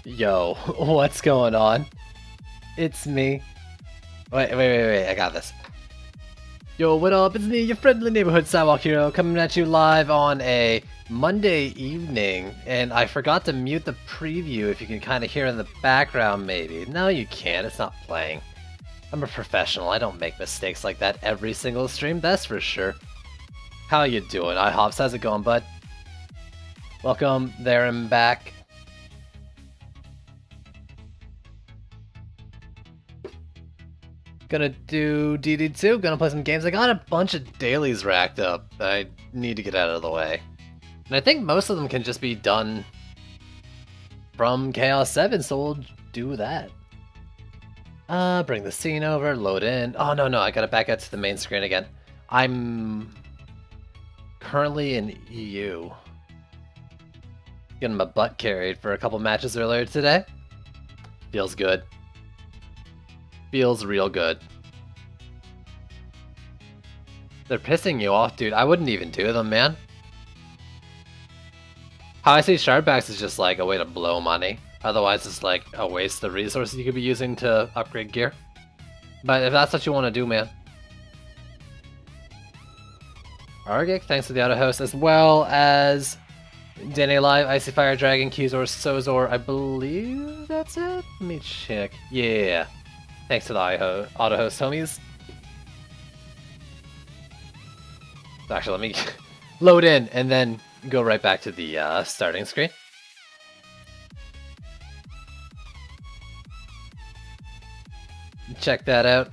Yo, what's going on? It's me. Wait, I got this. Yo, what up? It's me, your friendly neighborhood sidewalk hero, coming at you live on a Monday evening, and I forgot to mute the preview if you can kind of hear in the background maybe. No, you can't, it's not playing. I'm a professional, I don't make mistakes like that every single stream, that's for sure. How you doing, iHops? How's it going, bud? Welcome there and back. Gonna do DD2, gonna play some games. I got a bunch of dailies racked up that I need to get out of the way. And I think most of them can just be done from Chaos 7, so we'll do that. Bring the scene over, load in. Oh, no, I gotta back out to the main screen again. I'm currently in EU. Getting my butt carried for a couple matches earlier today. Feels good. Feels real good. They're pissing you off, dude. I wouldn't even do them, man. How I see shardbacks is just like a way to blow money. Otherwise, it's like a waste of resources you could be using to upgrade gear. But if that's what you want to do, man. Argic, thanks to the auto host, as well as Danny Live, Icy Fire Dragon, Keyzor, Sozor. I believe that's it? Let me check. Yeah. Thanks to the auto host, homies. Actually, let me load in and then go right back to the starting screen. Check that out.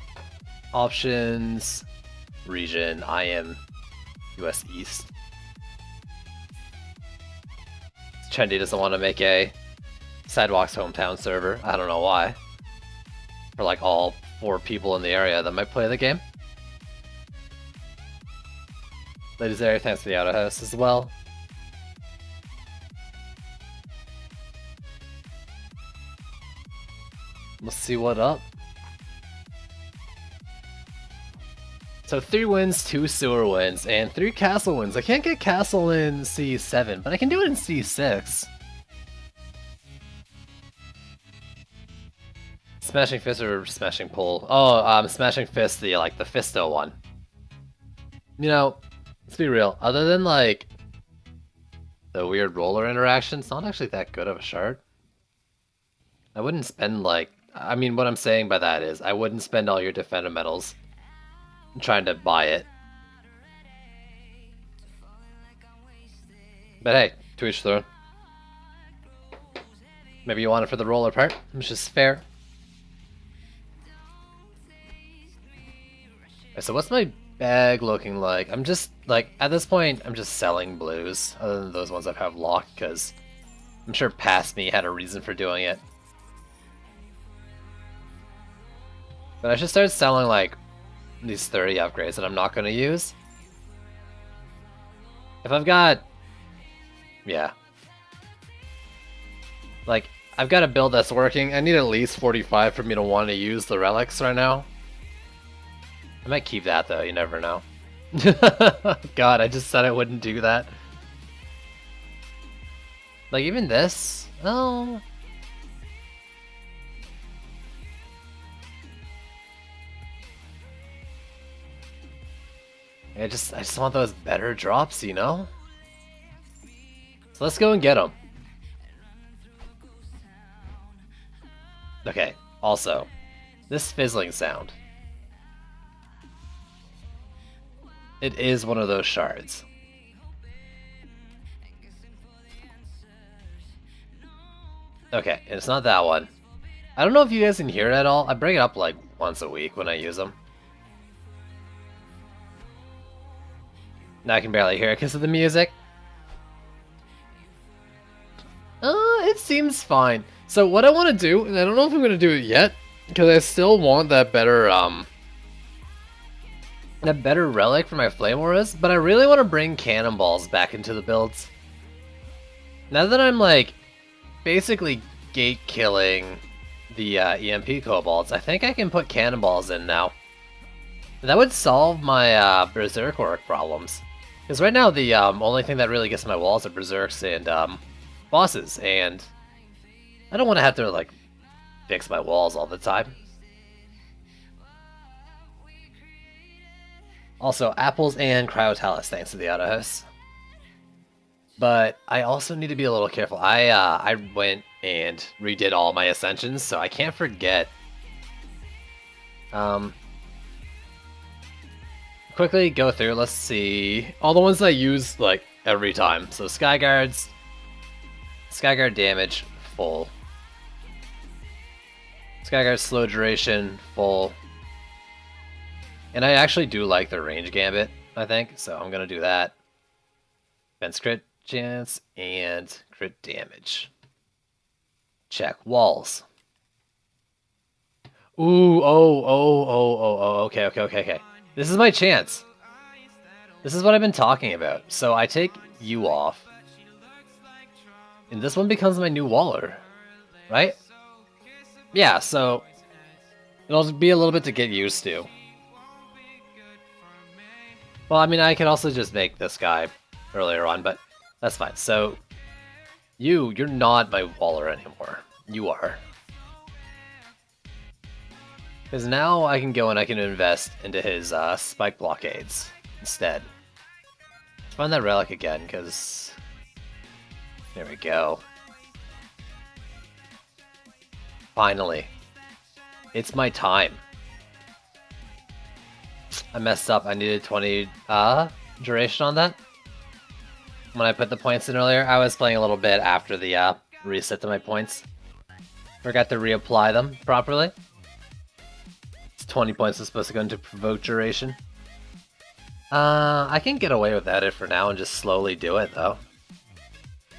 Options, region, I am US East. Trendy doesn't want to make a Sidewalks hometown server. I don't know why. For like all 4 people in the area that might play the game. Ladies there, thanks to the auto host as well. Let's see what up. So 3 wins, 2 sewer wins, and 3 castle wins. I can't get castle in C7, but I can do it in C6. Smashing Fist or Smashing Pole? Oh, Smashing Fist, the Fisto one. You know, let's be real. Other than like the weird roller interaction, it's not actually that good of a shard. I wouldn't spend like, I mean, what I'm saying by that is I wouldn't spend all your defender medals trying to buy it. But hey, to each their own. Maybe you want it for the roller part, which is fair. So what's my bag looking like? I'm just, like, at this point, I'm just selling blues, other than those ones I have locked, because I'm sure past me had a reason for doing it. But I should start selling, like, these 30 upgrades that I'm not going to use. If I've got... yeah. Like, I've got a build that's working. I need at least 45 for me to want to use the relics right now. I might keep that though, you never know. God, I just said I wouldn't do that. Like, even this? Oh... I just want those better drops, you know? So let's go and get them. Okay, also, this fizzling sound. It is one of those shards. Okay, and it's not that one. I don't know if you guys can hear it at all. I bring it up like once a week when I use them. Now I can barely hear it because of the music. It seems fine. So what I want to do, and I don't know if I'm going to do it yet, because I still want that better relic for my flame auras, but I really want to bring cannonballs back into the builds. Now that I'm like basically gate killing the EMP kobolds, I think I can put cannonballs in now. That would solve my Berserk Orc problems. Because right now the only thing that really gets my walls are Berserks and bosses, and I don't want to have to, like, fix my walls all the time. Also, apples and cryotalus, thanks to the auto host. But I also need to be a little careful. I went and redid all my ascensions, so I can't forget. Quickly go through, let's see. All the ones I use, like, every time. So Skyguard damage, full. Skyguard slow duration, full. And I actually do like the range gambit, I think, so I'm gonna do that. Defense crit chance and crit damage. Check. Walls. Ooh, okay. This is my chance. This is what I've been talking about. So I take you off. And this one becomes my new Waller. Right? Yeah, so it'll be a little bit to get used to. Well, I mean, I could also just make this guy earlier on, but that's fine. So, you're not my Waller anymore. You are. Because now I can go and I can invest into his spike blockades instead. Let's find that relic again, because... There we go. Finally. It's my time. I messed up. I needed 20 duration on that. When I put the points in earlier, I was playing a little bit after the reset to my points. Forgot to reapply them properly. It's 20 points is supposed to go into provoke duration. I can get away without it for now and just slowly do it though.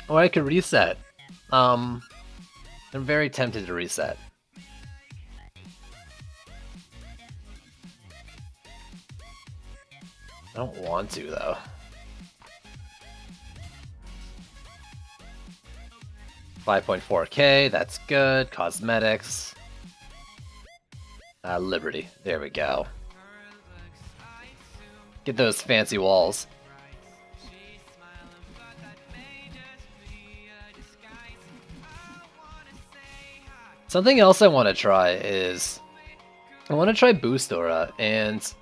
Or I could reset. I'm very tempted to reset. I don't want to though. 5.4k, that's good. Cosmetics. Liberty. There we go. Get those fancy walls. Something else I want to try is... I want to try Boost Aura, and...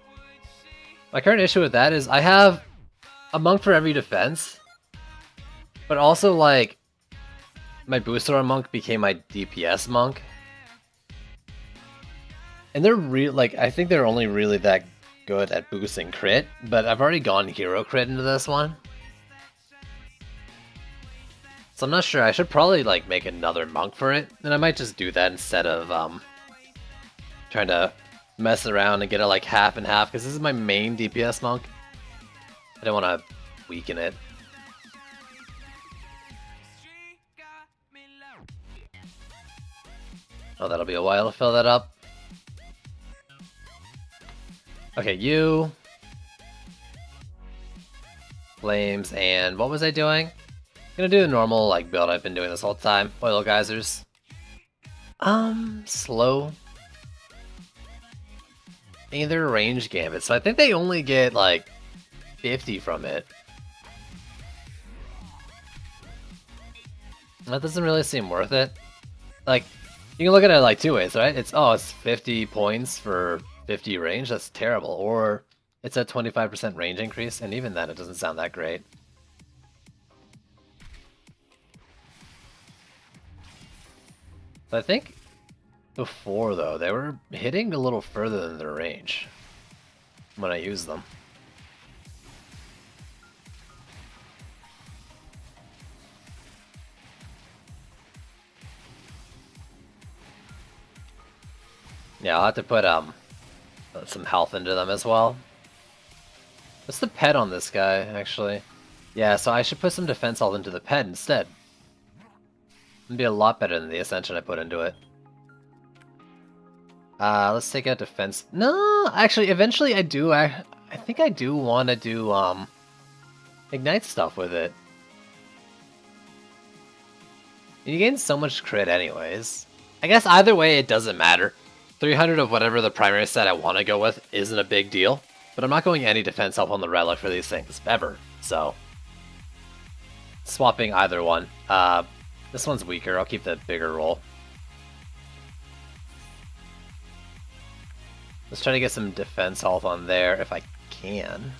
my current issue with that is I have a monk for every defense, but also, like, my Boost Aura monk became my DPS monk. And they're I think they're only really that good at boosting crit, but I've already gone hero crit into this one. So I'm not sure, I should probably like make another monk for it, and I might just do that instead of trying to mess around and get it like half and half, because this is my main DPS monk. I don't want to weaken it. Oh, that'll be a while to fill that up. Okay, you. Flames, and what was I doing? Gonna do the normal like build I've been doing this whole time. Oil geysers. Slow. Either range gambit, so I think they only get like 50 from it. That doesn't really seem worth it. Like, you can look at it like two ways, right? It's 50 points for 50 range, that's terrible. Or it's a 25% range increase, and even then it doesn't sound that great. But I think before, though, they were hitting a little further than their range when I used them. Yeah, I'll have to put some health into them as well. What's the pet on this guy, actually? Yeah, so I should put some defense health into the pet instead. It'd be a lot better than the ascension I put into it. Let's take out defense. No, actually, eventually I do. I think I do want to do ignite stuff with it. You gain so much crit anyways. I guess either way it doesn't matter. 300 of whatever the primary set I want to go with isn't a big deal, but I'm not going any defense help on the relic for these things, ever, so... swapping either one. This one's weaker. I'll keep the bigger roll. Let's try to get some defense health on there if I can.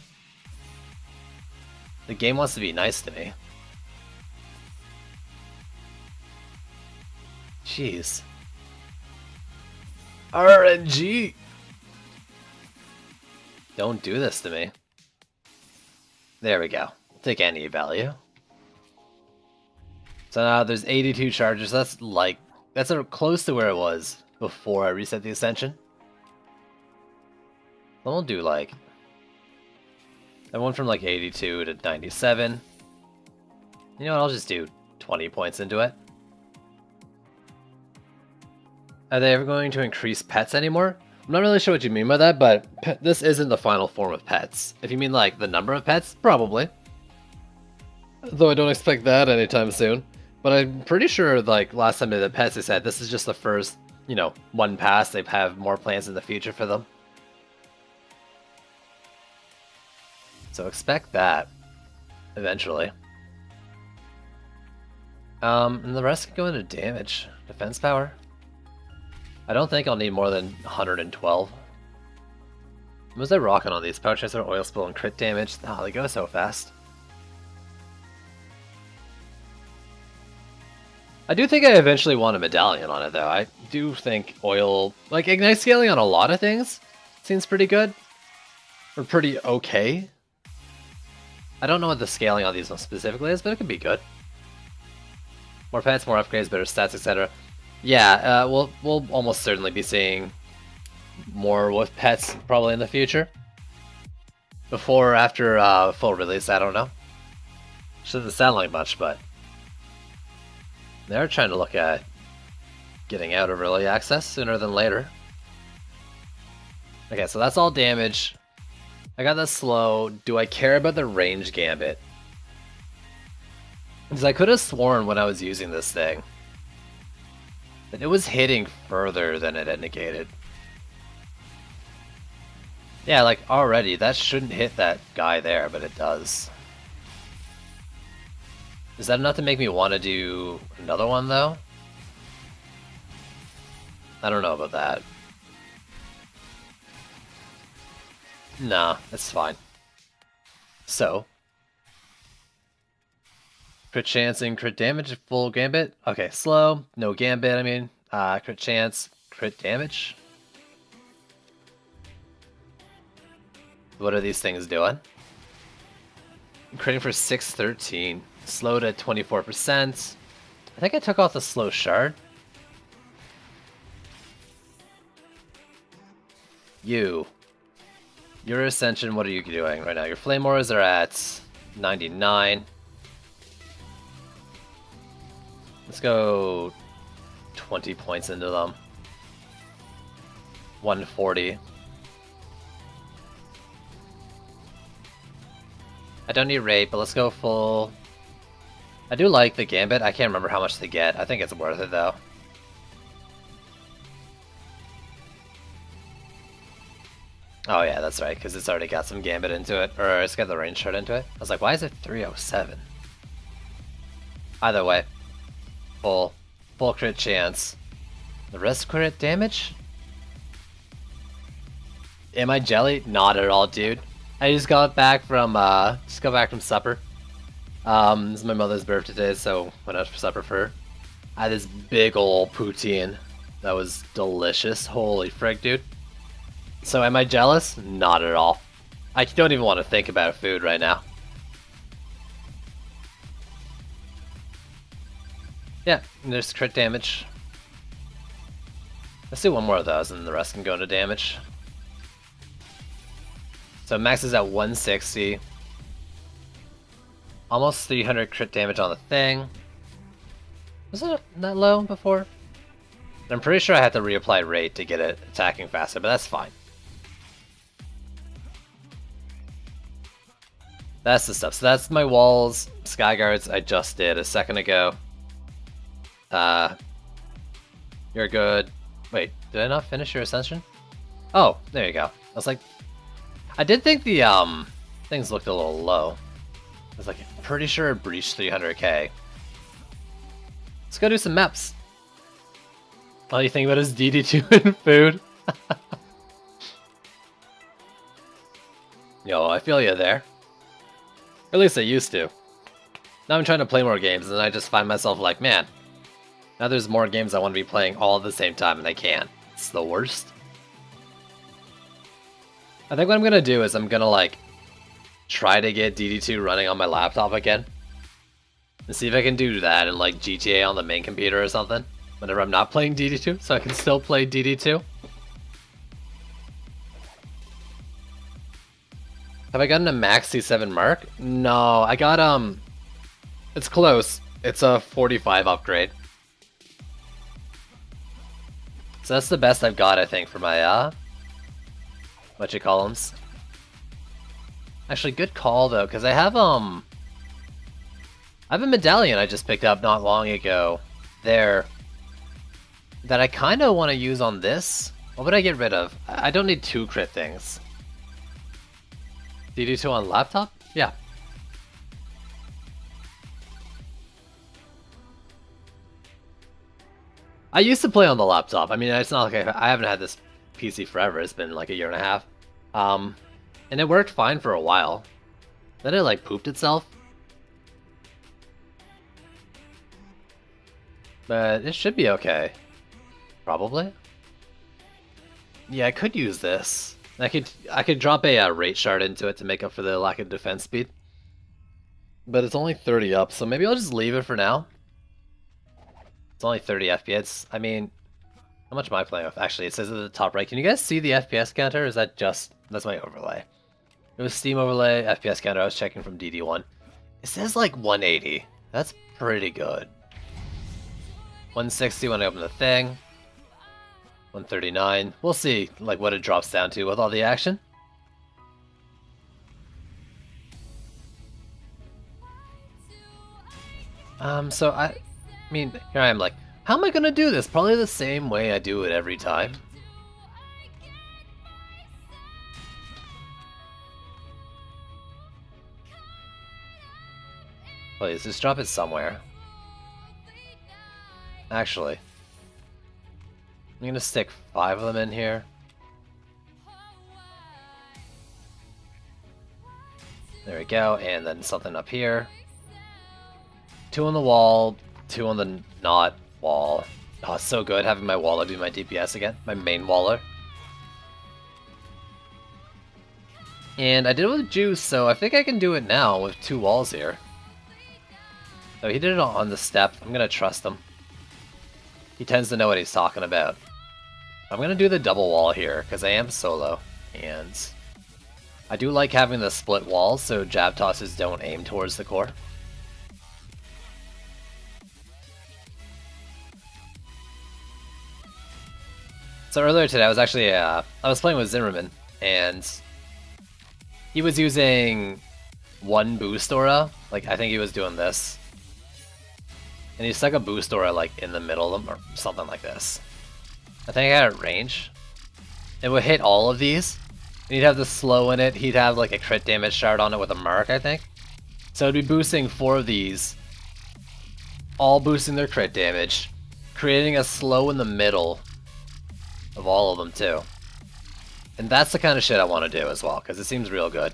The game wants to be nice to me. Jeez. RNG! Don't do this to me. There we go. Take any value. So now there's 82 charges. That's like, that's close to where it was before I reset the Ascension. Then we'll do like, I went from like 82 to 97. You know what, I'll just do 20 points into it. Are they ever going to increase pets anymore? I'm not really sure what you mean by that, but this isn't the final form of pets. If you mean like the number of pets, probably. Though I don't expect that anytime soon. But I'm pretty sure like last time they did pets, they said this is just the first, you know, one pass. They have more plans in the future for them. So expect that eventually. And the rest can go into damage. Defense power. I don't think I'll need more than 112. What was I rocking on these? Power transfer, oil spill, and crit damage. Oh, they go so fast. I do think I eventually want a medallion on it, though. I do think oil, like ignite scaling on a lot of things, seems pretty good. Or pretty okay. I don't know what the scaling on these ones specifically is, but it could be good. More pets, more upgrades, better stats, etc. Yeah, we'll almost certainly be seeing more with pets probably in the future. Before or after full release, I don't know. Doesn't sound like much, but they're trying to look at getting out of early access sooner than later. Okay, so that's all damage. I got that slow. Do I care about the range gambit? Because I could have sworn when I was using this thing that it was hitting further than it indicated. Yeah, like already, that shouldn't hit that guy there, but it does. Is that enough to make me want to do another one, though? I don't know about that. Nah, that's fine. So, crit chance and crit damage, full gambit. Okay, slow, no gambit, I mean. Crit chance, crit damage. What are these things doing? I'm critting for 613. Slow to 24%. I think I took off the slow shard. Your Ascension, what are you doing right now? Your Flame Auras are at 99. Let's go 20 points into them. 140. I don't need rate, but let's go full. I do like the Gambit. I can't remember how much they get. I think it's worth it though. Oh yeah, that's right, because it's already got some Gambit into it, or it's got the range shard into it. I was like, why is it 307? Either way, full crit chance. The rest crit damage? Am I jelly? Not at all, dude. I just got back from supper. This is my mother's birthday today, so went out for supper for her. I had this big ol' poutine that was delicious. Holy frick, dude. So am I jealous? Not at all. I don't even want to think about food right now. Yeah, and there's crit damage. Let's do one more of those and the rest can go into damage. So max is at 160. Almost 300 crit damage on the thing. Was it that low before? I'm pretty sure I had to reapply rate to get it attacking faster, but that's fine. That's the stuff. So that's my walls, sky guards I just did a second ago. You're good. Wait, did I not finish your ascension? Oh, there you go. I was like, I did think the things looked a little low. I was like, pretty sure it breached 300k. Let's go do some maps. All you think about is DD2 and food. Yo, I feel you there. Or at least I used to. Now I'm trying to play more games and I just find myself like, man, now there's more games I want to be playing all at the same time and I can't. It's the worst. I think what I'm gonna do is I'm gonna like try to get DD2 running on my laptop again. And see if I can do that in like GTA on the main computer or something. Whenever I'm not playing DD2, so I can still play DD2. Have I gotten a max C7 mark? No, I got it's close. It's a 45 upgrade. So that's the best I've got, I think, for my what you call them? Actually, good call though, because I have a medallion I just picked up not long ago there that I kind of want to use on this. What would I get rid of? I don't need 2 crit things. DD2 on laptop? Yeah. I used to play on the laptop. I mean, it's not like I haven't had this PC forever. It's been like a year and a half. And it worked fine for a while. Then it like pooped itself. But it should be okay. Probably. Yeah, I could use this. I could drop a rate shard into it to make up for the lack of defense speed. But it's only 30 up, so maybe I'll just leave it for now. It's only 30 FPS. I mean, how much am I playing with? Actually, it says at the top right. Can you guys see the FPS counter? Or is that just... That's my overlay. It was Steam overlay, FPS counter. I was checking from DD1. It says like 180. That's pretty good. 160 when I open the thing. 139. We'll see like what it drops down to with all the action. So I mean, here I am like, how am I gonna do this? Probably the same way I do it every time. Please, just drop it somewhere. Actually, I'm gonna stick 5 of them in here. There we go, and then something up here. 2 on the wall, 2 on the not wall. Oh, it's so good having my waller do my DPS again, my main waller. And I did it with Juice, so I think I can do it now with 2 walls here. So he did it on the step. I'm gonna trust him. He tends to know what he's talking about. I'm gonna do the double wall here, because I am solo, and I do like having the split walls so jab tosses don't aim towards the core. So earlier today I was actually, I was playing with Zimmerman, and he was using 1 boost aura, like I think he was doing this. And he stuck a boost aura like in the middle of them, or something like this. I think I had it range. It would hit all of these. And he'd have the slow in it, he'd have like a crit damage shard on it with a mark, I think. So it'd be boosting 4 of these, all boosting their crit damage, creating a slow in the middle of all of them too. And that's the kind of shit I want to do as well, because it seems real good.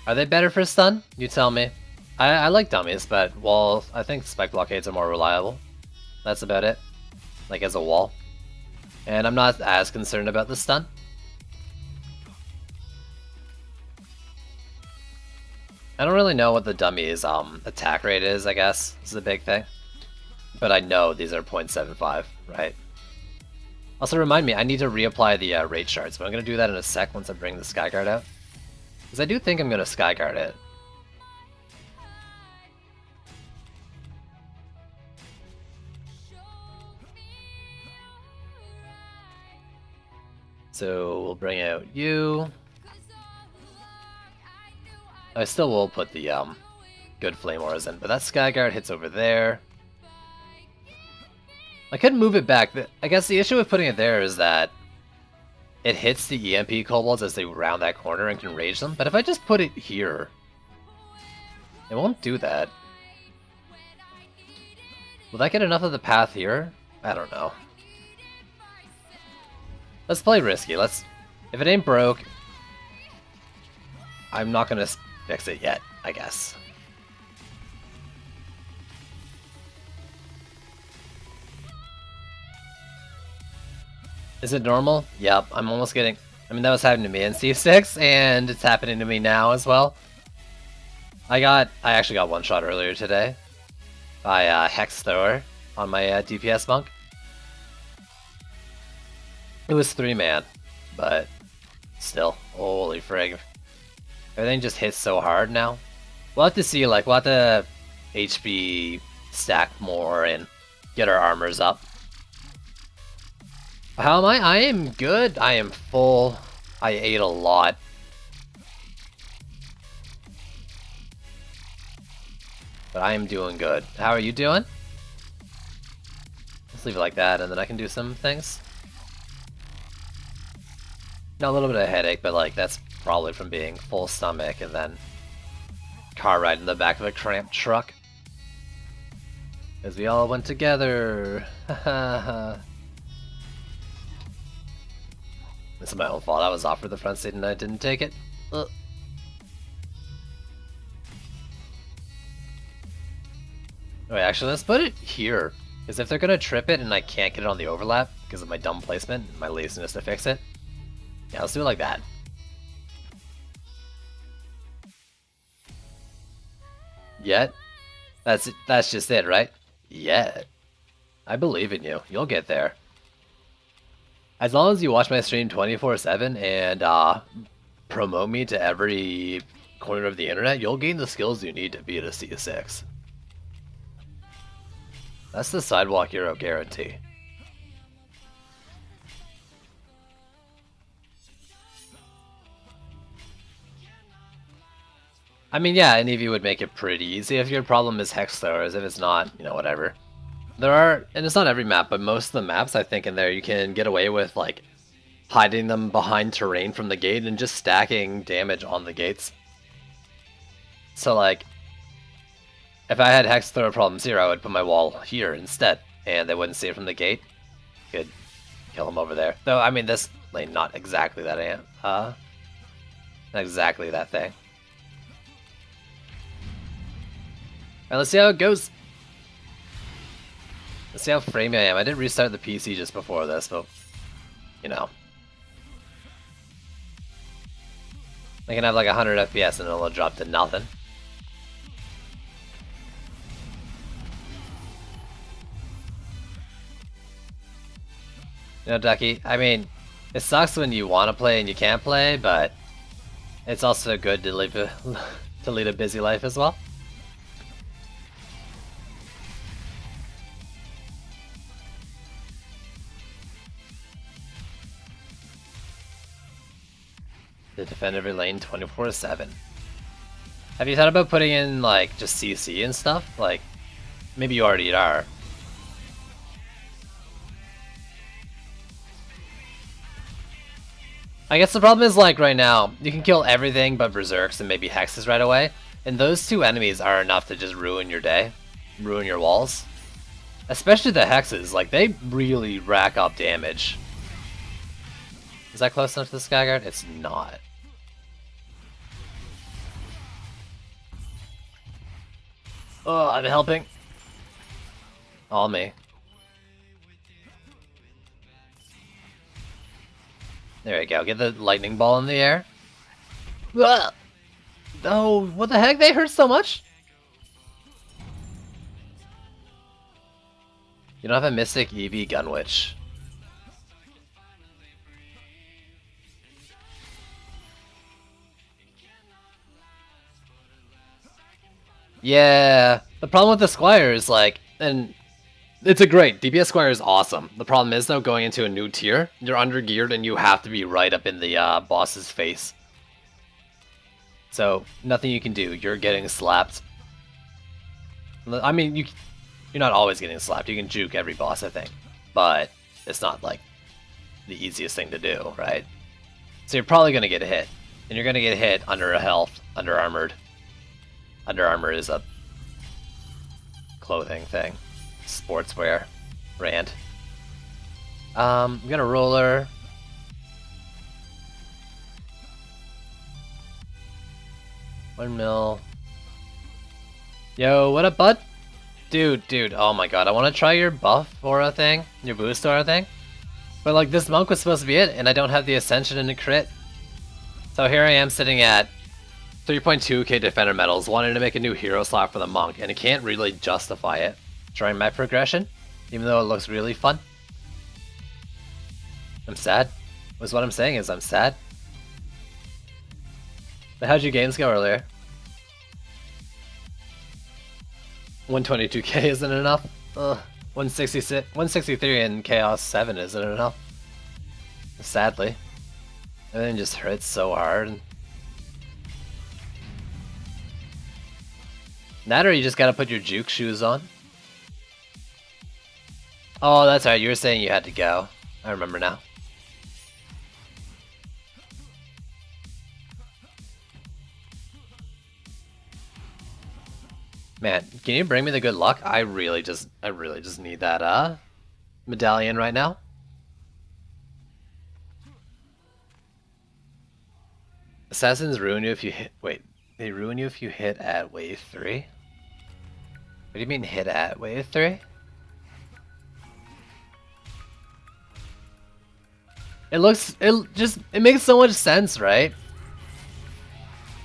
Are they better for stun? You tell me. I like dummies, but well, I think spec blockades are more reliable. That's about it. Like as a wall. And I'm not as concerned about the stun. I don't really know what the dummy's attack rate is, I guess. This is a big thing. But I know these are 0.75, right? Also remind me, I need to reapply the rate shards, but I'm going to do that in a sec once I bring the Skyguard out. Because I do think I'm going to Skyguard it. So we'll bring out you. I still will put the good flame auras in, but that Skyguard hits over there. I could move it back. I guess the issue with putting it there is that it hits the EMP kobolds as they round that corner and can rage them. But if I just put it here, It won't do that. Will that get enough of the path here? I don't know. Let's play risky. If it ain't broke, I'm not gonna fix it yet, I guess. Is it normal? Yep, I'm almost getting... I mean, that was happening to me in C6, and it's happening to me now as well. I actually got one shot earlier today by Hex Thrower on my DPS monk. It was 3-man, but still, holy frig. Everything just hits so hard now. We'll have to see, like, we'll have to HP stack more and get our armors up. How am I? I am good. I am full. I ate a lot. But I am doing good. How are you doing? Let's leave it like that, and then I can do some things. Now, a little bit of a headache, but like that's probably from being full stomach and then car ride in the back of a cramped truck. As we all went together. This is my own fault. I was offered the front seat and I didn't take it. Ugh. Wait, actually, let's put it here. Because if they're going to trip it and I can't get it on the overlap because of my dumb placement and my laziness to fix it, yeah, let's do it like that. Yet? That's just it, right? Yet. I believe in you. You'll get there. As long as you watch my stream 24/7 and promote me to every corner of the internet, you'll gain the skills you need to beat a C6. That's the Sidewalk Hero guarantee. I mean, yeah, any of you would make it pretty easy if your problem is Hex Throwers. If it's not, you know, whatever. There are, and it's not every map, but most of the maps I think in there you can get away with like hiding them behind terrain from the gate and just stacking damage on the gates. So like, if I had Hex Thrower problems here, I would put my wall here instead, and they wouldn't see it from the gate. Could kill them over there. Though, I mean, this lane not exactly that not exactly that thing. Alright, let's see how it goes. Let's see how framey I am. I did restart the PC just before this, but, you know. I can have like 100 FPS and it'll drop to nothing. You know, Ducky, I mean, it sucks when you want to play and you can't play, but it's also good to lead a busy life as well. To defend every lane 24/7. Have you thought about putting in like just CC and stuff? Like, maybe you already are. I guess the problem is like right now, you can kill everything but Berserks and maybe Hexes right away, and those two enemies are enough to just ruin your day, ruin your walls. Especially the Hexes, like they really rack up damage. Is that close enough to the Skyguard? It's not. Oh, I'm helping. All me. There we go. Get the lightning ball in the air. Ugh. Oh, what the heck? They hurt so much? You don't have a Mystic EV Gunwitch. Yeah, the problem with the Squire is like, and it's a great, DPS Squire is awesome. The problem is though, going into a new tier, you're under geared and you have to be right up in the boss's face. So, nothing you can do, you're getting slapped. I mean, you're not always getting slapped, you can juke every boss I think, but it's not like the easiest thing to do, right? So you're probably going to get hit, and you're going to get hit under a health, under armored. Under Armour is a clothing thing. Sportswear brand. I'm gonna roller. One mil. Yo, what up, bud? Dude, oh my god, I want to try your buff aura thing, your boost aura thing. But like, this monk was supposed to be it, and I don't have the ascension and the crit. So here I am sitting at 3.2k defender medals, wanting to make a new hero slot for the monk, and I can't really justify it during my progression, even though it looks really fun. I'm sad. Was what I'm saying is I'm sad. But how'd your games go earlier? 122k isn't enough. Ugh. 166, 163 in Chaos 7 isn't enough. Sadly. Everything just hurts so hard. That or you just gotta put your juke shoes on. Oh, that's right, you were saying you had to go. I remember now. Man, can you bring me the good luck? I really just need that medallion right now. Assassins ruin you if you hit. Wait, they ruin you if you hit at wave 3? What do you mean hit at wave 3? It makes so much sense, right?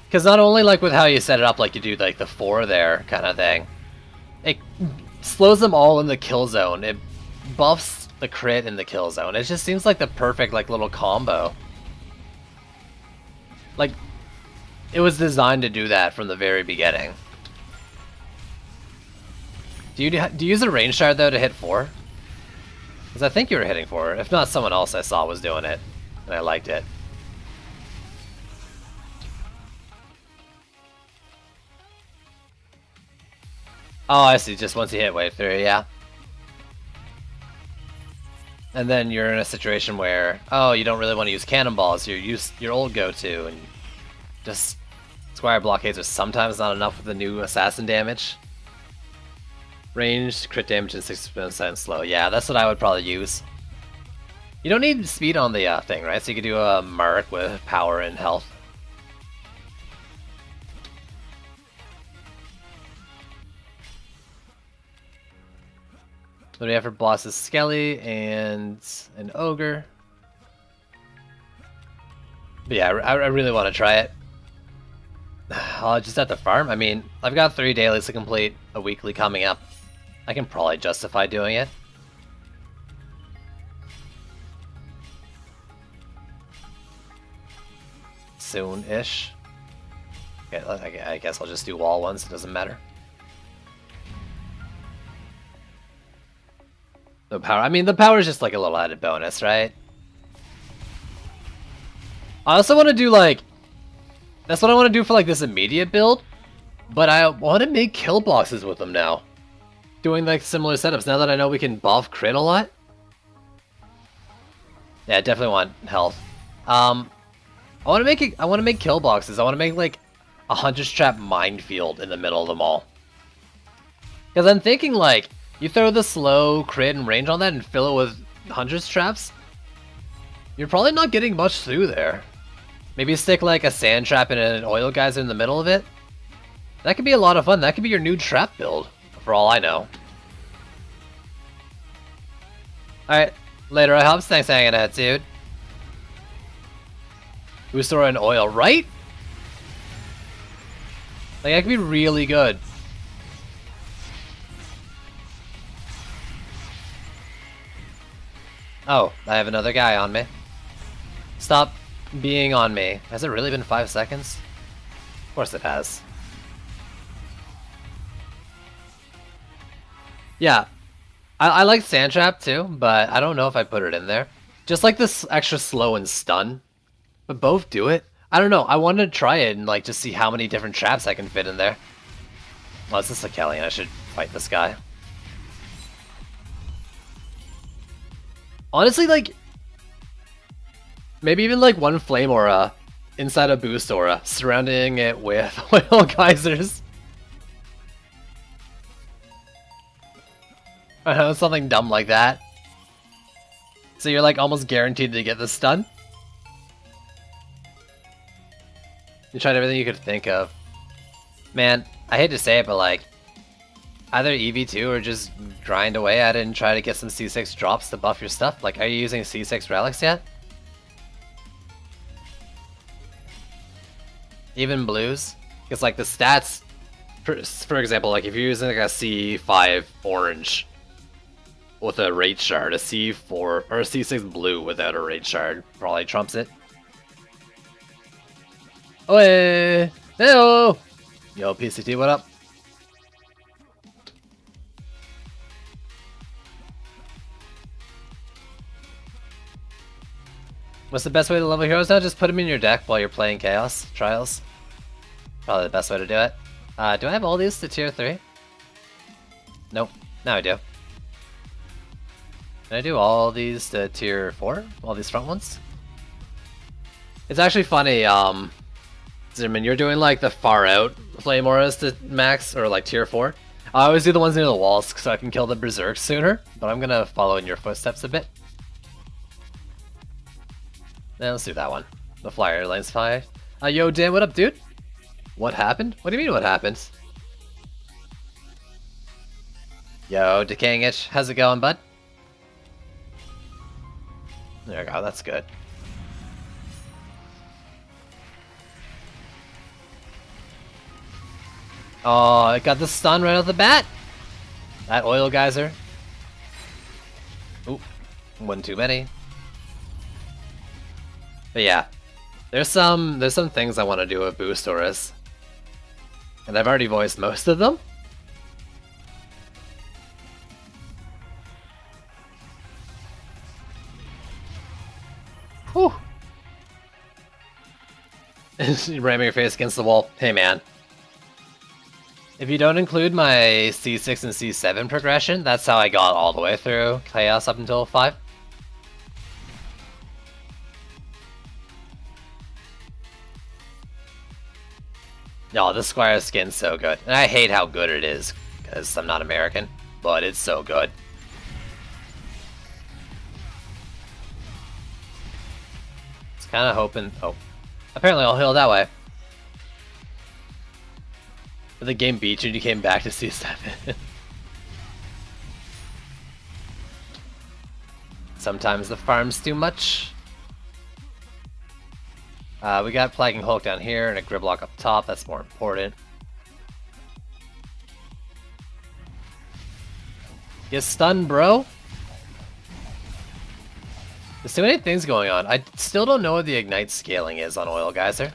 Because not only like with how you set it up, like you do like the 4 there kind of thing, it slows them all in the kill zone. It buffs the crit in the kill zone. It just seems like the perfect like little combo. Like, it was designed to do that from the very beginning. Do you use a range shard though to hit 4? Because I think you were hitting 4. If not, someone else I saw was doing it, and I liked it. Oh, I see. Just once you hit wave 3, yeah. And then you're in a situation where, oh, you don't really want to use cannonballs. You use your old go-to, and just Squire blockades are sometimes not enough with the new assassin damage. Ranged, crit damage, and 60% slow. Yeah, that's what I would probably use. You don't need speed on the thing, right? So you could do a Mark with power and health. What do we have for bosses? Skelly and an ogre. But yeah, I really want to try it. I'll just have to farm. I mean, I've got 3 dailies to complete, a weekly coming up. I can probably justify doing it. Soon-ish. Okay, I guess I'll just do wall ones, it doesn't matter. The power, I mean, the power is just like a little added bonus, right? I also want to do like, that's what I want to do for like this immediate build, but I want to make kill boxes with them now. Doing like similar setups now that I know we can buff crit a lot. Yeah, I definitely want health. I want to make kill boxes. I want to make like a Hunter's Trap minefield in the middle of them all. Because I'm thinking like, you throw the slow crit and range on that and fill it with Hunter's Traps, you're probably not getting much through there. Maybe stick like a sand trap and an oil geyser in the middle of it. That could be a lot of fun. That could be your new trap build, for all I know. Alright, later I hope. Thanks for hanging out, dude. Boost aura and oil, right? Like, that could be really good. Oh, I have another guy on me. Stop being on me. Has it really been 5 seconds? Of course it has. Yeah, I like Sand Trap too, but I don't know if I put it in there. Just like this extra slow and stun. But both do it. I don't know, I wanted to try it and like just see how many different traps I can fit in there. Well, it's just a Kelly, I should fight this guy. Honestly, like, maybe even like one flame aura inside a boost aura, surrounding it with oil geysers. I know, something dumb like that. So you're like almost guaranteed to get the stun? You tried everything you could think of. Man, I hate to say it, but like, either EV2 or just grind away at it and try to get some C6 drops to buff your stuff. Like, are you using C6 relics yet? Even blues? Because like the stats, for example, like if you're using like a C5 orange with a rage shard, a C4 or a C6 blue without a rage shard probably trumps it. Oh, hey! Heyo! Yo, PCT, what up? What's the best way to level heroes now? Just put them in your deck while you're playing Chaos Trials. Probably the best way to do it. Do I have all these to tier 3? Nope. Now I do. Can I do all these to tier 4? All these front ones? It's actually funny, Zimmerman, you're doing like the far out flame auras to max, or like tier 4. I always do the ones near the walls so I can kill the berserk sooner, but I'm gonna follow in your footsteps a bit. Yeah, let's do that one. The flyer lane's fire. Yo, Dan, what up, dude? What happened? What do you mean, what happened? Yo, Decaying Itch, how's it going, bud? There we go, that's good. Oh, I got the stun right off the bat! That oil geyser. Oop, one too many. But yeah, there's some things I want to do with Boost Auras, and I've already voiced most of them. Whew. Ramming your face against the wall. Hey man. If you don't include my C6 and C7 progression, that's how I got all the way through Chaos up until 5. No, the Squire skin's so good. And I hate how good it is, because I'm not American, but it's so good. It's kind of hoping... Oh, apparently I'll heal that way. But the game beat you and you came back to C7. Sometimes the farm's too much. We got Plaguing Hulk down here and a Gridlock up top, that's more important. Get stunned, bro! There's too many things going on. I still don't know what the Ignite scaling is on Oil Geyser.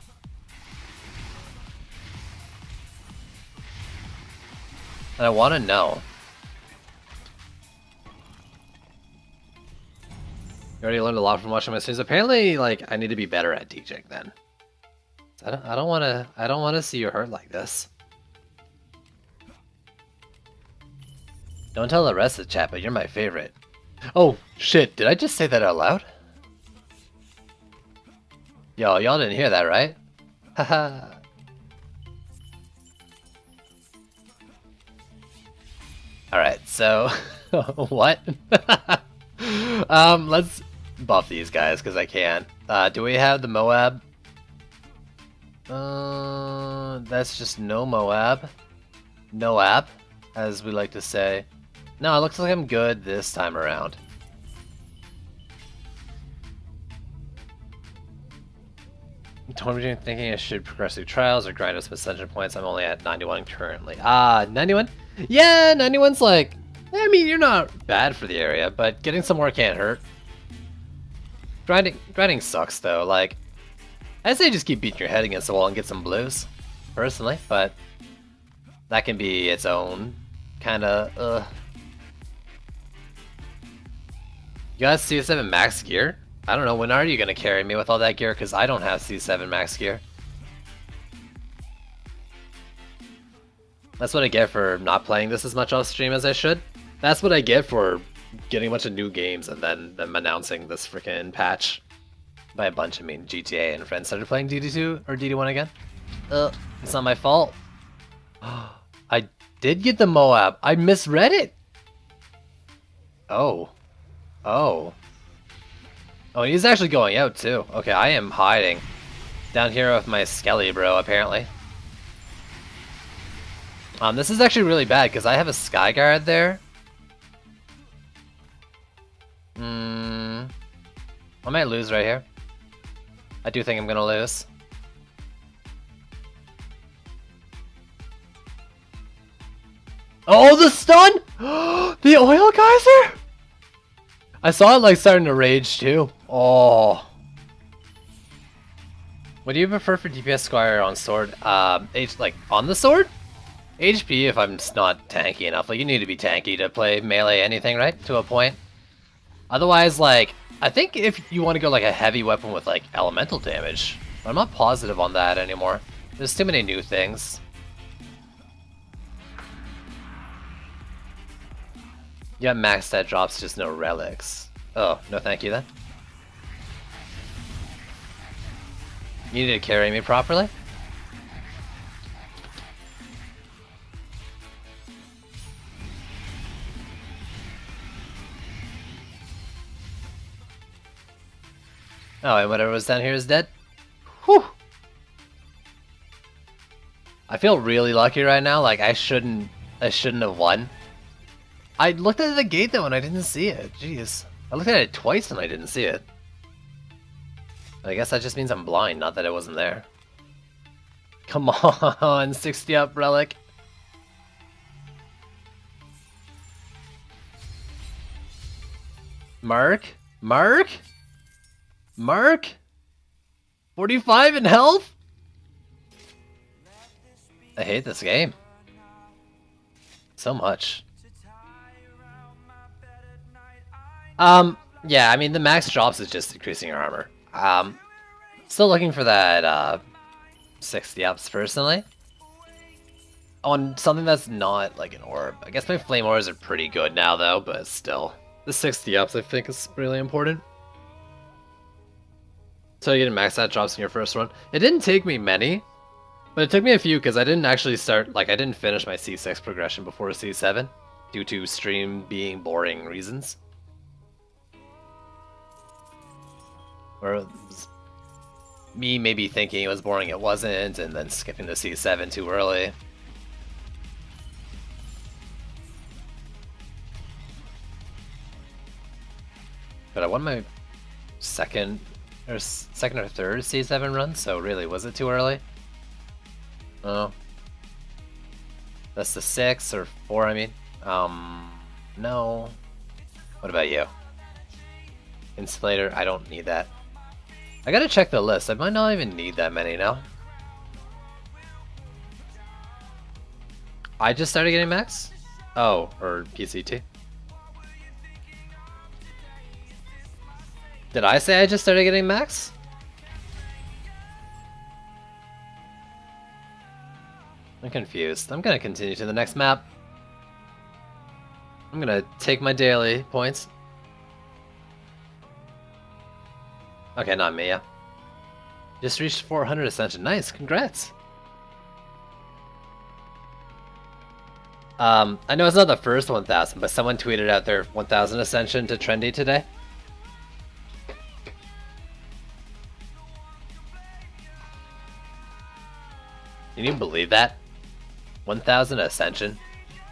And I want to know. You already learned a lot from watching my streams. Apparently, like, I need to be better at DJing then. I don't want to see you hurt like this. Don't tell the rest of the chat, but you're my favorite. Oh shit! Did I just say that out loud? Yo, y'all didn't hear that, right? Haha. Alright, so... what? Let's buff these guys, because I can. Do we have the Moab? That's just no Moab. No ab, as we like to say. No, it looks like I'm good this time around. Torn thinking I should progress through trials or grind up some ascension points. I'm only at 91 currently. 91? Yeah, 91's like... I mean, you're not bad for the area, but getting some more can't hurt. Grinding sucks, though. Like, I'd say just keep beating your head against the wall and get some blues, personally, but that can be its own kind of, You got C7 max gear? I don't know, when are you going to carry me with all that gear? Because I don't have C7 max gear. That's what I get for not playing this as much off stream as I should. That's what I get for getting a bunch of new games and then them announcing this freaking patch. By a bunch, I mean GTA and friends started playing DD2 or DD1 again. It's not my fault. I did get the Moab. I misread it. Oh. Oh. Oh, he's actually going out too. Okay, I am hiding. Down here with my Skelly bro, apparently. This is actually really bad, because I have a Skyguard there. I might lose right here. I do think I'm gonna lose. Oh, the stun! The oil geyser? I saw it like starting to rage too. Oh. What do you prefer for DPS Squire on sword? Like on the sword? HP if I'm just not tanky enough. Like you need to be tanky to play melee anything, right? To a point. Otherwise, like, I think if you want to go like a heavy weapon with like elemental damage, but I'm not positive on that anymore. There's too many new things. Yeah, max stat drops, just no relics. Oh, no thank you then. You need to carry me properly? Oh, and whatever was down here is dead? Whew! I feel really lucky right now, like I shouldn't have won. I looked at the gate though and I didn't see it, jeez. I looked at it twice and I didn't see it. I guess that just means I'm blind, not that it wasn't there. Come on, 60 up relic. Mark? Mark? Mark? 45 in health? I hate this game. So much. Yeah, I mean the max drops is just increasing your armor. Still looking for that 60 ups personally. On something that's not like an orb. I guess my flame orbs are pretty good now though, but still. The 60 ups I think is really important. So you get max stat drops in your first run. It didn't take me many, but it took me a few because I didn't actually start, like I didn't finish my C6 progression before C7 due to stream being boring reasons. Or it was me maybe thinking it was boring, it wasn't, and then skipping to C7 too early. But I won my second or third C7 run, so really, was it too early? Oh. That's the 6 or 4, I mean. No. What about you? Insulator, I don't need that. I gotta check the list. I might not even need that many now. I just started getting max? Oh, or PCT. Did I say I just started getting max? I'm confused. I'm gonna continue to the next map. I'm gonna take my daily points. Okay, not me, yeah. Just reached 400 ascension. Nice, congrats. I know it's not the first 1,000, but someone tweeted out their 1,000 ascension to Trendy today. Can you believe that? 1,000 ascension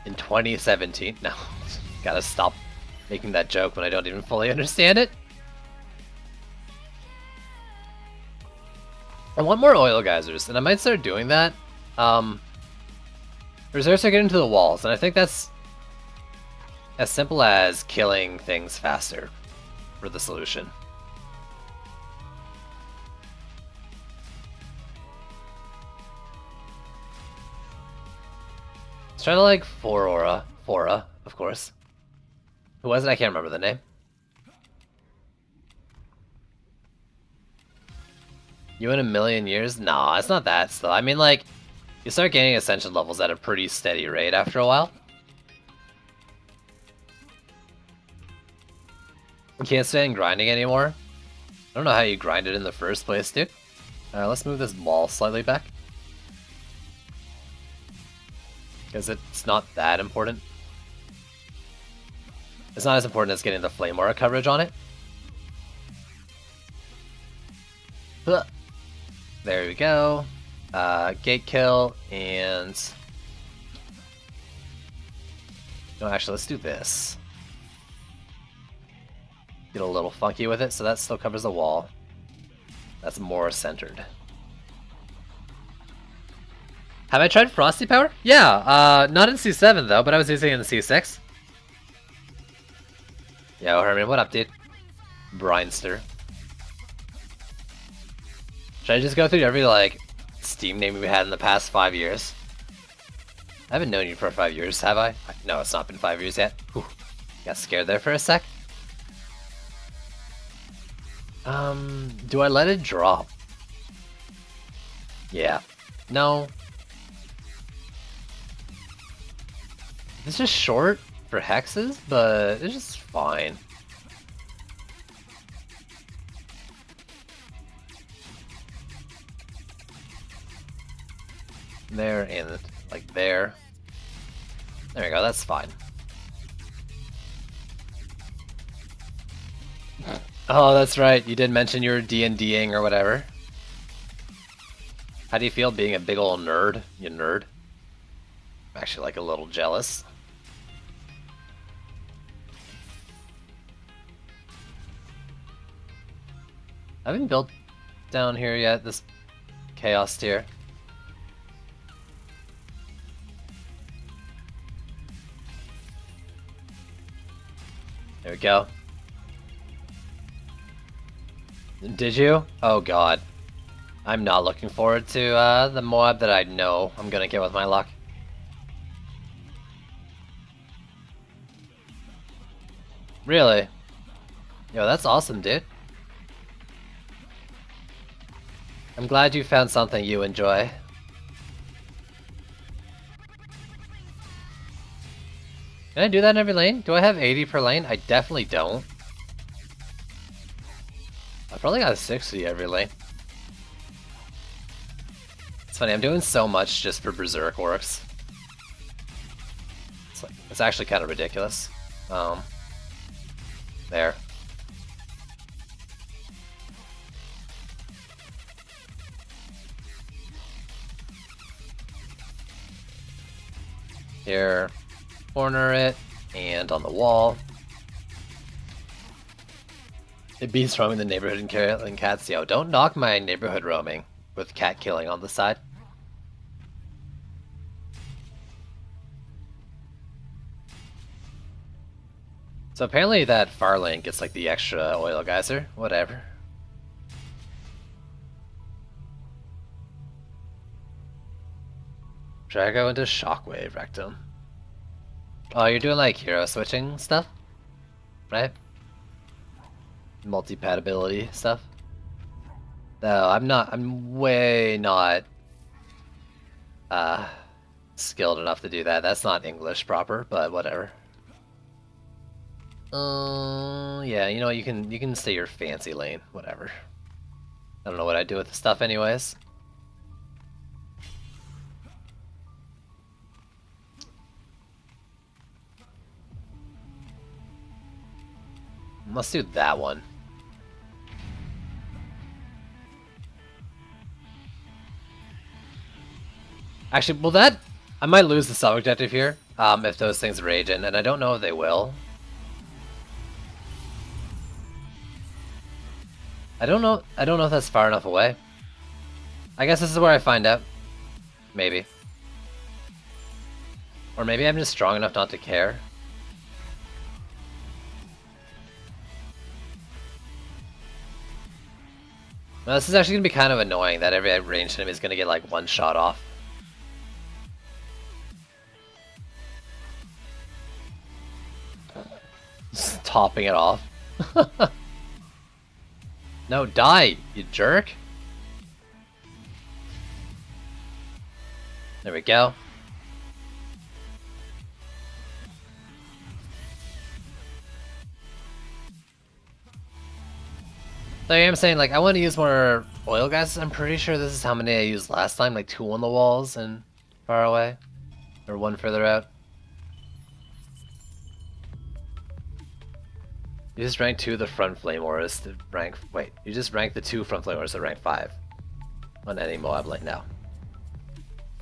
in 2017? No, gotta stop making that joke when I don't even fully understand it. I want more oil geysers, and I might start doing that. Reserves are getting to the walls, and I think that's as simple as killing things faster for the solution. Let's try to like Fora, of course. Who was it? I can't remember the name. You in a million years? Nah, it's not that slow. I mean, like, you start gaining ascension levels at a pretty steady rate after a while. You can't stand grinding anymore. I don't know how you grind it in the first place, dude. Let's move this wall slightly back. Because it's not that important. It's not as important as getting the flame aura coverage on it. There we go. Gate kill, and... No, actually, let's do this. Get a little funky with it, so that still covers the wall. That's more centered. Have I tried Frosty Power? Yeah, not in C7 though, but I was using it in C6. Yo, Herman, what up, dude? Brinester. Should I just go through every, like, Steam name we had in the past 5 years? I haven't known you for 5 years, have I? No, it's not been 5 years yet. Whew. Got scared there for a sec. Do I let it drop? Yeah. No. It's just short for hexes, but it's just fine. There and like there. There we go, that's fine. Oh, that's right. You did mention you were D&Ding or whatever. How do you feel being a big ol' nerd? You nerd? I'm actually like a little jealous. I haven't built down here yet, this chaos tier. There we go. Did you? Oh god. I'm not looking forward to the Moab that I know I'm gonna get with my luck. Really? Yo, that's awesome, dude. I'm glad you found something you enjoy. Can I do that in every lane? Do I have 80 per lane? I definitely don't. I probably got 60 every lane. It's funny, I'm doing so much just for Berserk Works. It's actually kind of ridiculous. There. Here, corner it, and on the wall. It beats roaming the neighborhood and killing cats. Yo, don't knock my neighborhood roaming with cat killing on the side. So apparently that far lane gets like the extra oil geyser, whatever. Should I go into Shockwave Rectum? Oh, you're doing like hero switching stuff? Right? Multi-patability stuff? No, I'm way not skilled enough to do that. That's not English proper, but whatever. Yeah, you know, you can stay your fancy lane, whatever. I don't know what I'd do with the stuff anyways. Let's do that one. Actually, well that... I might lose the sub-objective here, if those things rage in, and I don't know if they will. I don't know if that's far enough away. I guess this is where I find out. Maybe. Or maybe I'm just strong enough not to care. Well, this is actually going to be kind of annoying that every ranged enemy is going to get like one shot off. Just topping it off. No, die, you jerk. There we go. So I am saying, like, I want to use more oil gases. I'm pretty sure this is how many I used last time, like 2 on the walls and far away. Or 1 further out. You just rank 2 of the front flame auras to rank. Wait, you just rank the 2 front flame auras to rank 5 on any Moab lane now.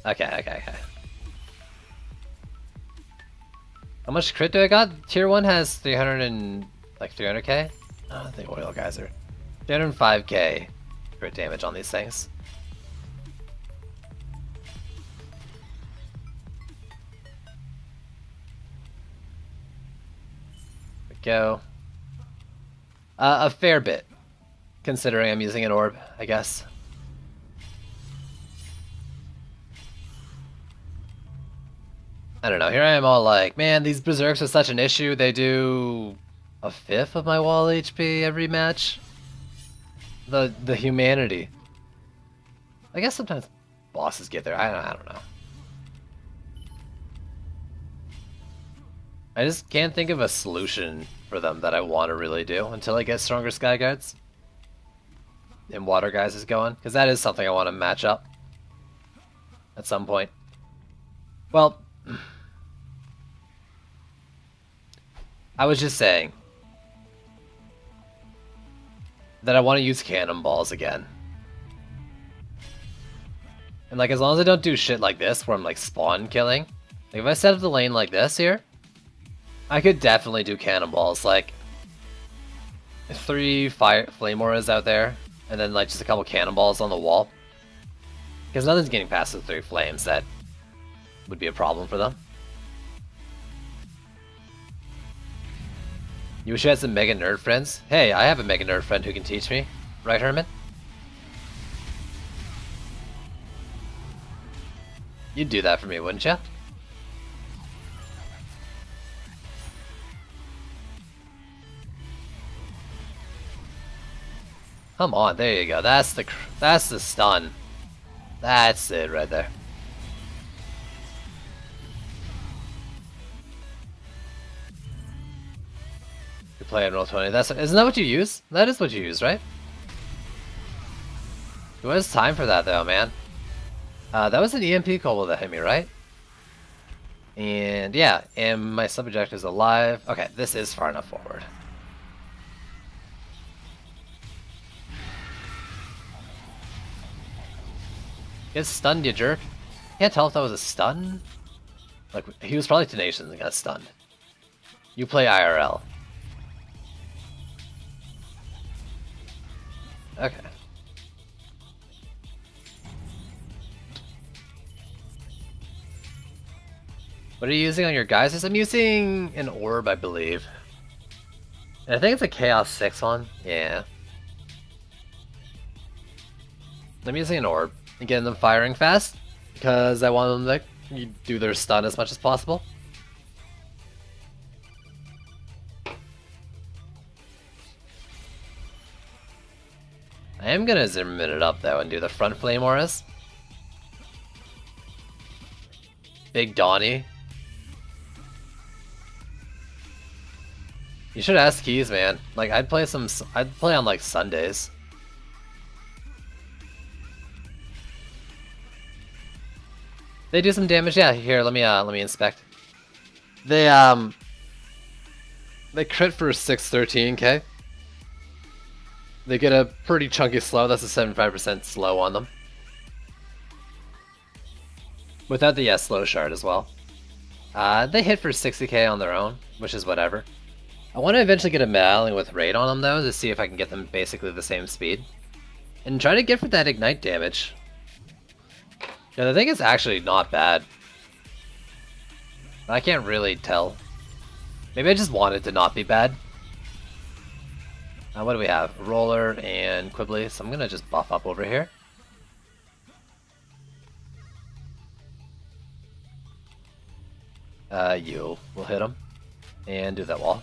Okay. How much crit do I got? Tier 1 has 300k? Oh, the oil geyser. 305k crit damage on these things. There we go. A fair bit, considering I'm using an orb, I guess. I don't know, here I am all like, man, these berserks are such an issue, they do a fifth of my wall HP every match. The humanity. I guess sometimes bosses get there, I don't know. I just can't think of a solution for them that I want to really do until I get stronger Sky Guards. And Water Guys is going, because that is something I want to match up at some point. Well, I was just saying that I want to use cannonballs again. And like, as long as I don't do shit like this, where I'm like spawn killing, like if I set up the lane like this here, I could definitely do cannonballs, like 3 flame auras out there, and then like just a couple cannonballs on the wall. Because nothing's getting past the 3 flames, that would be a problem for them. You wish you had some Mega Nerd friends? Hey, I have a Mega Nerd friend who can teach me. Right, Herman? You'd do that for me, wouldn't you? Come on, there you go. That's the stun. That's it right there. You play on Roll20. Isn't that what you use? That is what you use, right? It was time for that though, man. That was an EMP combo that hit me, right? And yeah, and my subject is alive. Okay, this is far enough forward. Get stunned, you jerk. Can't tell if that was a stun. Like, he was probably tenacious and got stunned. You play IRL. Okay. What are you using on your guys? I'm using an orb, I believe. And I think it's a Chaos 6 one. Yeah. I'm using an orb and getting them firing fast because I want them to do their stun as much as possible. I am gonna zoom it up though and do the front flame auras. Big Donnie. You should ask Keys, man. Like I'd play on like Sundays. They do some damage, yeah. Here, let me inspect. They crit for 613k. They get a pretty chunky slow. That's a 75% slow on them. Without the slow shard as well. They hit for 60k on their own, which is whatever. I want to eventually get a medallion with raid on them though, to see if I can get them basically the same speed. And try to get for that ignite damage. Yeah, I think it's actually not bad. I can't really tell. Maybe I just want it to not be bad. What do we have? Roller and Quibbly, so I'm gonna just buff up over here. You will hit him and do that wall.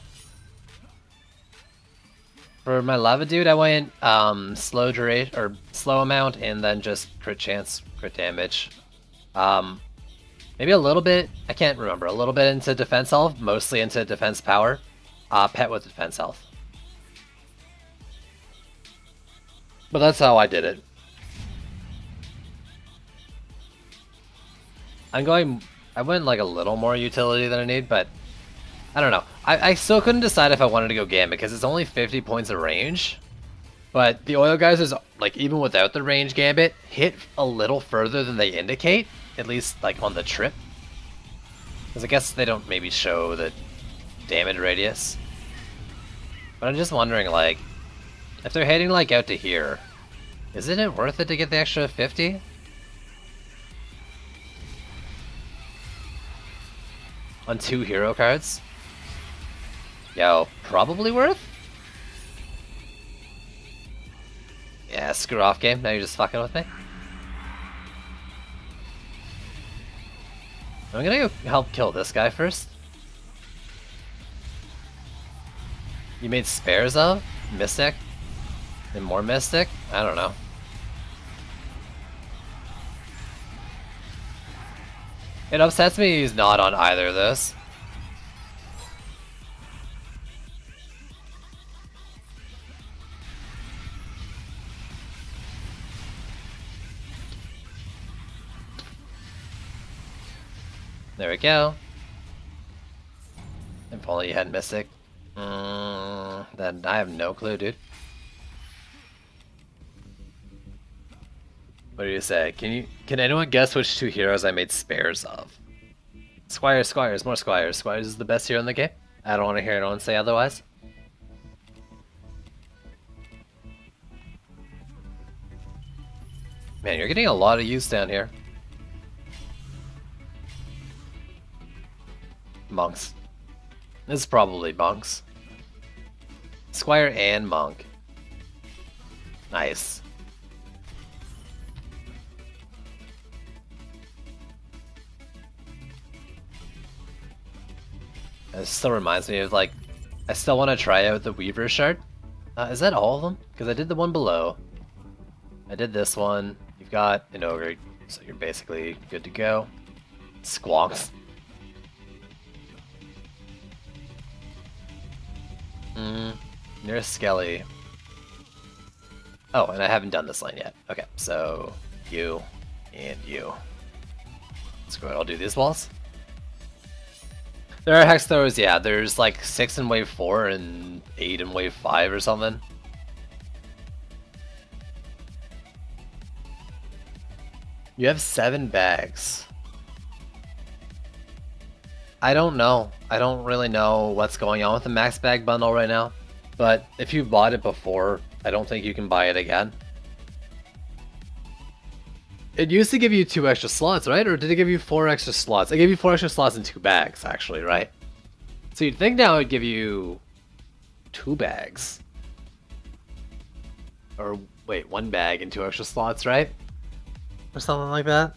For my Lava Dude, I went slow duration or slow amount and then just crit chance, crit damage. Maybe a little bit, I can't remember, a little bit into defense health, mostly into defense power. Pet with defense health. But that's how I did it. I went like a little more utility than I need, but I don't know. I still couldn't decide if I wanted to go Gambit because it's only 50 points of range. But the Oil Geysers, like, even without the range Gambit, hit a little further than they indicate, at least, like, on the trip. Because I guess they don't maybe show the damage radius. But I'm just wondering, like, if they're heading, like, out to here, isn't it worth it to get the extra 50? On 2 hero cards? Yo, probably worth? Yeah, screw off game, now you're just fucking with me. I'm gonna go help kill this guy first. You made spares of? Mystic? And more Mystic? I don't know. It upsets me he's not on either of those. There we go. If only you had Mystic. Then I have no clue, dude. What do you say? Can anyone guess which 2 heroes I made spares of? Squires, more Squires. Squires is the best hero in the game. I don't want to hear anyone say otherwise. Man, you're getting a lot of use down here. Monks. This is probably monks. Squire and monk. Nice. It still reminds me of, like, I still want to try out the Weaver Shard. Is that all of them? Because I did the one below. I did this one. You've got an Ogre, so you're basically good to go. Squonks. Near Skelly. Oh, and I haven't done this lane yet. Okay, so you and you. Let's go ahead, I'll do these walls. There are hex throwers, yeah. There's like 6 in wave 4 and 8 in wave 5 or something. You have 7 bags. I don't know. I don't really know what's going on with the max bag bundle right now. But if you bought it before, I don't think you can buy it again. It used to give you 2 extra slots, right? Or did it give you 4 extra slots? It gave you 4 extra slots in 2 bags, actually, right? So you'd think now it would give you 2 bags. Or wait, 1 bag and 2 extra slots, right? Or something like that?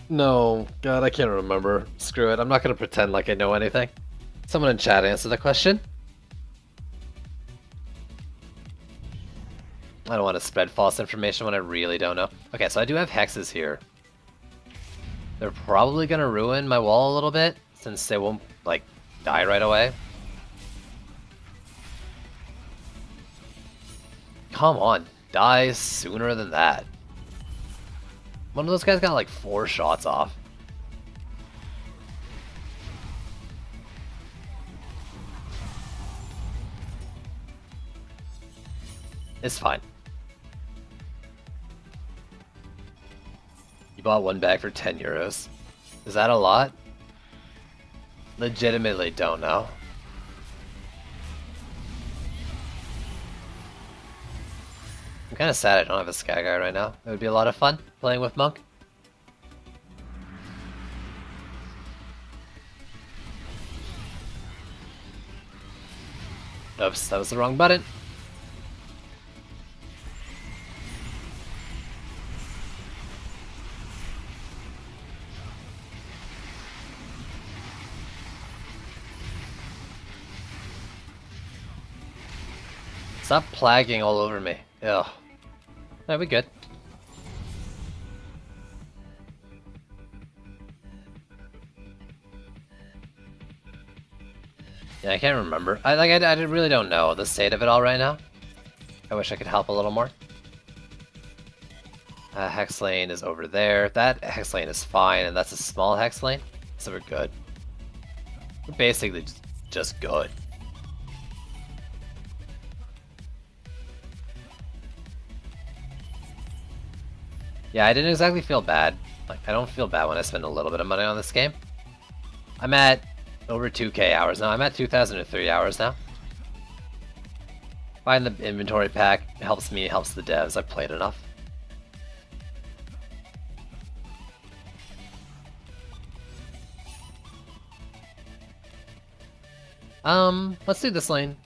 No, God, I can't remember. Screw it, I'm not gonna pretend like I know anything. Someone in chat answer the question. I don't want to spread false information when I really don't know. Okay, so I do have hexes here. They're probably gonna ruin my wall a little bit, since they won't, like, die right away. Come on, die sooner than that. One of those guys got like 4 shots off. It's fine. You bought 1 bag for 10 euros. Is that a lot? Legitimately don't know. I'm kind of sad I don't have a Sky Guy right now. It would be a lot of fun playing with Monk. Oops, that was the wrong button. Stop plaguing all over me. Ugh. No, we good. Yeah, I can't remember. I really don't know the state of it all right now. I wish I could help a little more. Hex lane is over there. That hex lane is fine, and that's a small hex lane, so we're good. We're basically just just good. Yeah, I didn't exactly feel bad. Like, I don't feel bad when I spend a little bit of money on this game. I'm at over 2k hours now. I'm at 2,003 hours now. Buying the inventory pack helps me, helps the devs. I've played enough. Let's do this lane.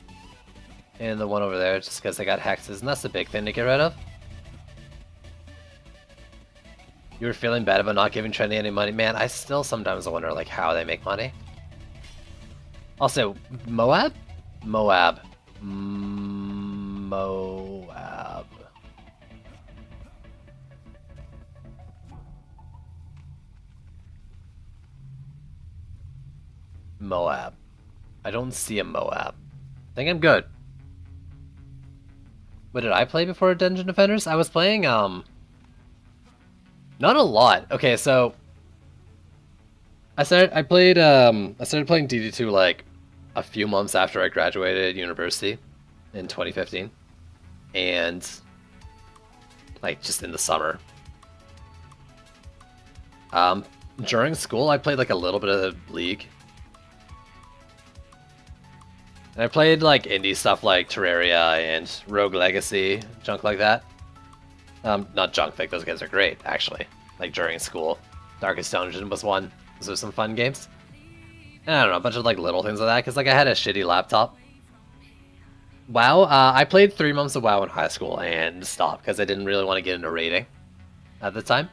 And the one over there, just because I got hexes, and that's the big thing to get rid of. You were feeling bad about not giving Trendy any money? Man, I still sometimes wonder like how they make money. Also, Moab? Moab. Moab. Moab. I don't see a Moab. I think I'm good. What did I play before Dungeon Defenders? I was playing, not a lot. Okay, so I started playing DD2 like a few months after I graduated university in 2015. And like just in the summer. During school I played like a little bit of League. And I played like indie stuff like Terraria and Rogue Legacy, junk like that. Not junk, like those guys are great, actually. Like during school. Darkest Dungeon was one. Those are some fun games. And I don't know, a bunch of like little things like that, because like I had a shitty laptop. WoW, I played 3 months of WoW in high school and stopped, because I didn't really want to get into raiding at the time.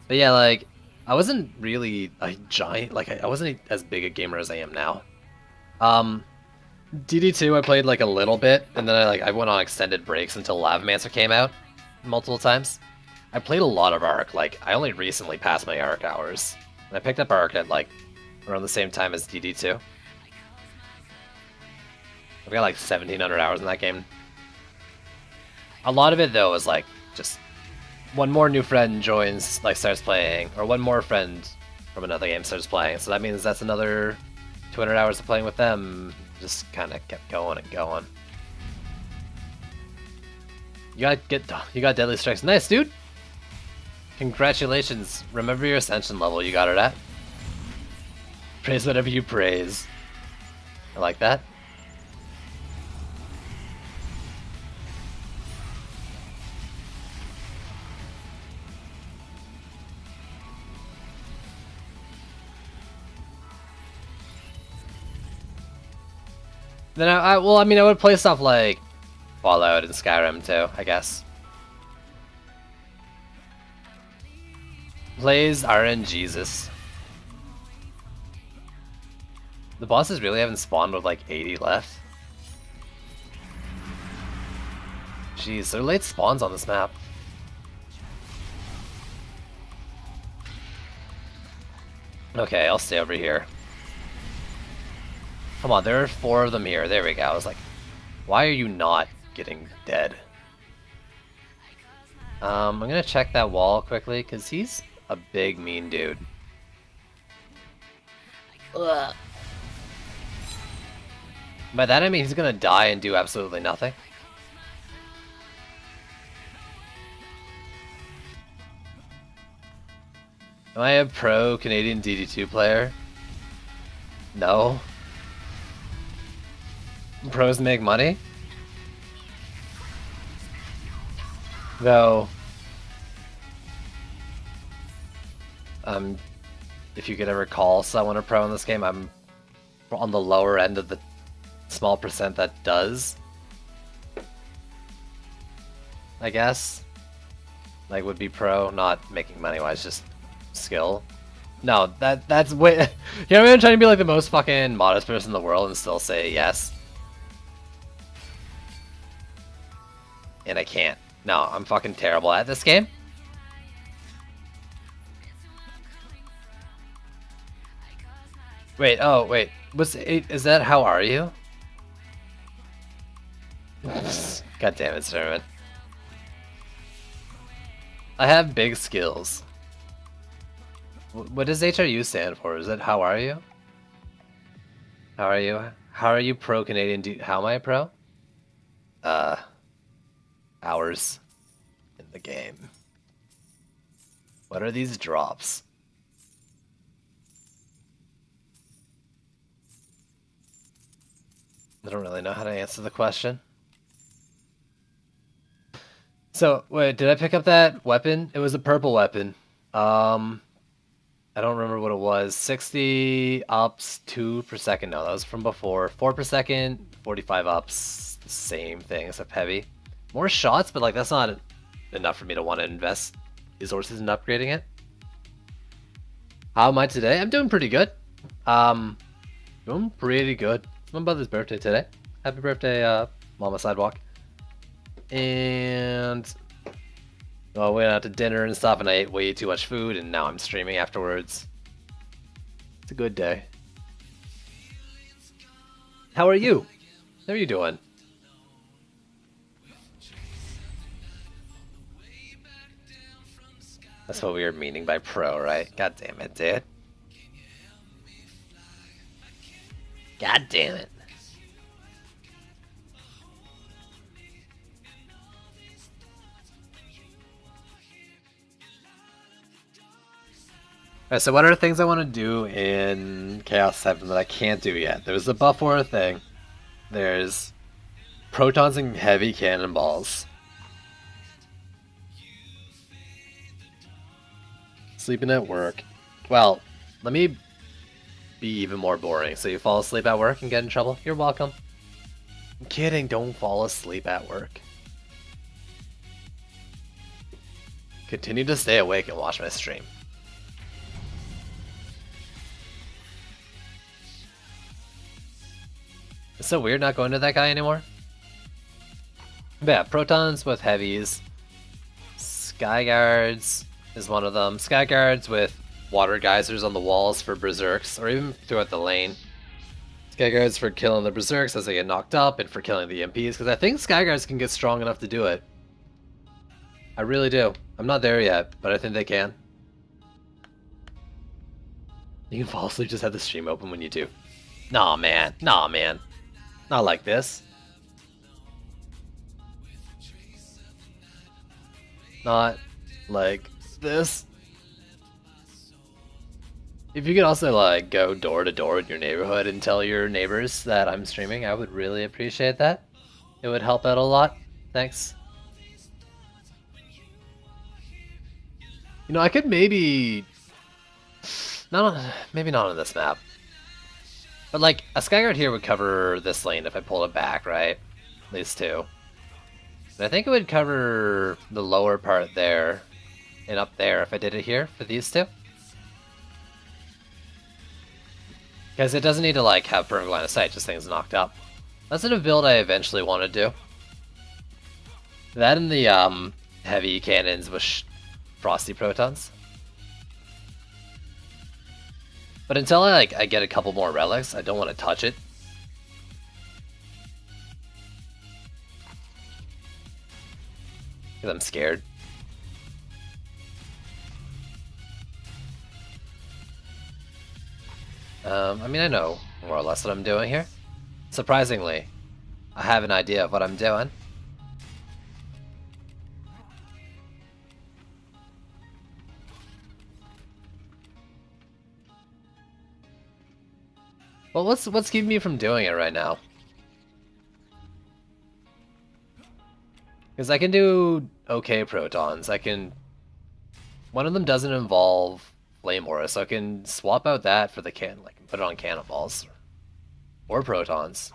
But yeah, like, I wasn't really a giant, like, I wasn't as big a gamer as I am now. DD2 I played like a little bit, and then I went on extended breaks until Lavamancer came out multiple times. I played a lot of Ark, like, I only recently passed my Ark hours. And I picked up Ark at like, around the same time as DD2. I've got like 1,700 hours in that game. A lot of it though is like, just one more new friend joins, like starts playing, or one more friend from another game starts playing, so that means that's another 200 hours of playing with them. Just kind of kept going and going. You got Deadly Strikes. Nice, dude! Congratulations. Remember your Ascension level you got it at. Praise whatever you praise. I like that. Then I would play stuff like Fallout and Skyrim too, I guess. Plays RNGesus. The bosses really haven't spawned with like 80 left. Jeez, they're late spawns on this map. Okay, I'll stay over here. Come on, there are 4 of them here. There we go. I was like, why are you not getting dead? I'm gonna check that wall quickly, because he's a big, mean dude. Ugh. By that I mean he's gonna die and do absolutely nothing. Am I a pro Canadian DD2 player? No. Pros make money? Though, if you could ever call someone a pro in this game, I'm on the lower end of the small percent that does. I guess. Like, would be pro, not making money wise, just skill. No, that's way. You know, I'm trying to be like the most fucking modest person in the world and still say yes. And I can't. No, I'm fucking terrible at this game. Wait, oh, wait. Is that how are you? God damn it, Sermon. I have big skills. What does HRU stand for? Is it how are you? How are you? How are you pro Canadian? How am I a pro? Hours in the game. What are these drops? I don't really know how to answer the question. So, wait, did I pick up that weapon? It was a purple weapon. I don't remember what it was. 60 ups, 2 per second. No, that was from before. 4 per second, 45 ups. The same thing except heavy. More shots, but like that's not enough for me to want to invest resources in upgrading it. How am I today? I'm doing pretty good. Doing pretty good. It's my brother's birthday today. Happy birthday, Mama Sidewalk. And well, we went out to dinner and stuff, and I ate way too much food, and now I'm streaming afterwards. It's a good day. How are you? How are you doing? That's what we were meaning by pro, right? God damn it, dude. God damn it. Alright, so what are the things I want to do in Chaos 7 that I can't do yet? There's the buff war thing. There's protons and heavy cannonballs. Sleeping at work. Well, let me be even more boring. So you fall asleep at work and get in trouble? You're welcome. I'm kidding, don't fall asleep at work. Continue to stay awake and watch my stream. It's so weird not going to that guy anymore. But yeah, protons with heavies. Sky guards is one of them. Sky guards with water geysers on the walls for berserks, or even throughout the lane. Sky guards for killing the berserks as they get knocked up, and for killing the MPs, because I think sky guards can get strong enough to do it. I really do. I'm not there yet, but I think they can. You can fall asleep, just have the stream open when you do. Nah, man. Nah, man. Not like this. Not like this. If you could also like go door to door in your neighborhood and tell your neighbors that I'm streaming, I would really appreciate that. It would help out a lot. Thanks. You know, I could maybe maybe not on this map. But like, a Skyguard here would cover this lane if I pulled it back, right? These two. And I think it would cover the lower part there and up there if I did it here for these two. Because it doesn't need to like have perfect line of sight, just things knocked up. That's a build I eventually want to do. That and the heavy cannons with frosty protons. But until I get a couple more relics, I don't want to touch it. Because I'm scared. I mean, I know more or less what I'm doing here. Surprisingly, I have an idea of what I'm doing. Well, what's keeping me from doing it right now? Because I can do okay protons. One of them doesn't involve flame aura, so I can swap out that for the put it on cannonballs or protons.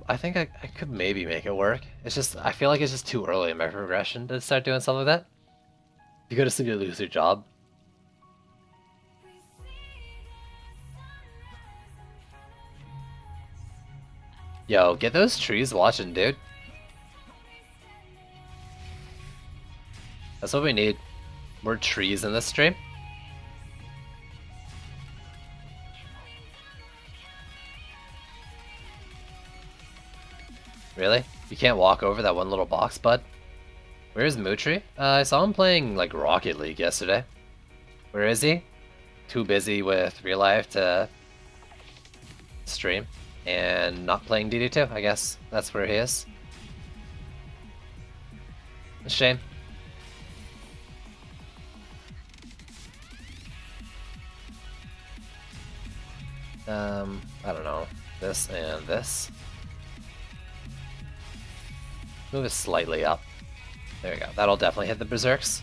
I think I could maybe make it work. It's just I feel like it's just too early in my progression to start doing something like that. If you go to sleep, you lose your job. Yo, get those trees watching, dude. That's what we need. More trees in this stream. Really? You can't walk over that one little box, bud? Where's Mutri? I saw him playing like Rocket League yesterday. Where is he? Too busy with real life to stream and not playing DD2, I guess that's where he is. A shame. I don't know. This and this. Move it slightly up. There we go. That'll definitely hit the berserks.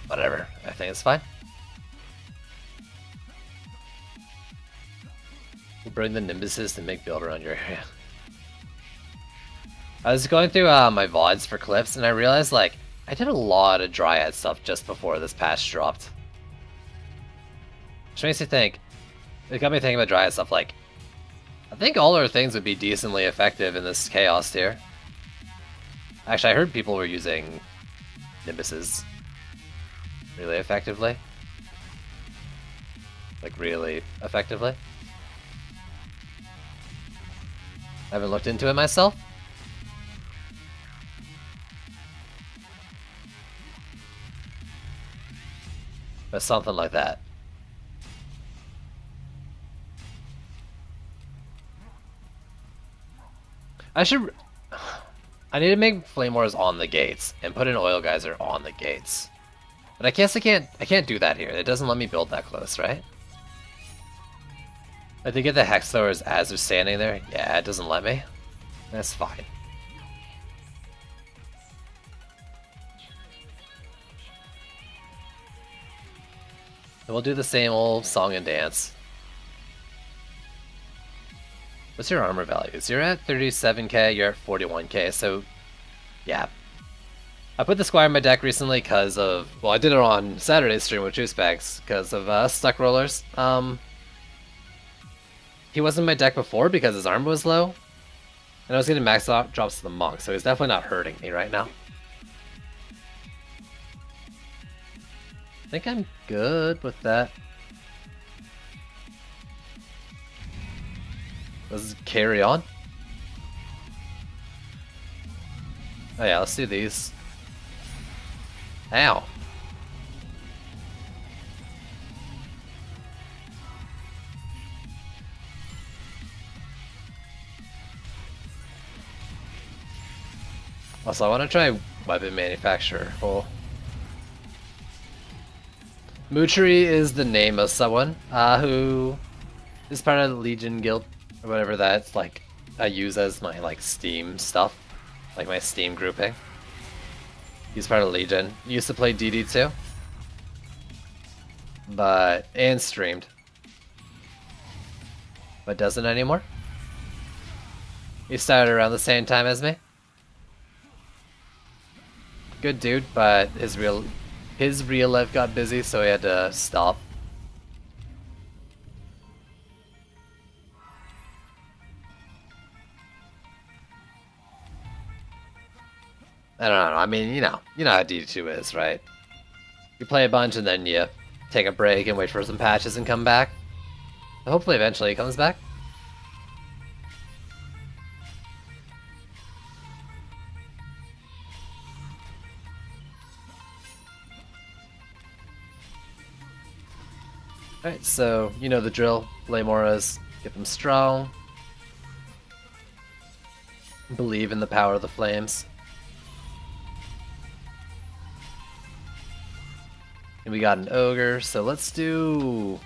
Whatever. I think it's fine. We'll bring the Nimbuses to make build around your area. I was going through my VODs for clips, and I realized, like, I did a lot of Dryad stuff just before this patch dropped. Which makes me think, it got me thinking about Dryad stuff, like, I think all our things would be decently effective in this Chaos tier. Actually, I heard people were using Nimbuses really effectively. Like, really effectively. I haven't looked into it myself. But something like that. I need to make Flame Wars on the gates and put an Oil Geyser on the gates. But I guess I can't do that here. It doesn't let me build that close, right? I think get the Hex Throwers as they're standing there. Yeah, it doesn't let me. That's fine. And we'll do the same old song and dance. What's your armor values? You're at 37k, you're at 41k, so yeah. I put the Squire in my deck recently because of, well, I did it on Saturday's stream with Juice Bags because of Stuck Rollers. He wasn't in my deck before because his armor was low, and I was getting max drops to the Monk, so he's definitely not hurting me right now. I think I'm good with that. Let's carry on. Oh yeah, let's do these. Ow. Also, I want to try weapon manufacturer. Cool. Mutri is the name of someone who is part of the Legion Guild or whatever that's like I use as my like Steam stuff, like my Steam grouping. He's part of Legion. He used to play DD2, and streamed, but doesn't anymore. He started around the same time as me. Good dude, but his real life got busy, so he had to stop. I don't know. I mean, you know how DD2 is, right? You play a bunch and then you take a break and wait for some patches and come back. So hopefully, eventually, he comes back. Alright, so you know the drill. Play Moras, get them strong. Believe in the power of the flames. And we got an ogre, so let's do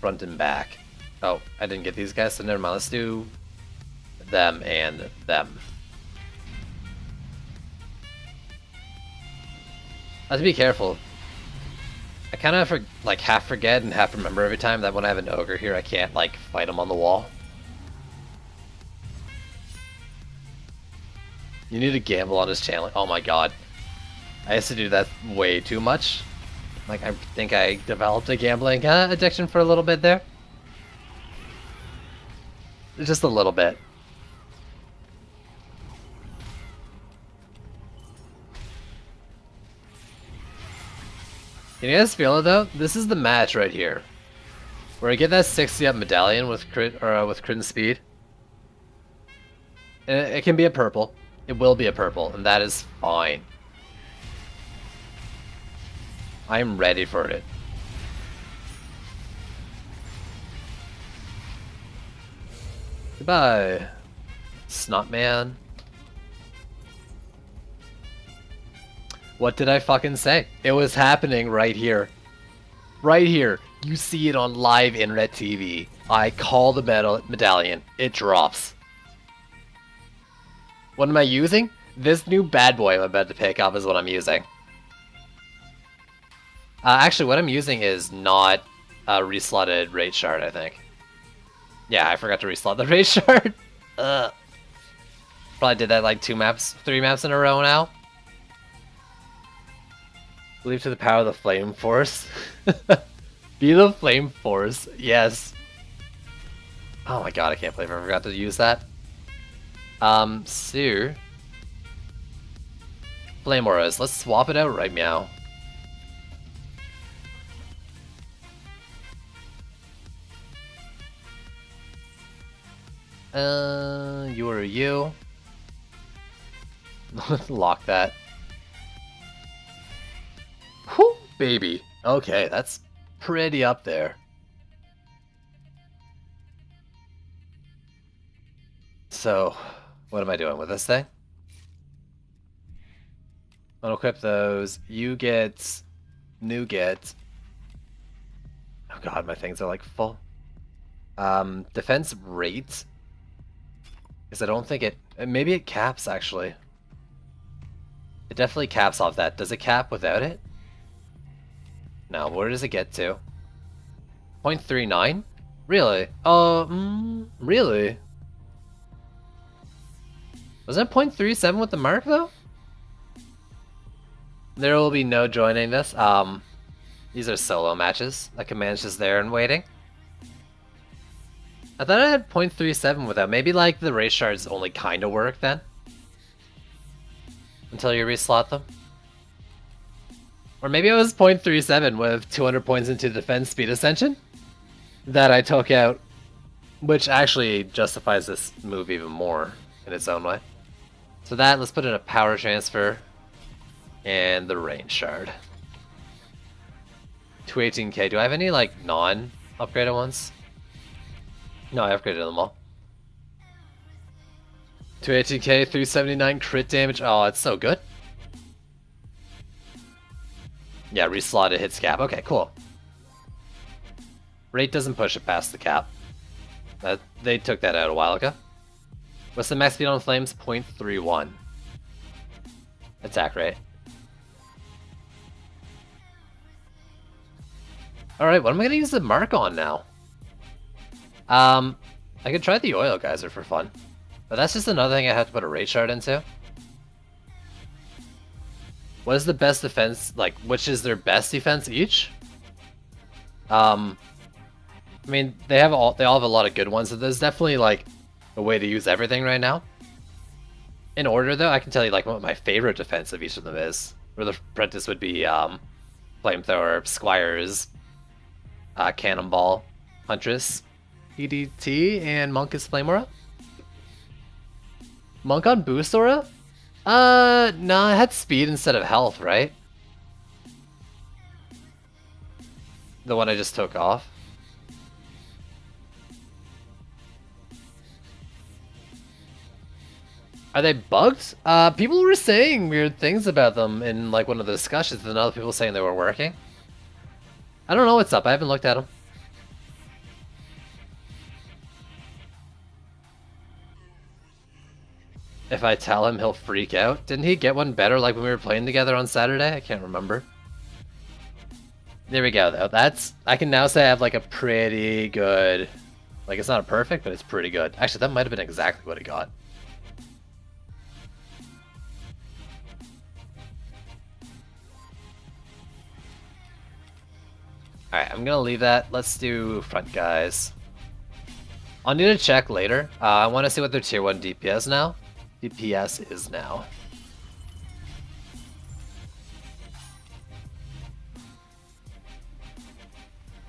front and back. Oh, I didn't get these guys, so never mind. Let's do them and them. I have to be careful. I kind of like half forget and half remember every time that when I have an ogre here, I can't like fight him on the wall. You need to gamble on his channel. Oh my god. I used to do that way too much. Like, I think I developed a gambling addiction for a little bit there. Just a little bit. Can you guys feel it though? This is the match right here. Where I get that 60 up medallion with crit or with crit and speed. And it can be a purple. It will be a purple, and that is fine. I am ready for it. Goodbye, Snotman. What did I fucking say? It was happening right here. Right here. You see it on live internet TV. I call the medallion. It drops. What am I using? This new bad boy I'm about to pick up is what I'm using. Actually, what I'm using is not a reslotted Rage Shard, I think. Yeah, I forgot to reslot the Rage Shard. Probably did that like 3 maps in a row now. Believe to the power of the Flame Force. Be the Flame Force, yes. Oh my god, I can't believe I forgot to use that. Seer. Flame Auras, let's swap it out right now. You or you. Lock that. Whew, baby. Okay, that's pretty up there. So, what am I doing with this thing? Unequip those. You get... New get... Oh god, my things are like full. Defense rate? Because I don't think it... Maybe it caps, actually. It definitely caps off that. Does it cap without it? No, where does it get to? 0.39? Really? Really? Wasn't it 0.37 with the mark, though? There will be no joining this. These are solo matches. That command's just there and waiting. I thought I had 0.37 without. Maybe like the Rage Shards only kind of work then? Until you reslot them? Or maybe it was 0.37 with 200 points into defense speed ascension that I took out, which actually justifies this move even more in its own way. So that, let's put in a power transfer and the Range Shard. 218k. Do I have any like non-upgraded ones? No, I upgraded them all. 218k, 379 crit damage. Oh, it's so good. Yeah, reslotted hits cap. Okay, cool. Rate doesn't push it past the cap. They took that out a while ago. What's the max speed on Flames? 0.31. Attack rate. Alright, what am I gonna use the mark on now? I could try the Oil Geyser for fun. But that's just another thing I have to put a Rage Shard into. What is the best defense, like, which is their best defense each? I mean, they all have a lot of good ones, so there's definitely, like, a way to use everything right now. In order, though, I can tell you, like, what my favorite defense of each of them is. Where the Apprentice would be, Flamethrower, Squires, Cannonball, Huntress, EDT, and Monk is Flame Aura. Monk on Boost Aura? No, it had speed instead of health, right? The one I just took off. Are they bugged? People were saying weird things about them in like one of the discussions, and other people saying they were working. I don't know what's up. I haven't looked at them. If I tell him, he'll freak out. Didn't he get one better like when we were playing together on Saturday? I can't remember. There we go, though. I can now say I have like a pretty good... Like, it's not a perfect, but it's pretty good. Actually, that might have been exactly what he got. Alright, I'm gonna leave that. Let's do front guys. I'll need to check later. I want to see what their tier 1 DPS is now.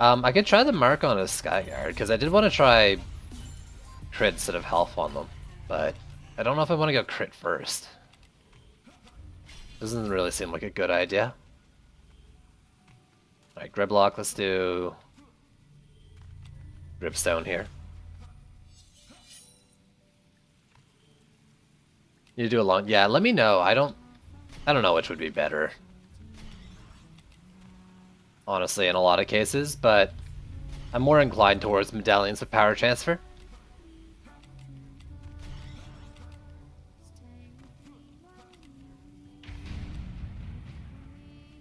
I could try the mark on a Skyguard, because I did want to try crit instead of health on them, but I don't know if I want to go crit first. Doesn't really seem like a good idea. Alright, Gridlock, let's do Gripstone here. You do a long, yeah, let me know. I don't know which would be better. Honestly, in a lot of cases, but I'm more inclined towards medallions of power transfer.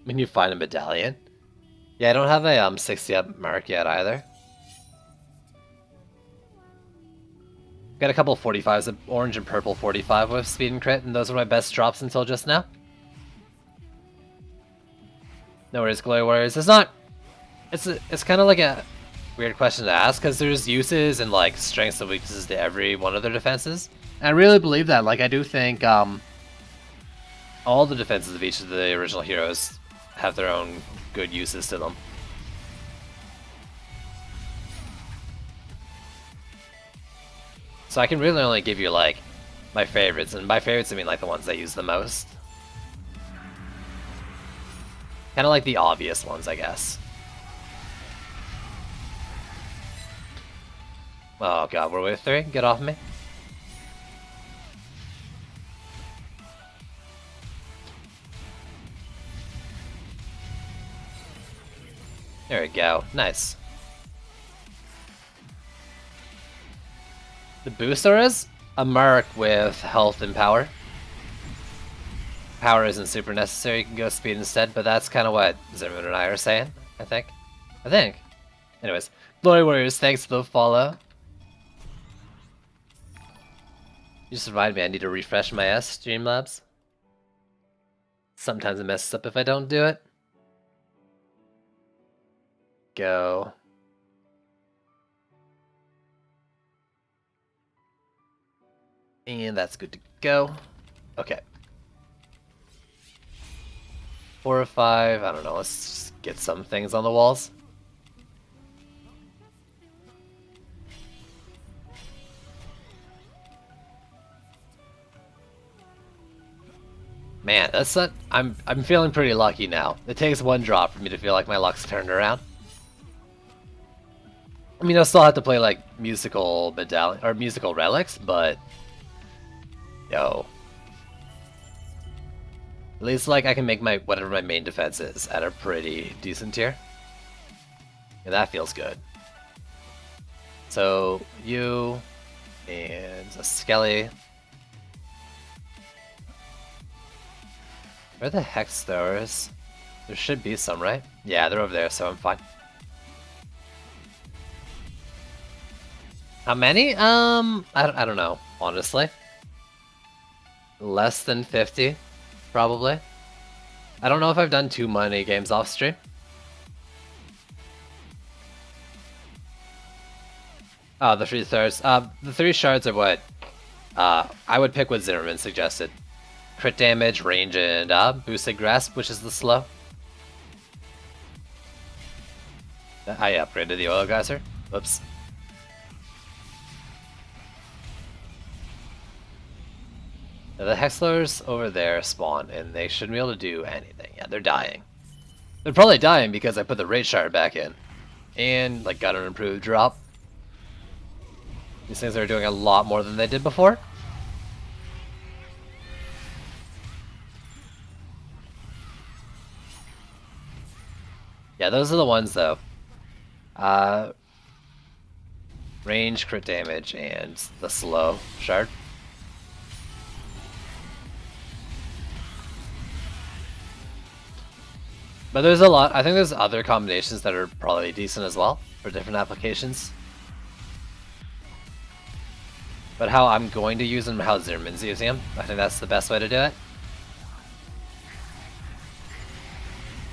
When you find a medallion. Yeah, I don't have a 60 up mark yet either. Got a couple 45s, an orange and purple 45 with speed and crit, and those are my best drops until just now. No worries, Glory Warriors. It's not... It's kind of like a weird question to ask, because there's uses and like strengths and weaknesses to every one of their defenses. And I really believe that. Like, I do think all the defenses of each of the original heroes have their own good uses to them. So I can really only give you like my favorites, and by favorites I mean like the ones I use the most. Kind of like the obvious ones, I guess. Oh god, we're wave 3? Get off me. There we go. Nice. The booster is a mark with health and power. Power isn't super necessary, you can go speed instead, but that's kind of what Zimmerman and I are saying, I think. Anyways, Glory Warriors, thanks for the follow. You just reminded me I need to refresh my Streamlabs. Sometimes it messes up if I don't do it. Go. And that's good to go. Okay. 4 or 5, I don't know, let's just get some things on the walls. Man, that's not, I'm feeling pretty lucky now. It takes one drop for me to feel like my luck's turned around. I mean, I'll still have to play like musical medallion or musical relics, but yo. At least like I can make my whatever my main defense is at a pretty decent tier. And that feels good. So you and a Skelly. Where the heck's those? There should be some, right? Yeah, they're over there, so I'm fine. How many? I don't know, honestly. Less than 50, probably. I don't know if I've done too many games off stream. Oh, the 3 stars. The 3 shards are what I would pick what Zimmerman suggested. Crit damage, range, and boosted grasp, which is the slow. I upgraded the oil geyser. Whoops. Now the Hexlers over there spawn, and they shouldn't be able to do anything. Yeah, they're dying. They're probably dying because I put the Rage Shard back in. And, like, got an improved drop. These things are doing a lot more than they did before. Yeah, those are the ones, though. Range, crit damage, and the slow shard. But there's a lot. I think there's other combinations that are probably decent as well for different applications. But how I'm going to use them, how Zimmerman's using them, I think that's the best way to do it.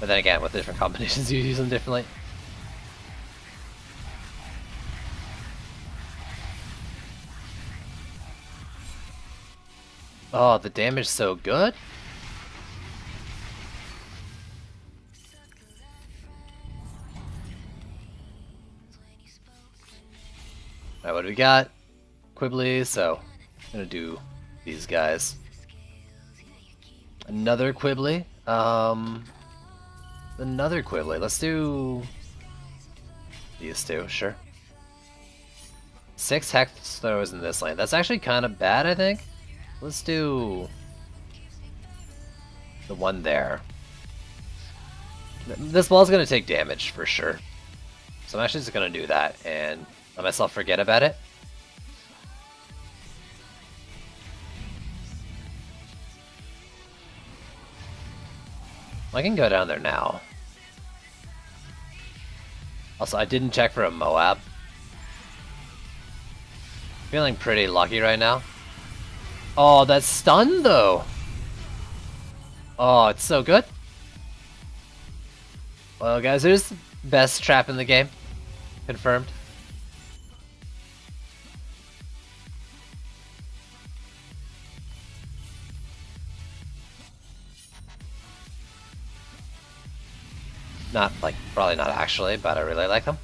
But then again, with different combinations, you use them differently. Oh, the damage is so good. Alright, what do we got? Quibbly, so I'm gonna do these guys. Another Quibbly. Another Quibbly. Let's do these two, sure. 6 Hex throws in this lane. That's actually kind of bad, I think. Let's do the one there. This ball's gonna take damage for sure. So I'm actually just gonna do that and let myself forget about it. I can go down there now. Also, I didn't check for a Moab. Feeling pretty lucky right now. Oh, that stun though! Oh, it's so good. Well, guys, there's the best trap in the game. Confirmed. Not, like, probably not actually, but I really like them.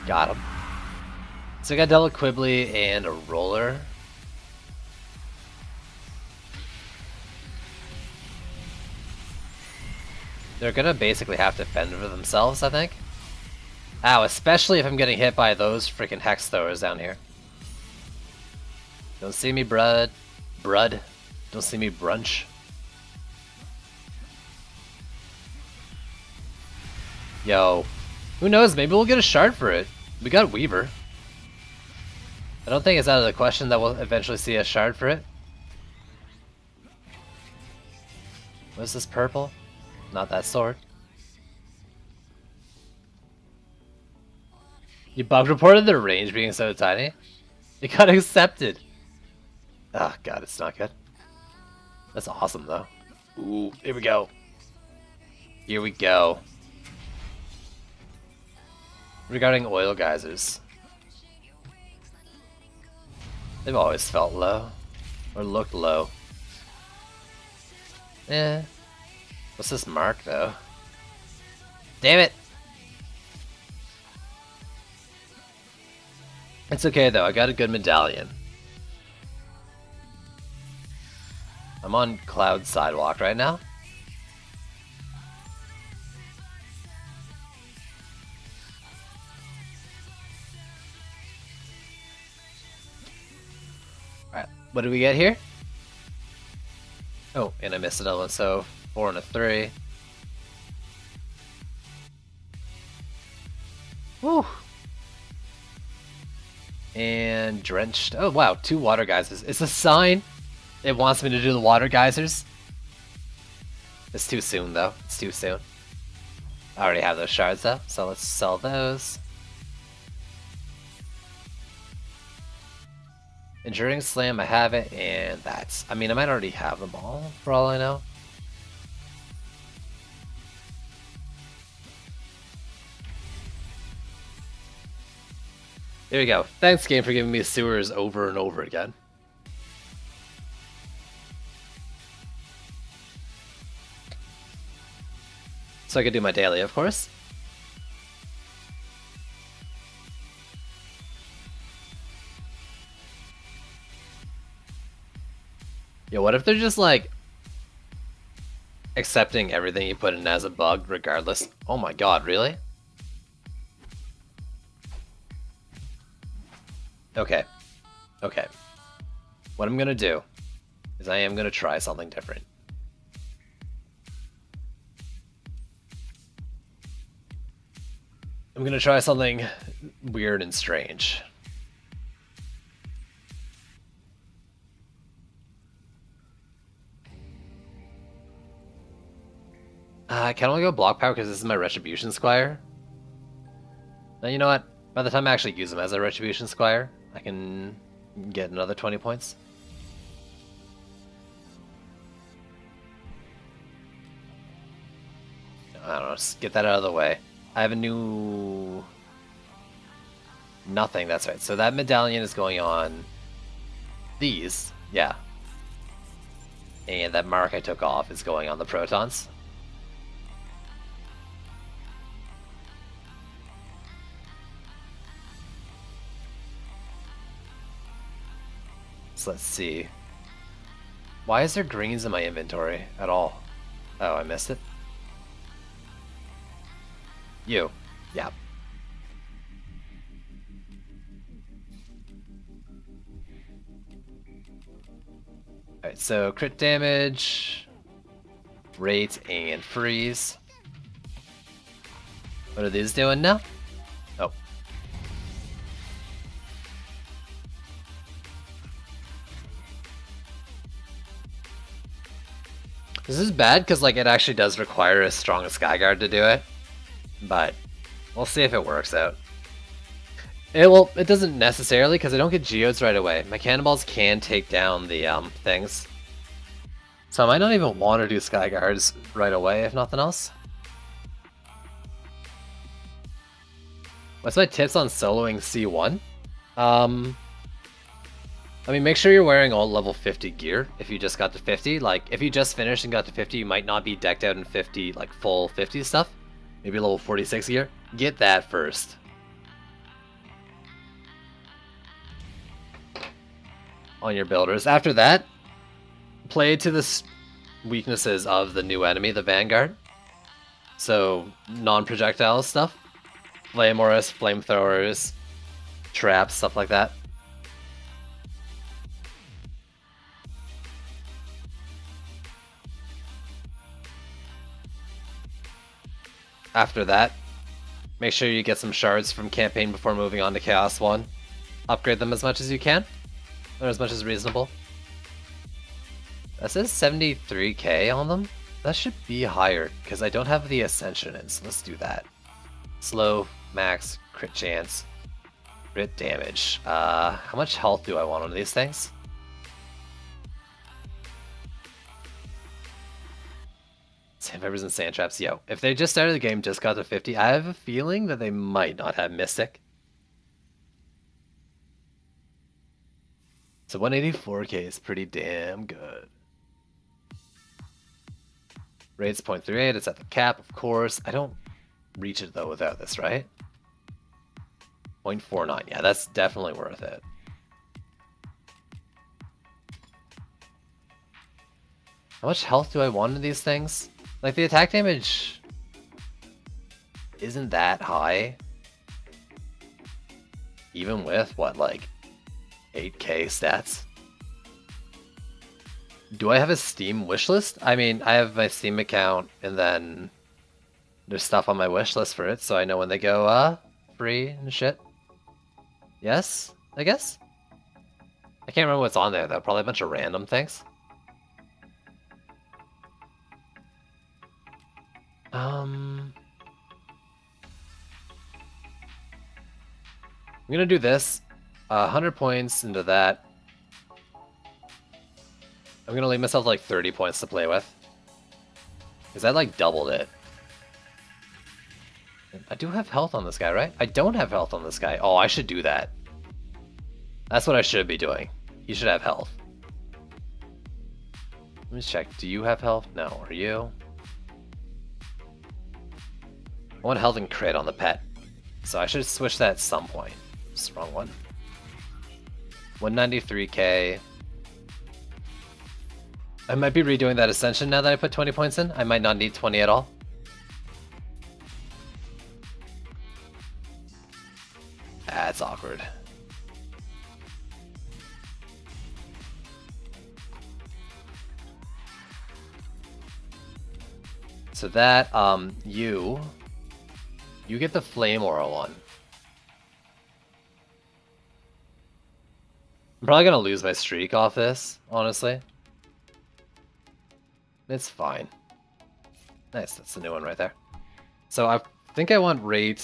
Got him. So we got double Quibbly and a roller. They're gonna basically have to fend for themselves, I think. Ow, especially if I'm getting hit by those freaking Hex throwers down here. Don't see me, Brud. Don't see me, brunch. Yo. Who knows, maybe we'll get a shard for it. We got Weaver. I don't think it's out of the question that we'll eventually see a shard for it. What is this, purple? Not that sword. You bug reported the range being so tiny? It got accepted. Oh god, it's not good. That's awesome though. Ooh, here we go. Here we go. Regarding oil geysers. They've always felt low. Or looked low. Eh. What's this mark though? Damn it! It's okay though, I got a good medallion. I'm on Cloud Sidewalk right now. Alright, what do we get here? Oh, and I missed another one, so 4 and a 3. Woo! And drenched. Oh wow, 2 water geysers. It's a sign. It wants me to do the water geysers. It's too soon though. It's too soon. I already have those shards though, so let's sell those. Enduring Slam, I have it, and that's... I mean, I might already have them all, for all I know. There we go. Thanks, game, for giving me sewers over and over again. So I could do my daily, of course. Yo, what if they're just like accepting everything you put in as a bug regardless? Oh my god, really? Okay. Okay. What I'm gonna do is I am gonna try something different. I'm gonna try something weird and strange. I can only go block power because this is my Retribution Squire. Now, you know what? By the time I actually use him as a Retribution Squire, I can get another 20 points. I don't know, just get that out of the way. I have a new... Nothing, that's right. So that medallion is going on these, yeah. And that mark I took off is going on the protons. So let's see. Why is there greens in my inventory at all? Oh, I missed it. You. Yeah. Alright, so crit damage, rate, and freeze. What are these doing now? Oh. This is bad because like it actually does require a strong Skyguard to do it, but we'll see if it works out. It doesn't necessarily because I don't get geodes right away. My cannonballs can take down the things, so I might not even want to do Skyguards right away if nothing else. What's my tips on soloing C1? I mean, make sure you're wearing all level 50 gear if you just got to 50. Like, if you just finished and got to 50, you might not be decked out in 50, like full 50 stuff. Maybe level 46 gear. Get that first. On your builders. After that, play to the weaknesses of the new enemy, the Vanguard. So, non-projectile stuff. Flameorus, flamethrowers, traps, stuff like that. After that, make sure you get some shards from campaign before moving on to Chaos 1. Upgrade them as much as you can, or as much as reasonable. That says 73k on them? That should be higher, because I don't have the Ascension in, so let's do that. Slow, max, crit chance, crit damage. How much health do I want on these things? Sandvipers and sand traps, yo. If they just started the game, just got to 50, I have a feeling that they might not have Mystic. So 184k is pretty damn good. Rate's 0.38, it's at the cap, of course. I don't reach it though without this, right? 0.49, yeah, that's definitely worth it. How much health do I want in these things? Like, the attack damage isn't that high. Even with, what, like, 8k stats? Do I have a Steam wishlist? I mean, I have my Steam account, and then there's stuff on my wishlist for it, so I know when they go, free and shit. Yes, I guess? I can't remember what's on there, though. Probably a bunch of random things. I'm gonna do this. 100 points into that. I'm gonna leave myself like 30 points to play with. Because I like doubled it. I do have health on this guy, right? I don't have health on this guy. Oh, I should do that. That's what I should be doing. He should have health. Let me check. Do you have health? No. Are you? I want health and crit on the pet. So I should switch that at some point. Just the wrong one. 193k. I might be redoing that Ascension now that I put 20 points in. I might not need 20 at all. That's awkward. So that, you get the Flame Aura one. I'm probably gonna lose my streak off this, honestly. It's fine. Nice, that's the new one right there. So I think I want rate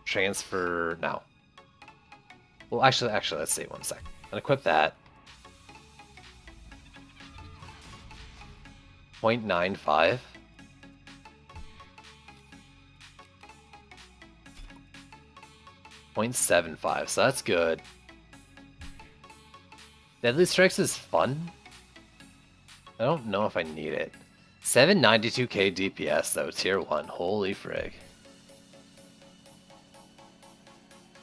transfer now. Well, actually, let's see, one sec. I'm gonna equip that. 0.95. .75, so that's good. Deadly Strikes is fun. I don't know if I need it. 792k DPS though, tier 1. Holy frig.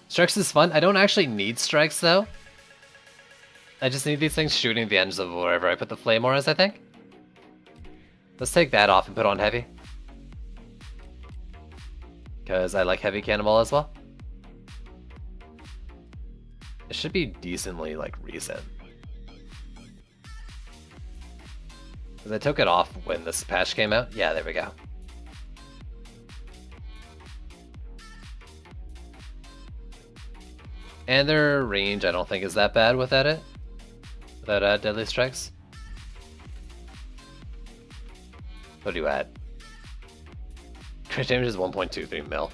Strikes is fun. I don't actually need strikes though. I just need these things shooting the ends of wherever I put the flame auras, I think. Let's take that off and put on heavy. Because I like heavy cannonball as well. It should be decently, like, recent. Because I took it off when this patch came out. Yeah, there we go. And their range I don't think is that bad without it. Without deadly strikes. What do you add? Crit damage is 1.23 mil.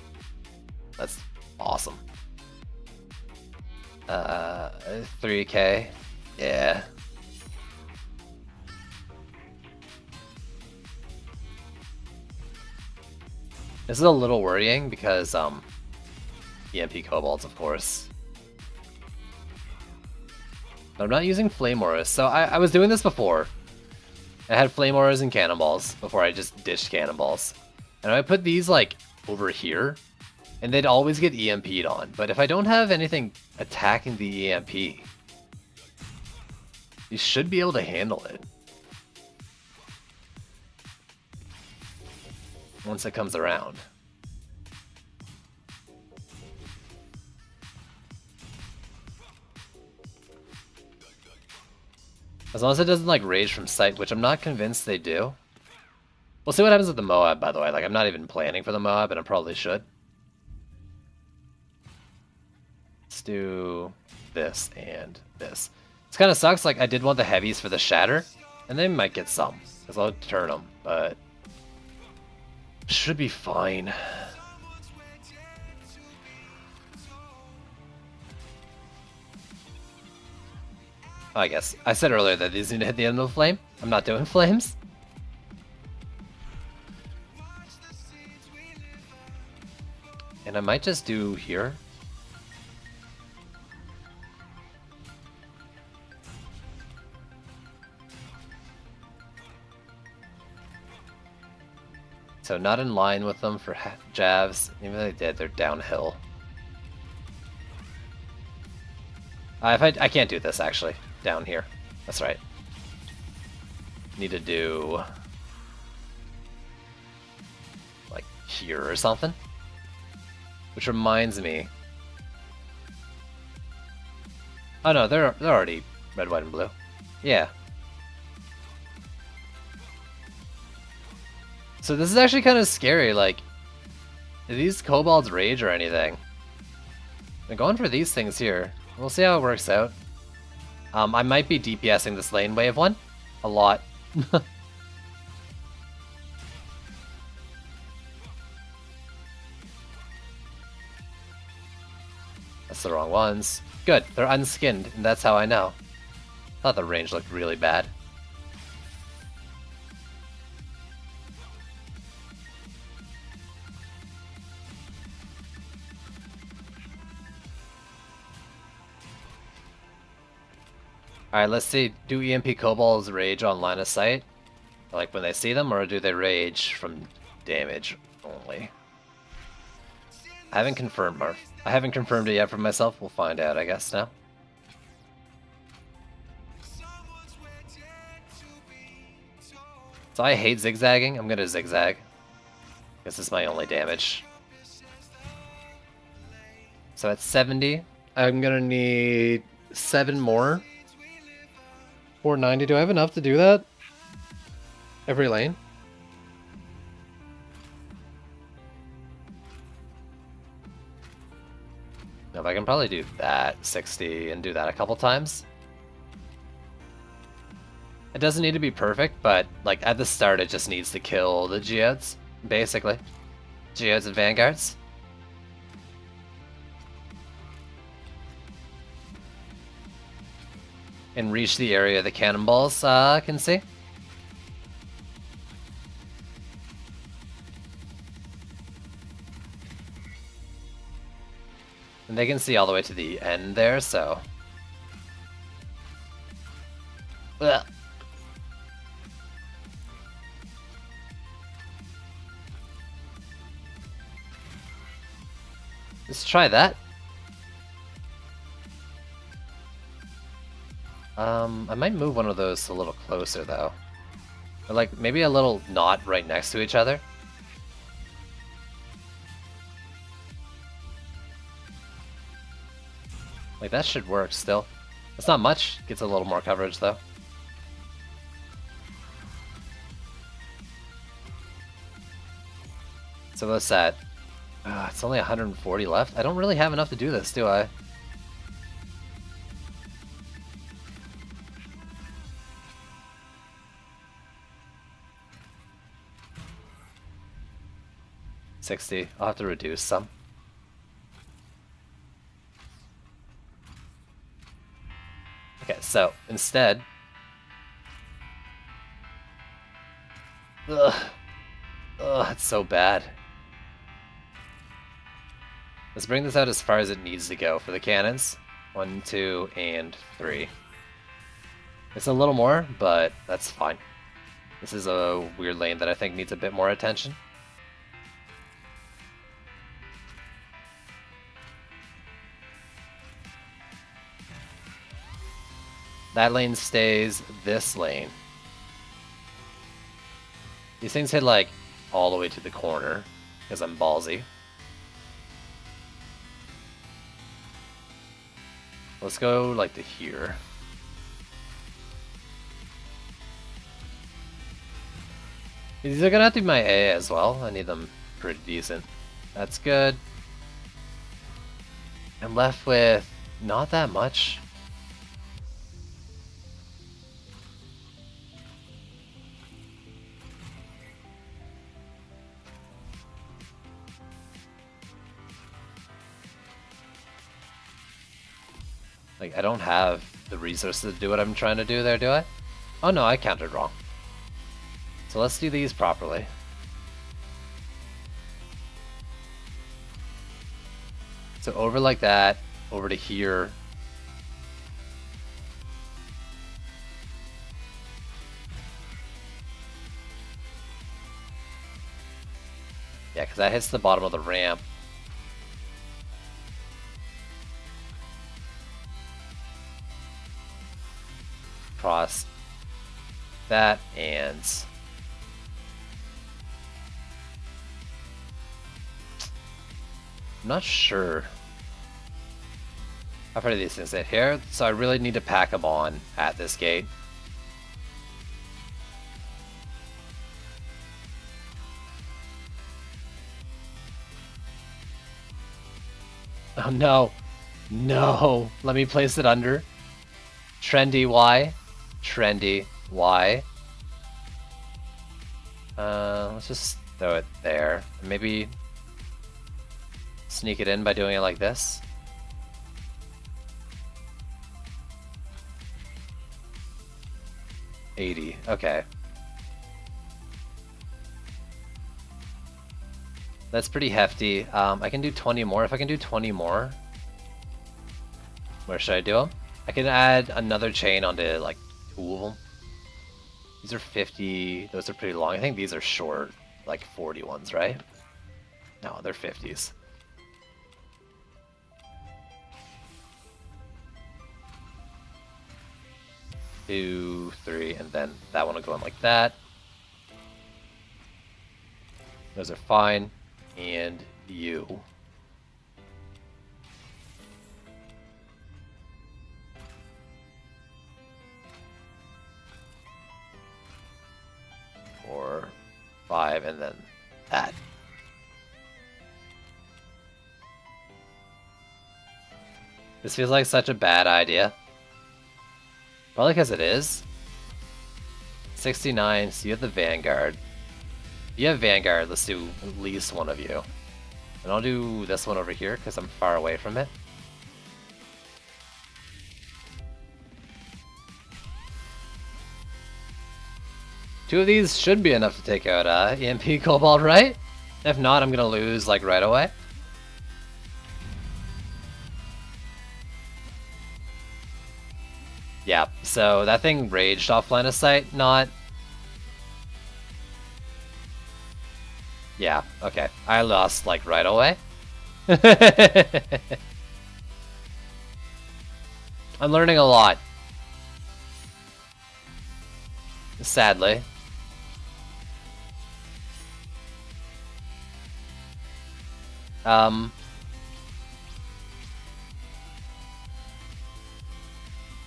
That's awesome. 3k. Yeah. This is a little worrying because EMP kobolds, of course. But I'm not using flame auras, so I was doing this before. I had flame auras and cannonballs before I just ditched cannonballs. And I put these like over here, and they'd always get EMP'd on. But if I don't have anything attacking the EMP, you should be able to handle it. Once it comes around. As long as it doesn't like rage from sight, which I'm not convinced they do. We'll see what happens with the Moab, by the way. Like, I'm not even planning for the Moab, and I probably should. Let's do this and this. This kind of sucks. Like, I did want the heavies for the shatter, and they might get some, because I'll turn them, but should be fine. I guess. I said earlier that these need to hit the end of the flame. I'm not doing flames. And I might just do here. So not in line with them for jabs. Even though they did, they're downhill. I can't do this actually. Down here. That's right. Need to do like here or something. Which reminds me. Oh no, they're already red, white, and blue. Yeah. So this is actually kind of scary. Like, do these kobolds rage or anything? I'm going for these things here. We'll see how it works out. I might be DPSing this lane wave one a lot. That's the wrong ones. Good, they're unskinned, and that's how I know. Thought the range looked really bad. Alright, let's see. Do EMP kobolds rage on line of sight? Like when they see them, or do they rage from damage only? I haven't confirmed, Marv. I haven't confirmed it yet for myself. We'll find out, I guess, now. So I hate zigzagging. I'm gonna zigzag. This is my only damage. So at 70, I'm gonna need 7 more. 490. Do I have enough to do that? Every lane? No, but I can probably do that 60 and do that a couple times. It doesn't need to be perfect, but like at the start it just needs to kill the geodes, basically. Geodes and vanguards. And reach the area the cannonballs can see. And they can see all the way to the end there, so... Ugh. Let's try that. I might move one of those a little closer though. Or like maybe a little not right next to each other. Like that should work still. It's not much, gets a little more coverage though. So what's that? It's only 140 left. I don't really have enough to do this, do I? $60. I'll have to reduce some. Okay, so instead, ugh, it's so bad. Let's bring this out as far as it needs to go for the cannons. 1, 2, and 3. It's a little more, but that's fine. This is a weird lane that I think needs a bit more attention. That lane stays this lane. These things hit like all the way to the corner because I'm ballsy. Let's go like to here. These are gonna have to be my A as well. I need them pretty decent. That's good. I'm left with not that much. Like, I don't have the resources to do what I'm trying to do there, do I? Oh no, I counted wrong. So let's do these properly. So over like that, over to here. Yeah, because that hits the bottom of the ramp. Cross that and I'm not sure how far do these things hit here, so I really need to pack them on at this gate. Oh no, no, let me place it under. Trendy Y. Trendy Y. Let's just throw it there. Maybe sneak it in by doing it like this. $80. Okay. That's pretty hefty. I can do 20 more. If I can do 20 more, where should I do them? I can add another chain onto like 2 of them. These are 50. Those are pretty long. I think these are short, like 40 ones, right? No, they're 50s. Two, 3, and then that one will go in like that. Those are fine. And you. Four, 5, and then that. This feels like such a bad idea. Probably because it is. 69, so you have the Vanguard. If you have Vanguard, let's do at least one of you. And I'll do this one over here because I'm far away from it. Two of these should be enough to take out EMP Cobalt, right? If not, I'm gonna lose like right away. Yeah, so that thing raged off line of sight, not... Yeah, okay. I lost like right away. I'm learning a lot. Sadly.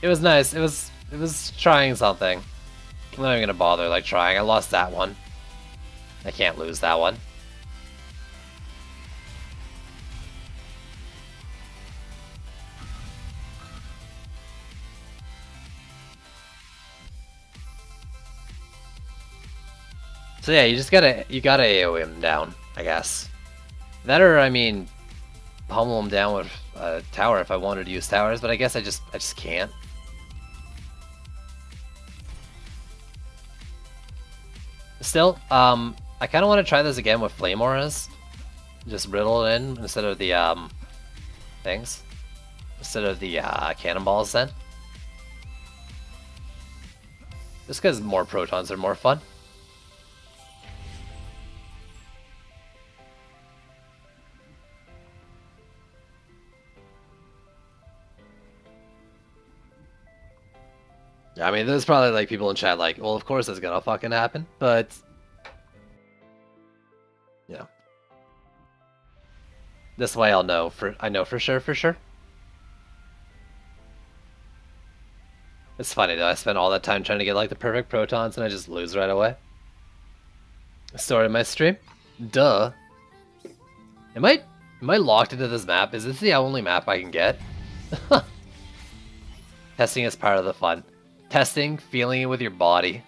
It was nice. It was trying something. I'm not even gonna bother like trying. I lost that one. I can't lose that one. So yeah, you gotta AoE him down, I guess. That or I mean, pummel him down with a tower if I wanted to use towers, but I guess I just can't. Still, I kind of want to try this again with Flame Auras. Just riddle it in instead of the things, instead of the cannonballs. Then, just because more protons are more fun. I mean, there's probably like people in chat like, well, of course it's gonna fucking happen, but yeah. This way I'll know I know for sure. It's funny though, I spent all that time trying to get like the perfect protons and I just lose right away. Started my stream? Duh. Am I locked into this map? Is this the only map I can get? Testing is part of the fun. Testing, feeling it with your body.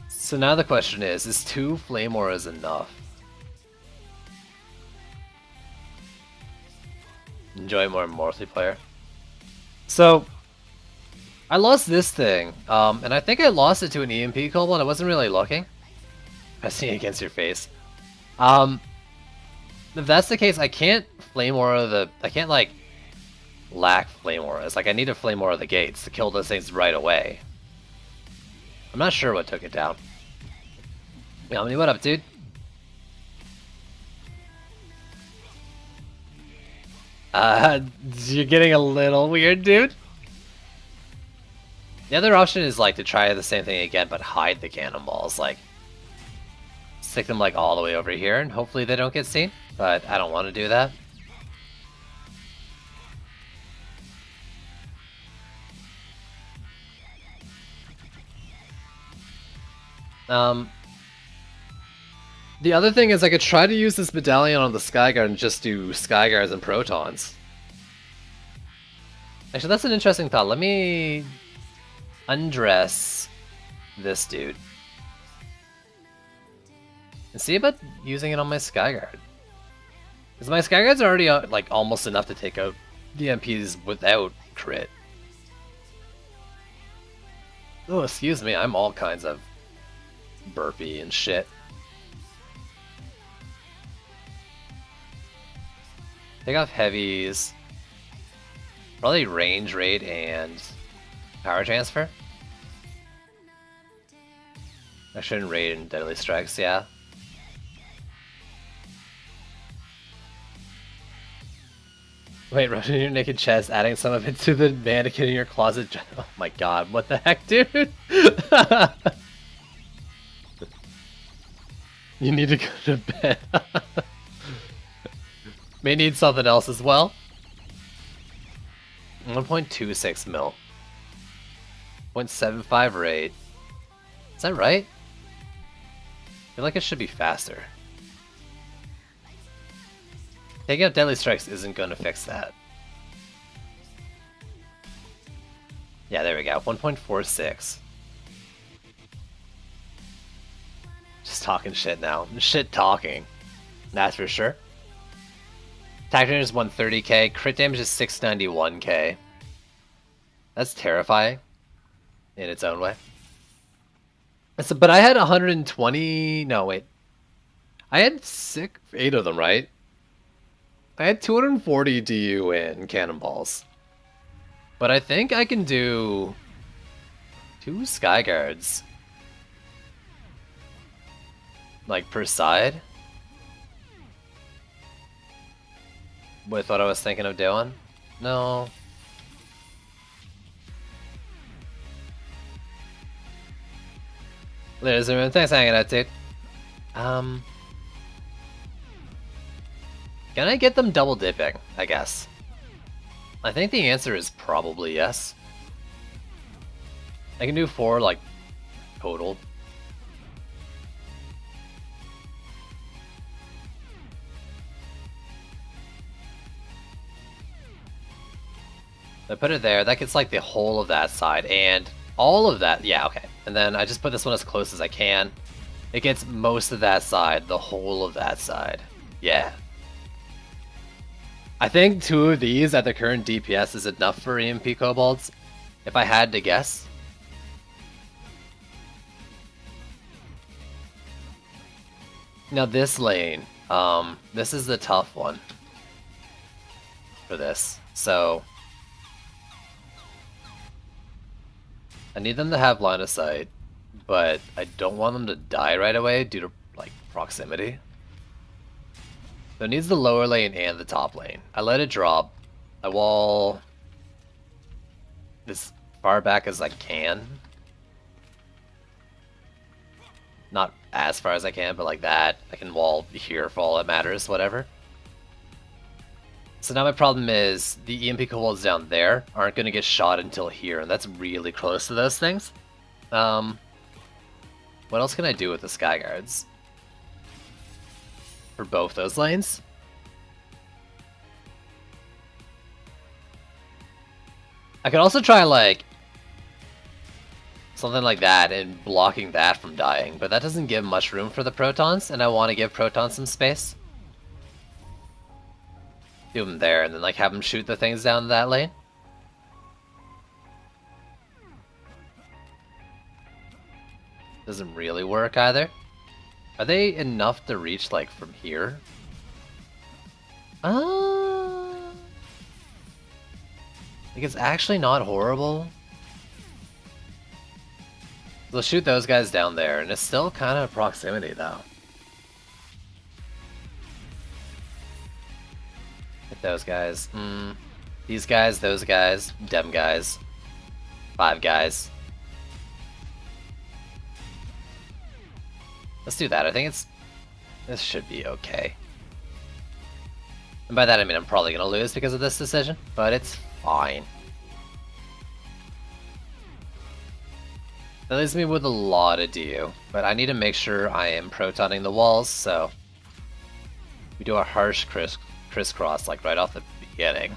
So now the question is 2 Flame Auras enough? Enjoy more multiplayer. So, I lost this thing, and I think I lost it to an EMP combo and I wasn't really looking. Pressing against your face. If that's the case, I can't Flame Aura I can't like lack Flame Auras. Like I need to Flame Aura the gates to kill those things right away. I'm not sure what took it down. Yummy, what up, dude? You're getting a little weird, dude. The other option is like to try the same thing again, but hide the cannonballs. Like stick them like all the way over here, and hopefully they don't get seen. But I don't want to do that. The other thing is I could try to use this medallion on the Skyguard and just do Skyguards and Protons. Actually, that's an interesting thought. Let me undress this dude. And see about using it on my Skyguard. Because my Skyguards are already like almost enough to take out the MPs without crit. Oh, excuse me, I'm all kinds of burpy and shit. Take off heavies. Probably range raid and power transfer. I shouldn't raid in deadly strikes, yeah. Wait, rushing your naked chest, adding some of it to the mannequin in your closet. Oh my god, what the heck, dude? You need to go to bed. May need something else as well. 1.26 mil. 0.75 rate. Is that right? I feel like it should be faster. Taking out Deadly Strikes isn't going to fix that. Yeah, there we go. 1.46. Just talking shit now. Shit talking. That's for sure. Attack damage is 130k. Crit damage is 691k. That's terrifying. In its own way. So, but I had 120... No, wait. I had 8 of them, right? I had 240 DU in cannonballs. But I think I can do 2 Skyguards. Like per side. with what I was thinking of doing? No. There's a thanks for hanging out, dude. Can I get them double dipping, I guess? I think the answer is probably yes. I can do 4, like, total. I put it there, that gets like the whole of that side, and all of that, yeah, okay. And then I just put this one as close as I can. It gets most of that side, the whole of that side. Yeah. I think 2 of these at the current DPS is enough for EMP Kobolds, if I had to guess. Now this lane, this is the tough one for this. So I need them to have line of sight, but I don't want them to die right away due to like proximity. So it needs the lower lane and the top lane. I let it drop. I wall as far back as I can. Not as far as I can, but like that. I can wall here for all that matters, whatever. So now my problem is the EMP kobolds down there aren't going to get shot until here, and that's really close to those things. What else can I do with the Sky Guards? For both those lanes? I could also try like something like that and blocking that from dying, but that doesn't give much room for the protons, and I want to give protons some space. Do them there, and then like have them shoot the things down that lane. Doesn't really work either. Are they enough to reach like from here? Like it's actually not horrible. They'll shoot those guys down there, and it's still kind of proximity though. Hit those guys. These guys, those guys, dem guys. 5 guys. Let's do that. I think this should be okay. And by that I mean I'm probably going to lose because of this decision, but it's fine. That leaves me with a lot of DU, but I need to make sure I am protoning the walls, so we do a harsh crisscross like right off the beginning.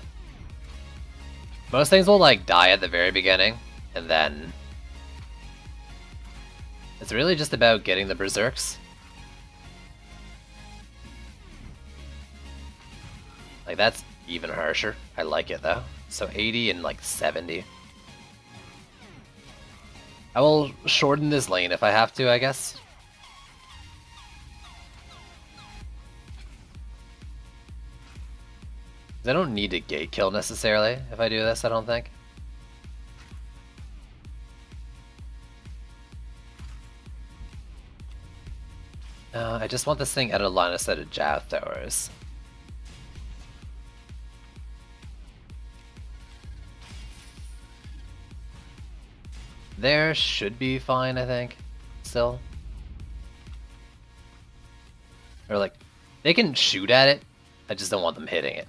Most things will like die at the very beginning, and then it's really just about getting the berserks. Like that's even harsher. I like it though. So 80 and like 70. I will shorten this lane if I have to, I guess. I don't need a gate kill necessarily if I do this, I don't think. I just want this thing out of line of sight of Jav throwers. There should be fine, I think, still. Or like, they can shoot at it, I just don't want them hitting it.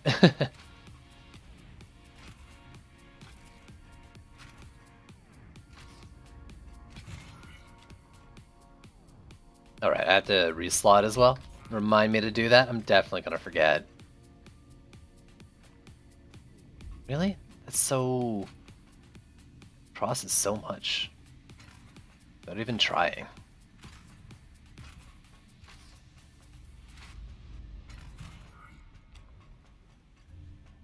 Alright, I have to reslot as well. Remind me to do that, I'm definitely gonna forget. Really? That's so... Crosses so much. Without even trying.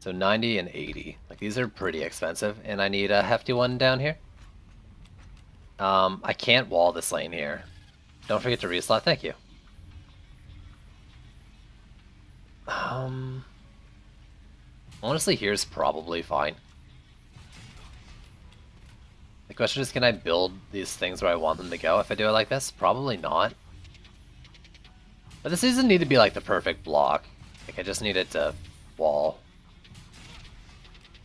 So 90 and 80. Like these are pretty expensive, and I need a hefty one down here. I can't wall this lane here. Don't forget to reslot, thank you. Honestly, here's probably fine. The question is, can I build these things where I want them to go if I do it like this? Probably not. But this doesn't need to be like the perfect block. Like I just need it to wall.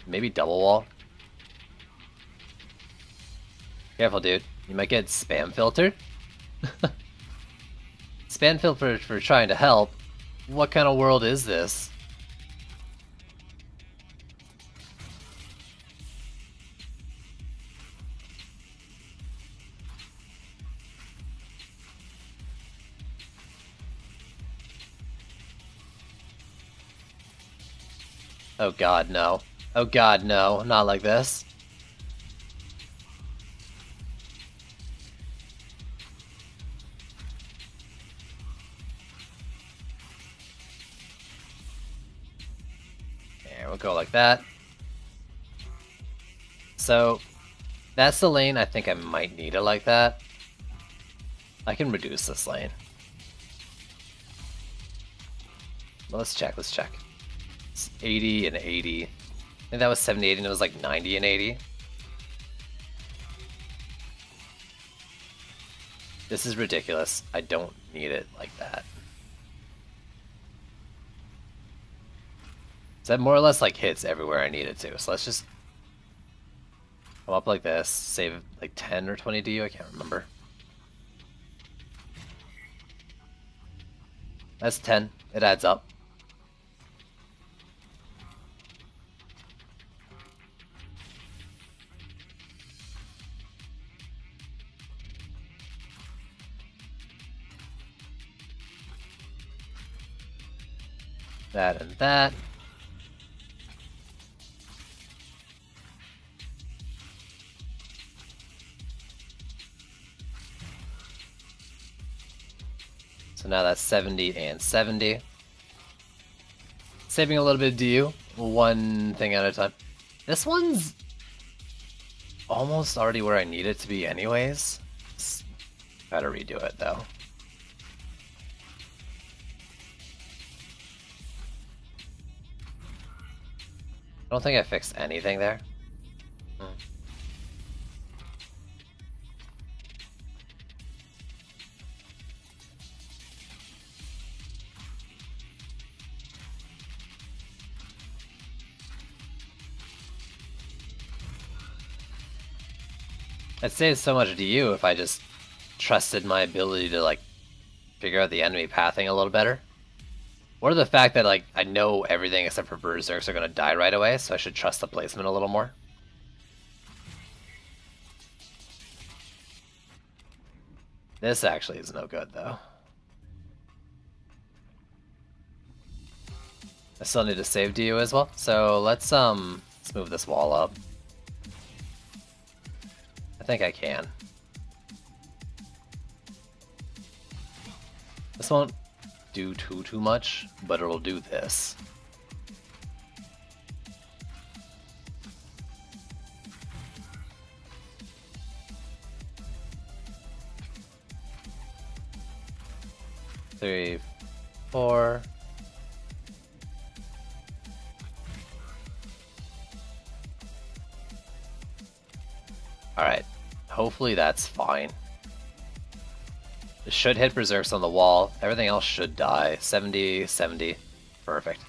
Maybe double wall. Careful, dude. You might get spam filtered. Spam filtered for trying to help. What kind of world is this? Oh god, no. Oh god, no. Not like this. And we'll go like that. So, that's the lane I think I might need it like that. I can reduce this lane. Well, let's check, let's check. It's 80 and 80. I think that was 70, 80, and it was like 90 and 80. This is ridiculous. I don't need it like that. So that more or less like hits everywhere I need it to. So let's just come up like this, save like 10 or 20 DU, I can't remember. That's 10. It adds up. That and that. So now that's 70 and 70. Saving a little bit of DU, one thing at a time. This one's almost already where I need it to be anyways. Gotta redo it though. I don't think I fixed anything there. I'd save so much DU if I just trusted my ability to like figure out the enemy pathing a little better. Or the fact that like I know everything except for Berserks are gonna die right away, so I should trust the placement a little more. This actually is no good though. I still need to save DU as well, so let's move this wall up. I think I can. This won't do too much, but it'll do this. Three, four. Alright, hopefully that's fine. It should hit Berserks on the wall. Everything else should die. 70, 70. Perfect.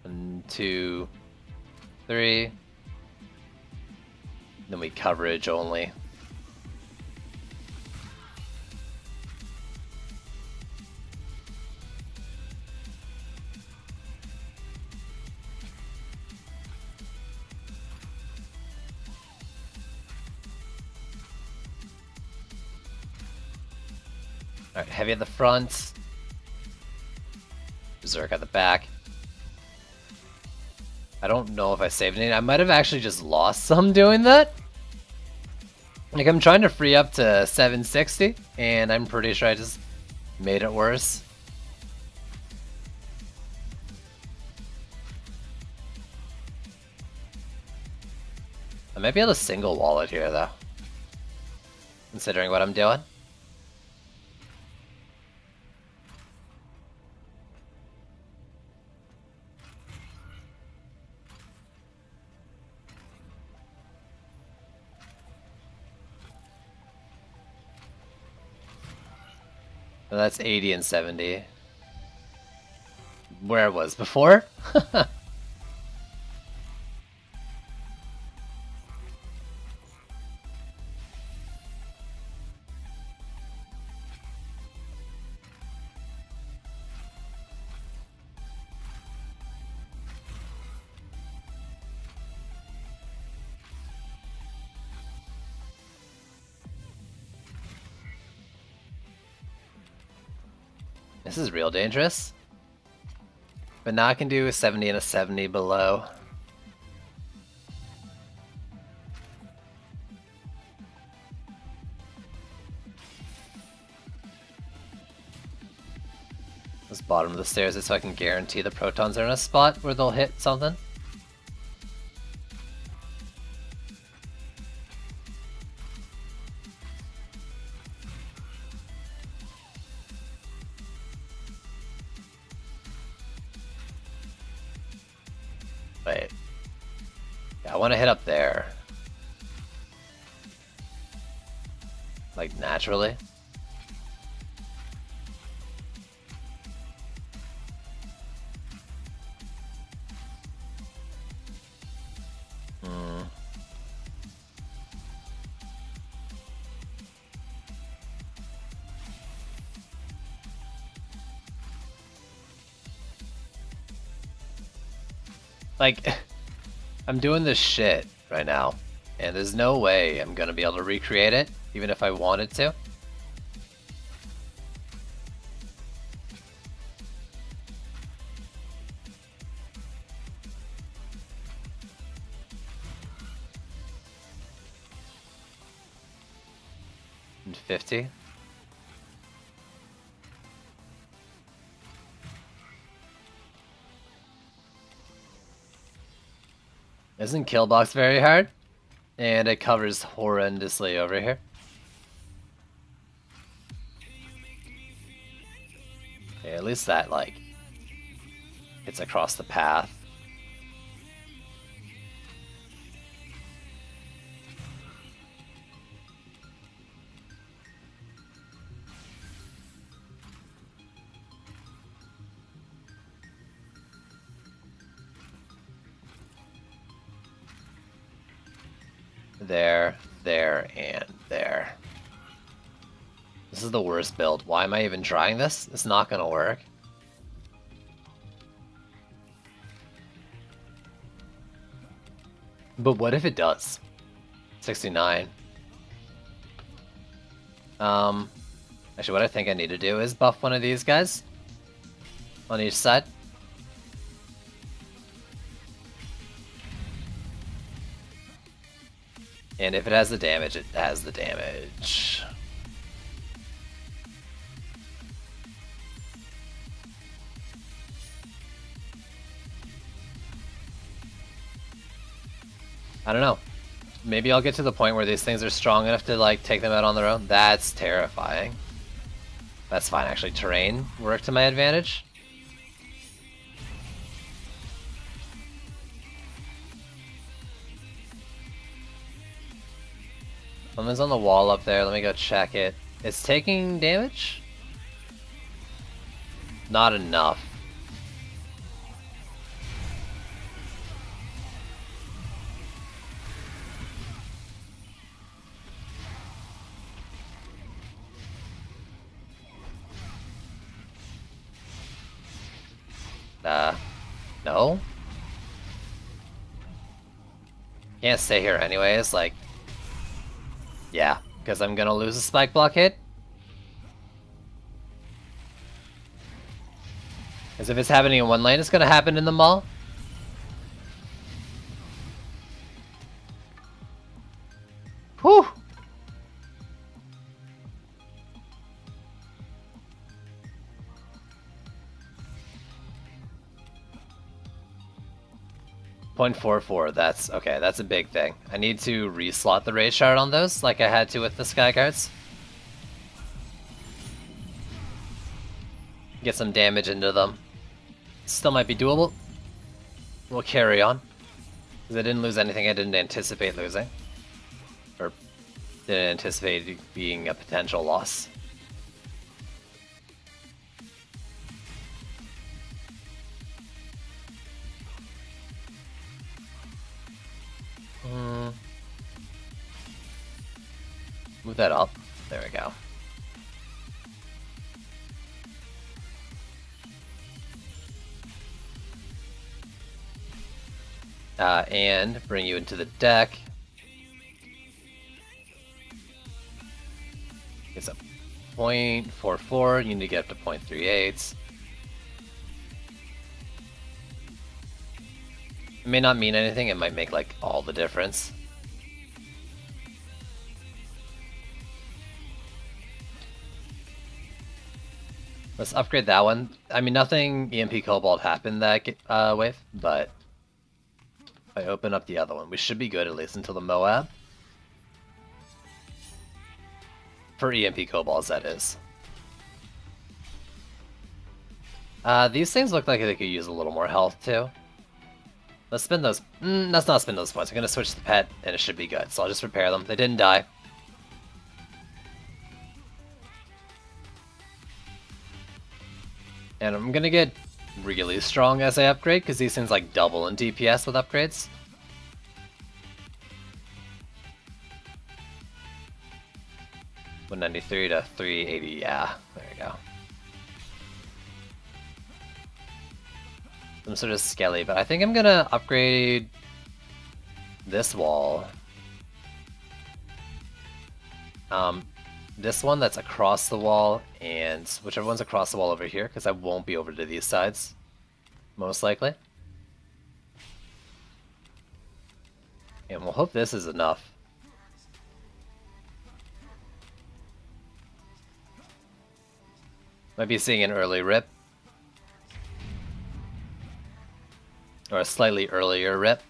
One, two, three. Then we coverage only. Alright, heavy at the front. Berserk at the back. I don't know if I saved any. I might have actually just lost some doing that. Like, I'm trying to free up to 760, and I'm pretty sure I just made it worse. I might be able to single wall it here, though. Considering what I'm doing. So that's 80 and 70. Where it was before? This is real dangerous. But now I can do a 70 and a 70 below. This bottom of the stairs is so I can guarantee the protons are in a spot where they'll hit something. Wait. Yeah, I want to hit up there. Like, naturally. Like, I'm doing this shit right now, and there's no way I'm gonna be able to recreate it, even if I wanted to. And 50. Isn't Killbox very hard? And it covers horrendously over here. Okay, at least that, like, it's across the path. There, there, and there. This is the worst build. Why am I even trying this? It's not gonna work. But what if it does? 69. Actually, what I think I need to do is buff one of these guys on each side. And if it has the damage, it has the damage. I don't know. Maybe I'll get to the point where these things are strong enough to like take them out on their own. That's terrifying. That's fine, actually. Terrain worked to my advantage. Something's on the wall up there. Let me go check it. It's taking damage? Not enough. No? Can't stay here anyways, like... Yeah, because I'm gonna lose a spike block hit. Because if it's happening in one lane, it's gonna happen in the mall. Whew! .44, that's okay, that's a big thing. I need to reslot the Rage Shard on those, like I had to with the Sky Guards. Get some damage into them. Still might be doable. We'll carry on. Because I didn't lose anything I didn't anticipate losing. Or didn't anticipate being a potential loss. Move that up. There we go. And bring you into the deck. It's a 0.44. You need to get up to 0.38. It may not mean anything. It might make like all the difference. Let's upgrade that one. I mean, nothing EMP Cobalt happened that wave, but if I open up the other one, we should be good at least until the Moab. For EMP Kobolds, that is. These things look like they could use a little more health, too. Let's spend those... let's not spend those points. I'm going to switch the pet, and it should be good. So I'll just repair them. They didn't die. And I'm going to get really strong as I upgrade, because these things like double in DPS with upgrades. $193 to $380, yeah, there we go. Some sort of skelly, but I think I'm gonna upgrade this wall. This one that's across the wall, and whichever one's across the wall over here, because I won't be over to these sides, most likely. And we'll hope this is enough. Might be seeing an early rip. Or a slightly earlier rip.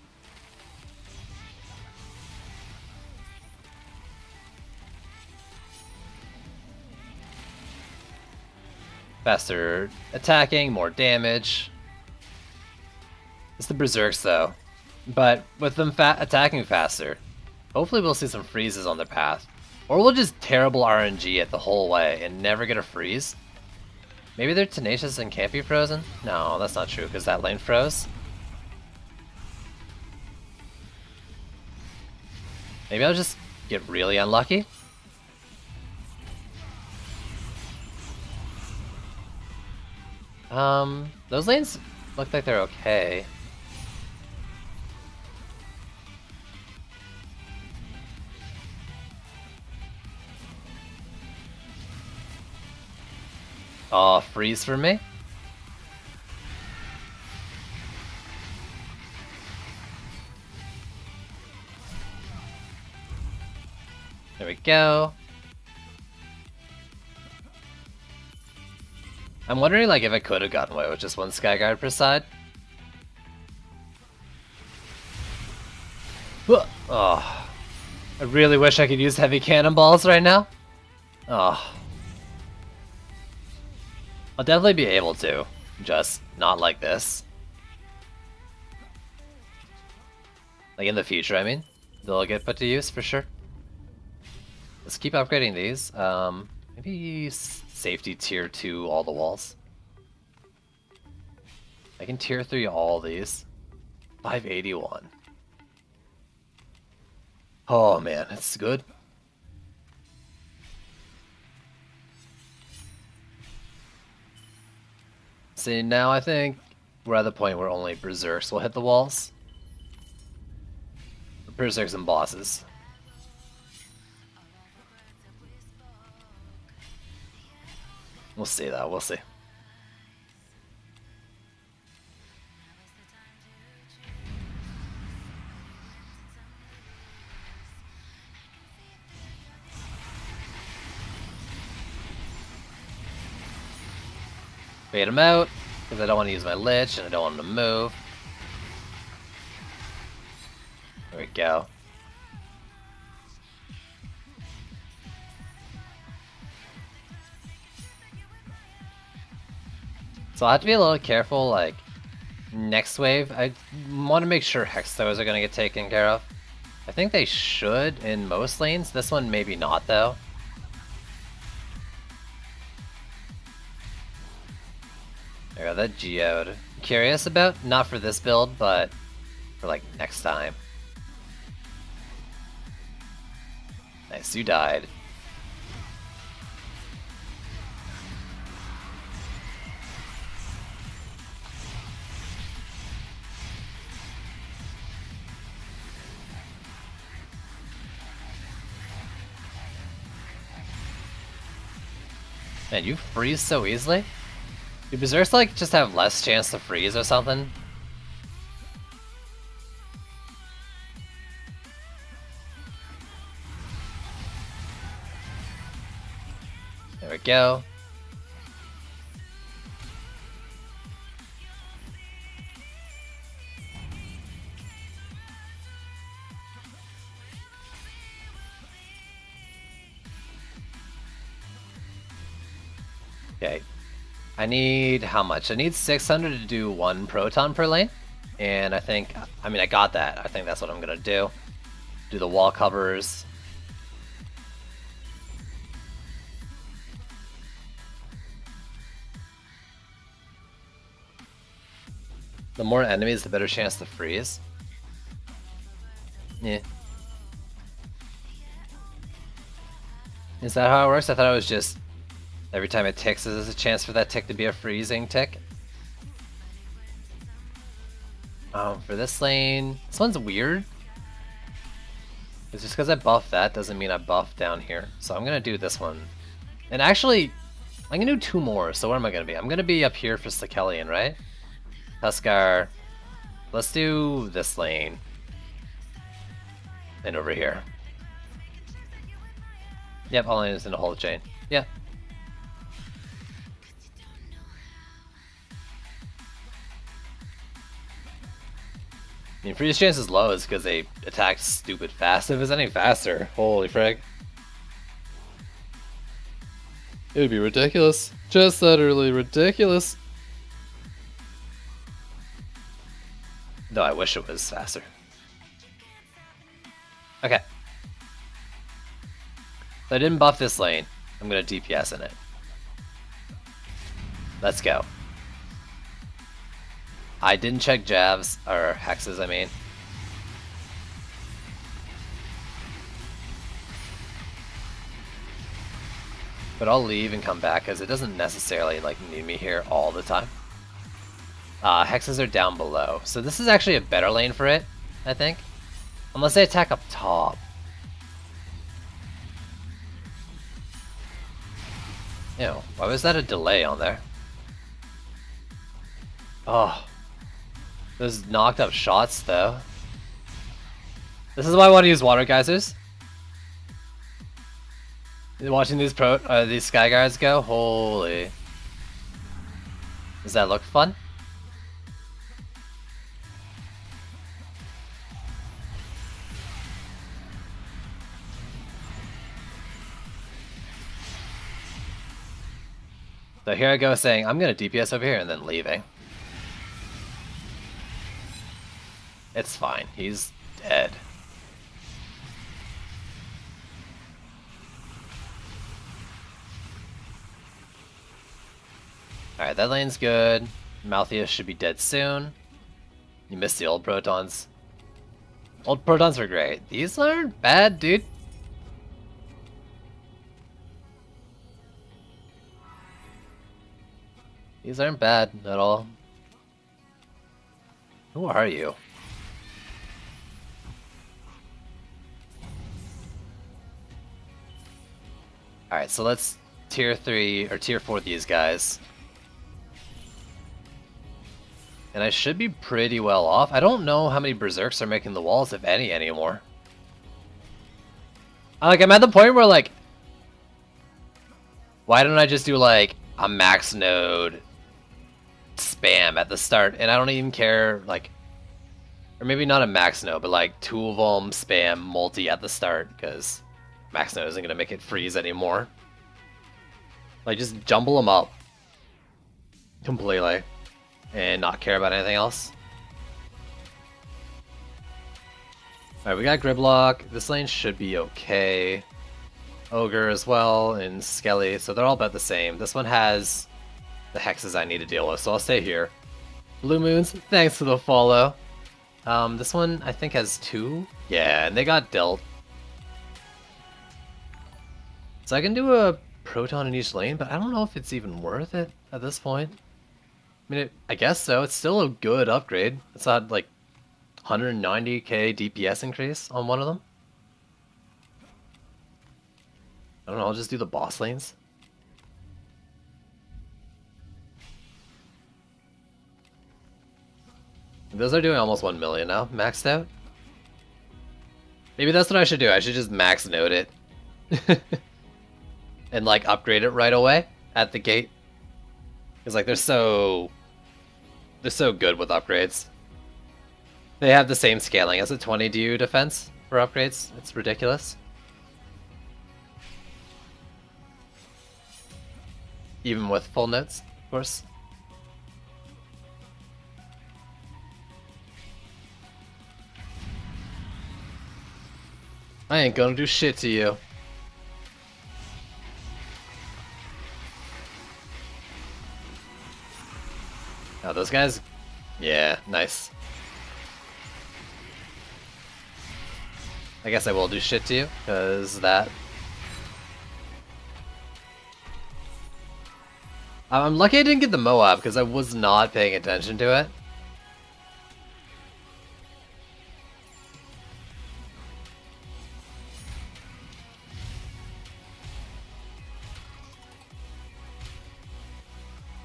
Faster attacking, more damage. It's the Berserks though. But with them attacking faster, hopefully we'll see some freezes on their path. Or we'll just terrible RNG it the whole way and never get a freeze. Maybe they're tenacious and can't be frozen? No, that's not true because that lane froze. Maybe I'll just get really unlucky. Those lanes look like they're okay. Aw, freeze for me? There we go. I'm wondering like if I could have gotten away with just one Skyguard per side. Oh, I really wish I could use heavy cannonballs right now. Oh. I'll definitely be able to, just not like this. Like in the future, I mean. They'll get put to use for sure. Let's keep upgrading these. Maybe safety tier 2 all the walls. I can tier 3 all these. 581. Oh man, it's good. See, now I think we're at the point where only Berserks will hit the walls. Berserks and bosses. We'll see though, we'll see. Bait him out, because I don't want to use my Lich and I don't want him to move. There we go. So I have to be a little careful, like, next wave, I want to make sure Hex Throwers are going to get taken care of. I think they should in most lanes, this one maybe not though. There we go, that Geode. Curious about, not for this build, but for like next time. Nice, you died. Man, you freeze so easily? Do Berserks like just have less chance to freeze or something? There we go. Okay. I need how much? I need 600 to do 1 proton per lane. And I think, I mean, I got that. I think that's what I'm gonna do. Do the wall covers. The more enemies, the better chance to freeze. Yeah. Is that how it works? I thought it was just every time it ticks, there's a chance for that tick to be a freezing tick. For this lane, this one's weird. It's just because I buffed that doesn't mean I buffed down here. So I'm gonna do this one. And actually, I'm gonna do 2 more. So where am I gonna be? I'm gonna be up here for Stikelion, right? Tuskar. Let's do this lane. And over here. Yep, all lanes in the whole chain. Yeah. I mean, freeze chance is low is because they attack stupid fast. If it's any faster, holy frig. It would be ridiculous. Just utterly ridiculous. No, I wish it was faster. Okay. So I didn't buff this lane. I'm gonna DPS in it. Let's go. I didn't check jabs, or hexes, I mean. But I'll leave and come back, because it doesn't necessarily like need me here all the time. Hexes are down below, so this is actually a better lane for it, I think. Unless they attack up top. Ew, why was that a delay on there? Oh. Those knocked up shots, though. This is why I want to use water geysers. Watching these sky guards go, holy. Does that look fun? So here I go saying, I'm gonna DPS over here and then leaving. It's fine, he's dead. Alright, that lane's good. Malthus should be dead soon. You missed the old protons. Old protons were great. These aren't bad, dude. These aren't bad at all. Who are you? Alright, so let's tier 3 or tier 4 these guys. And I should be pretty well off. I don't know how many berserks are making the walls, if any, anymore. I'm at the point where like, why don't I just do like a max node spam at the start, and I don't even care, like, or maybe not a max node, but like 2 of them spam multi at the start, because max node isn't gonna make it freeze anymore. Like, just jumble them up completely and not care about anything else. Alright, we got Gridlock. This lane should be okay. Ogre as well, and Skelly, so they're all about the same. This one has the hexes I need to deal with, so I'll stay here. Blue Moons, thanks for the follow. This one I think has 2. Yeah, and they got dealt. So I can do a Proton in each lane, but I don't know if it's even worth it at this point. I mean, I guess so. It's still a good upgrade. It's not like 190k DPS increase on one of them. I don't know, I'll just do the boss lanes. Those are doing almost 1 million now, maxed out. Maybe that's what I should do. I should just max note it. And like upgrade it right away at the gate. Because like they're so good with upgrades. They have the same scaling as a 20 DU defense for upgrades. It's ridiculous. Even with full notes, of course. I ain't gonna do shit to you. Now those guys, yeah, nice. I guess I will do shit to you, because that. I'm lucky I didn't get the Moab, because I was not paying attention to it.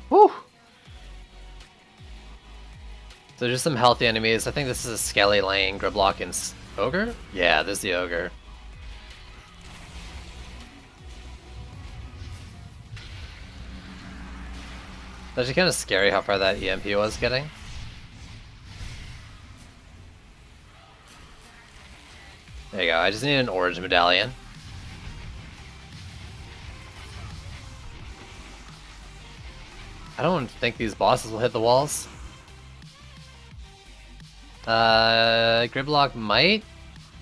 Whew! So just some healthy enemies. I think this is a Skelly Lane, Gridlock, and Ogre? Yeah, this is the Ogre. It's actually kind of scary how far that EMP was getting. There you go, I just need an orange medallion. I don't think these bosses will hit the walls. Gridlock might?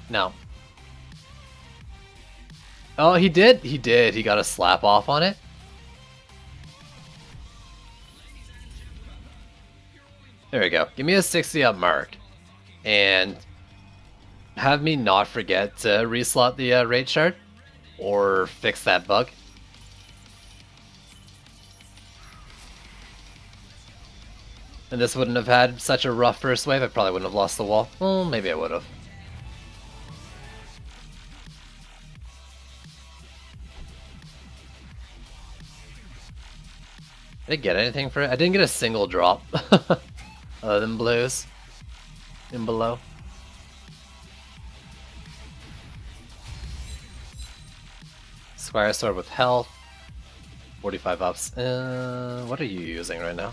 No. Oh, he did? He did. He got a slap off on it. There we go. Give me a 60 up mark. And have me not forget to reslot the raid shard. Or fix that bug. And this wouldn't have had such a rough first wave. I probably wouldn't have lost the wall. Well, maybe I would have. Did I get anything for it? I didn't get a single drop. Other than blues. In below. Squire sword with health. 45 ups. What are you using right now?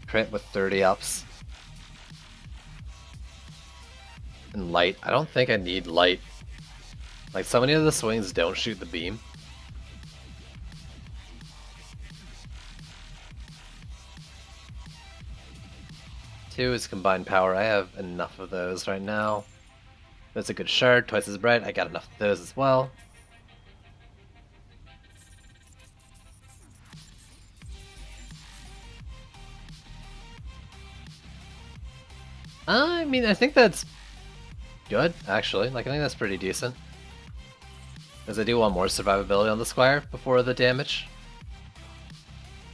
Crit with 30 ups. And light. I don't think I need light. Like, so many of the swings don't shoot the beam. Two is combined power. I have enough of those right now. That's a good shard, twice as bright. I got enough of those as well. I mean, I think that's good, actually. Like, I think that's pretty decent. Because I do want more survivability on the Squire before the damage.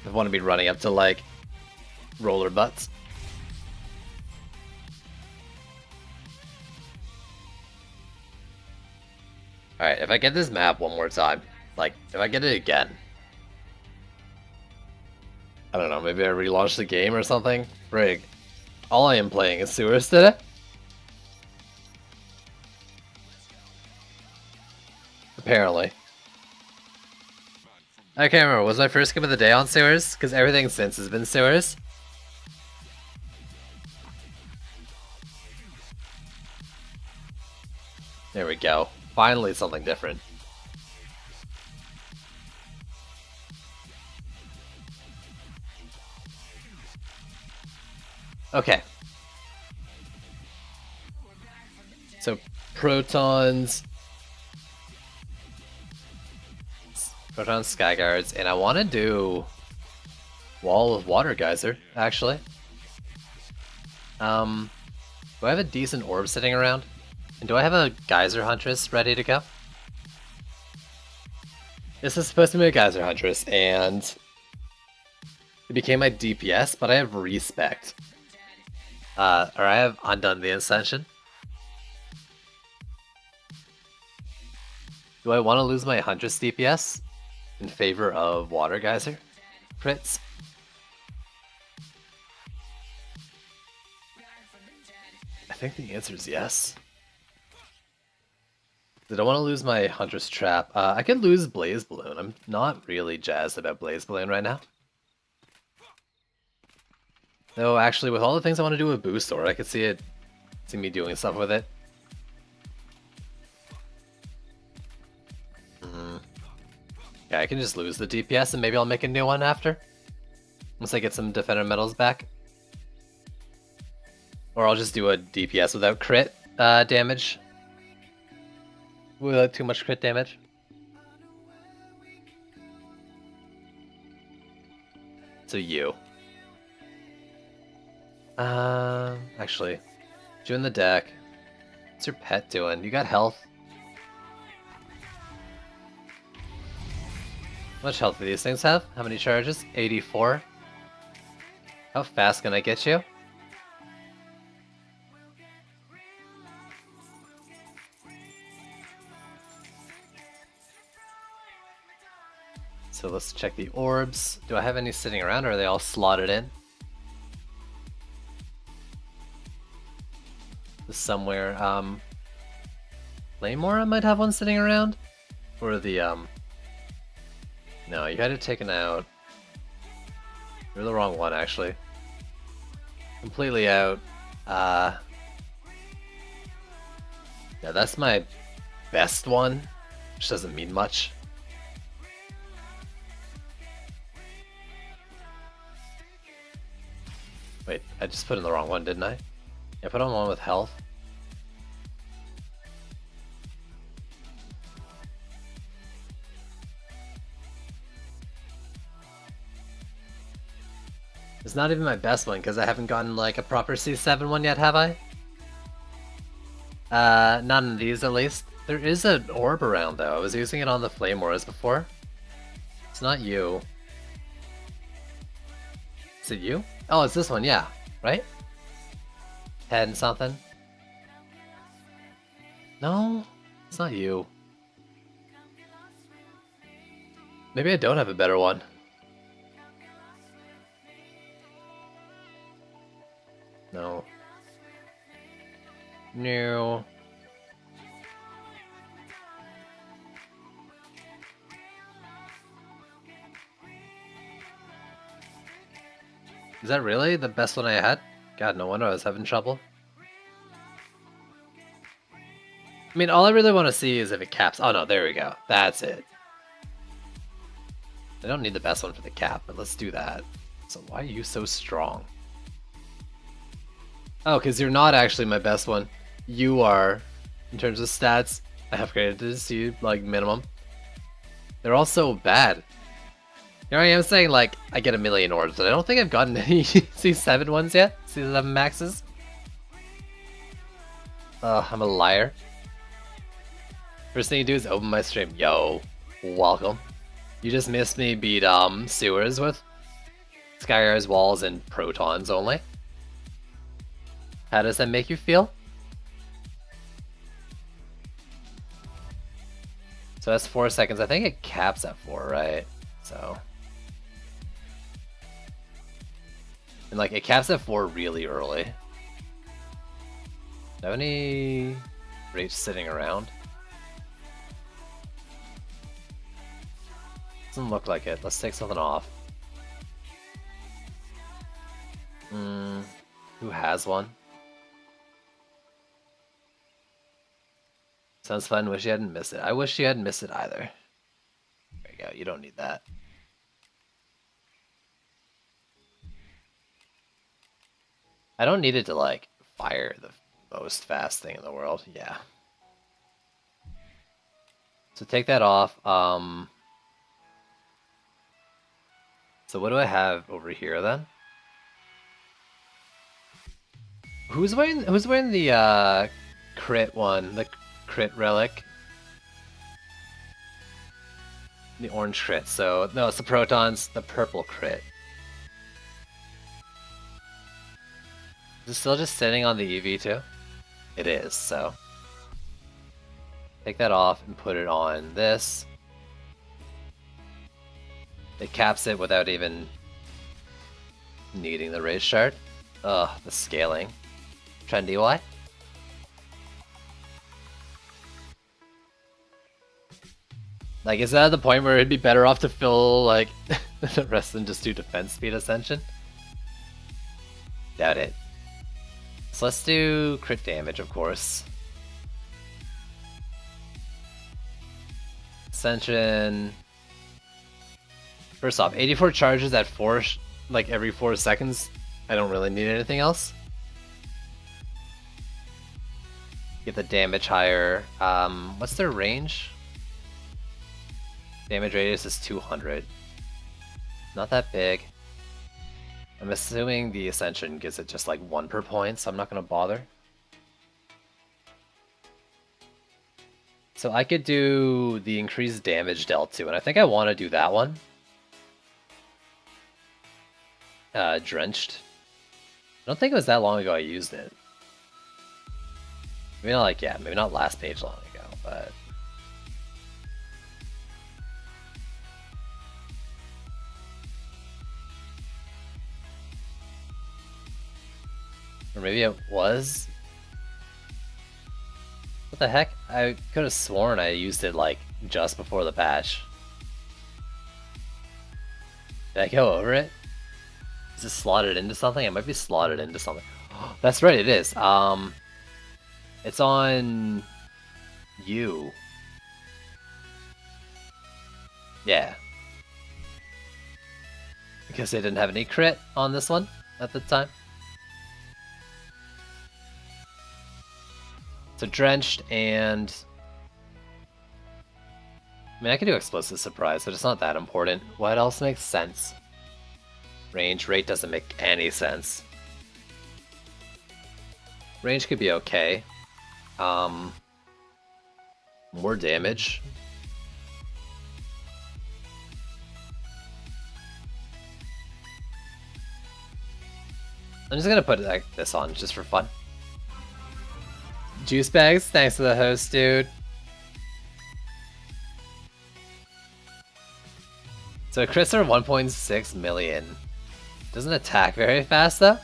I want to be running up to, like, roller butts. Alright, if I get this map one more time, like, if I get it again, I don't know, maybe I relaunch the game or something? Frig. All I am playing is sewers today. Apparently. I can't remember, was my first game of the day on sewers? Because everything since has been sewers. There we go. Finally something different. Okay. So, Protons, Sky Guards, and I want to do Wall of Water Geyser, actually. Do I have a decent orb sitting around? And do I have a Geyser Huntress ready to go? This is supposed to be a Geyser Huntress, and it became my DPS, but I have Respect. Or I have Undone the Ascension. Do I want to lose my Huntress DPS in favor of Water Geyser crits? I think the answer is yes. I don't want to lose my Huntress Trap. I could lose Blaze Balloon. I'm not really jazzed about Blaze Balloon right now. No, actually, with all the things I want to do with Boost Sword, I could see me doing stuff with it. Yeah, I can just lose the DPS and maybe I'll make a new one after. Once I get some Defender medals back. Or I'll just do a DPS without crit damage. Without too much crit damage. So you. Actually, you in the deck. What's your pet doing? You got health? How much health do these things have? How many charges? 84. How fast can I get you? So let's check the orbs. Do I have any sitting around or are they all slotted in? Somewhere, Claymore I might have one sitting around? Or the, no, you had it taken out. You're the wrong one, actually. Completely out. Yeah, that's my best one, which doesn't mean much. Wait, I just put in the wrong one, didn't I? I put on one with health. It's not even my best one because I haven't gotten like a proper C7 one yet, have I? Not in these at least. There is an orb around though. I was using it on the Flame Wars before. It's not you. Is it you? Oh, it's this one, yeah. Right? 10 something? No, it's not you. Maybe I don't have a better one. No. No. Is that really the best one I had? God, no wonder I was having trouble. I mean, all I really want to see is if it caps. Oh no, there we go. That's it. I don't need the best one for the cap, but let's do that. So why are you so strong? Oh, because you're not actually my best one. You are, in terms of stats. I have graded this to you, like, minimum. They're all so bad. Here I am saying, like, I get a million orbs, but I don't think I've gotten any C7 ones yet. C7 maxes. I'm a liar. First thing you do is open my stream. Yo, welcome. You just missed me beat sewers with Skyar's walls and protons only. How does that make you feel? So that's 4 seconds. I think it caps at 4, right? So. And like it caps at 4 really early. Do I have any rates sitting around? Doesn't look like it. Let's take something off. Who has one? Sounds fun. Wish you hadn't missed it. I wish you hadn't missed it either. There you go. You don't need that. I don't need it to like fire the most fast thing in the world. Yeah. So take that off. So what do I have over here then? Who's wearing the crit one, the crit relic. The orange crit, so no, it's the protons, the purple crit. Is it still just sitting on the EV too? It is, so. Take that off and put it on this. It caps it without even needing the rage shard. Ugh, the scaling. Trendy, why? Like, is that at the point where it'd be better off to fill, like, the rest and just do defense speed ascension? Doubt it. So let's do crit damage, of course. Ascension. First off, 84 charges at like every 4 seconds. I don't really need anything else. Get the damage higher. What's their range? Damage radius is 200. Not that big. I'm assuming the Ascension gives it just like 1 per point, so I'm not going to bother. So I could do the increased damage dealt too, and I think I want to do that one. Drenched. I don't think it was that long ago I used it. Maybe not like, yeah, maybe not last page long ago, but... Or maybe it was? What the heck? I could have sworn I used it like just before the patch. Did I go over it? Is it slotted into something? It might be slotted into something. That's right, it is. It's on you. Yeah. Because they didn't have any crit on this one at the time. So drenched and... I mean, I could do explosive surprise, but it's not that important. What else makes sense? Range rate doesn't make any sense. Range could be okay. More damage. I'm just gonna put like this on just for fun. Juice bags, thanks to the host, dude. So crits are 1.6 million. Doesn't attack very fast though.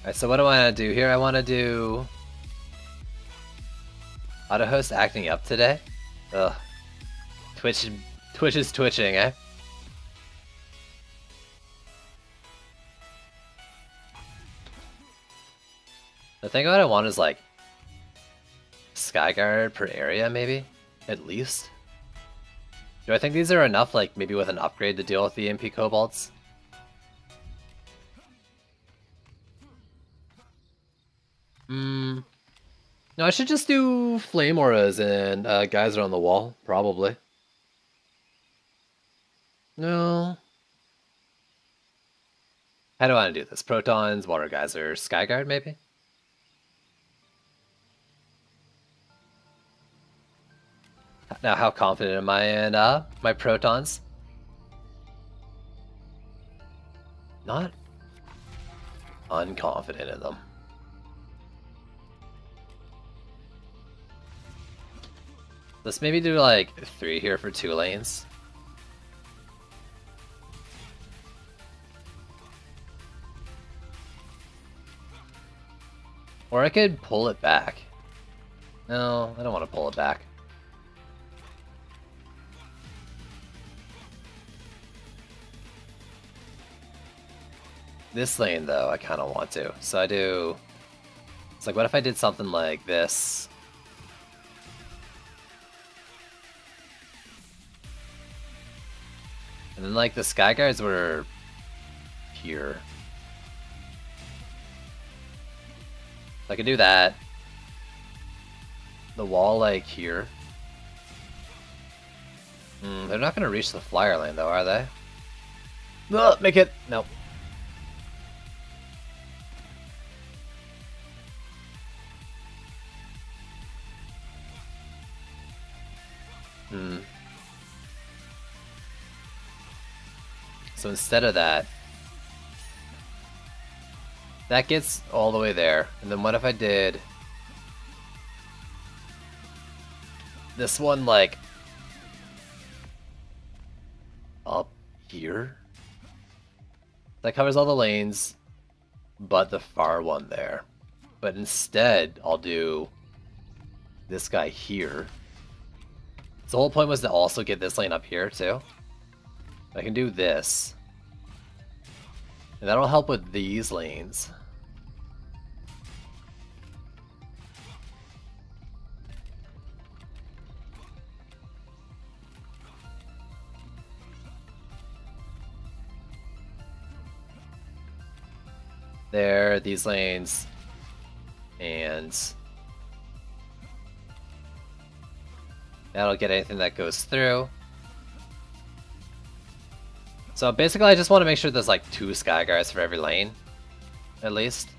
Alright, so what do I want to do here? I want to do... Auto host acting up today? Ugh. Twitch is twitching, eh? The thing what I want is like Skyguard per area, maybe? At least? Do I think these are enough, like maybe with an upgrade to deal with the EMP Kobolds? No, I should just do Flame Auras and Geyser on the wall, probably. No. How do I want to do this? Protons, Water Geyser, Skyguard, maybe? Now, how confident am I in my protons? Not unconfident in them. Let's maybe do like 3 here for 2 lanes. Or I could pull it back. No, I don't want to pull it back. This lane, though, I kind of want to. So I do... It's like, what if I did something like this? And then, like, the Skyguards were... here. So I could do that. The wall, like, here. They're not going to reach the flyer lane, though, are they? Ugh, make it... Nope. So instead of that, that gets all the way there. And then what if I did this one like up here? That covers all the lanes, but the far one there. But instead, I'll do this guy here. So the whole point was to also get this lane up here too. I can do this. And that'll help with these lanes. There, these lanes, and that'll get anything that goes through. So basically I just want to make sure there's like 2 Skyguards for every lane, at least.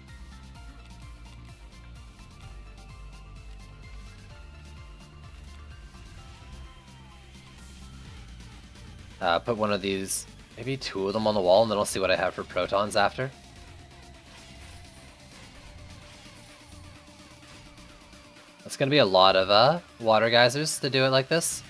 Put one of these, maybe 2 of them on the wall, and then I'll see what I have for protons after. It's gonna be a lot of water geysers to do it like this.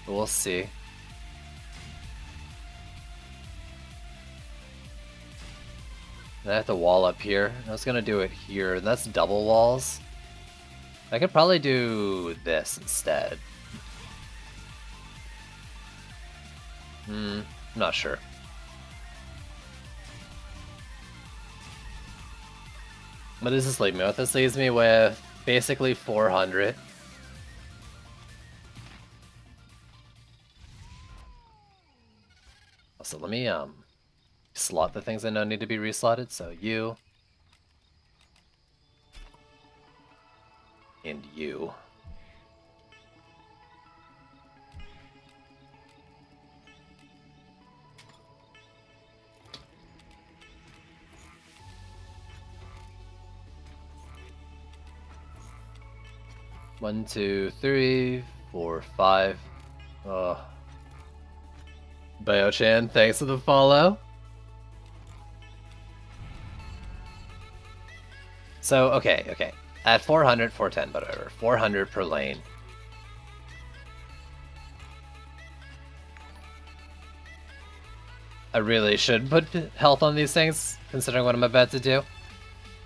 But we'll see. I have to wall up here. I was gonna do it here, and that's double walls. I could probably do this instead. I'm not sure. What does this leave me with? This leaves me with basically 400. So let me slot the things I know need to be reslotted. So you and you. One, 2, 3, 4, 5. Bayo-chan, thanks for the follow. So, okay. At 400, 410, but whatever. 400 per lane. I really should put health on these things, considering what I'm about to do.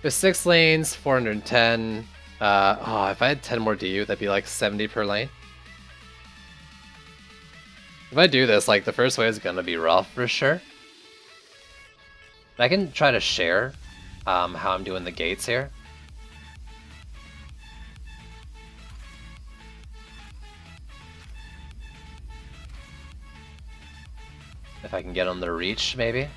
There's 6 lanes, 410. If I had 10 more DU, that'd be like 70 per lane. If I do this, like, the first wave is gonna be rough for sure. I can try to share how I'm doing the gates here. If I can get on the reach, maybe.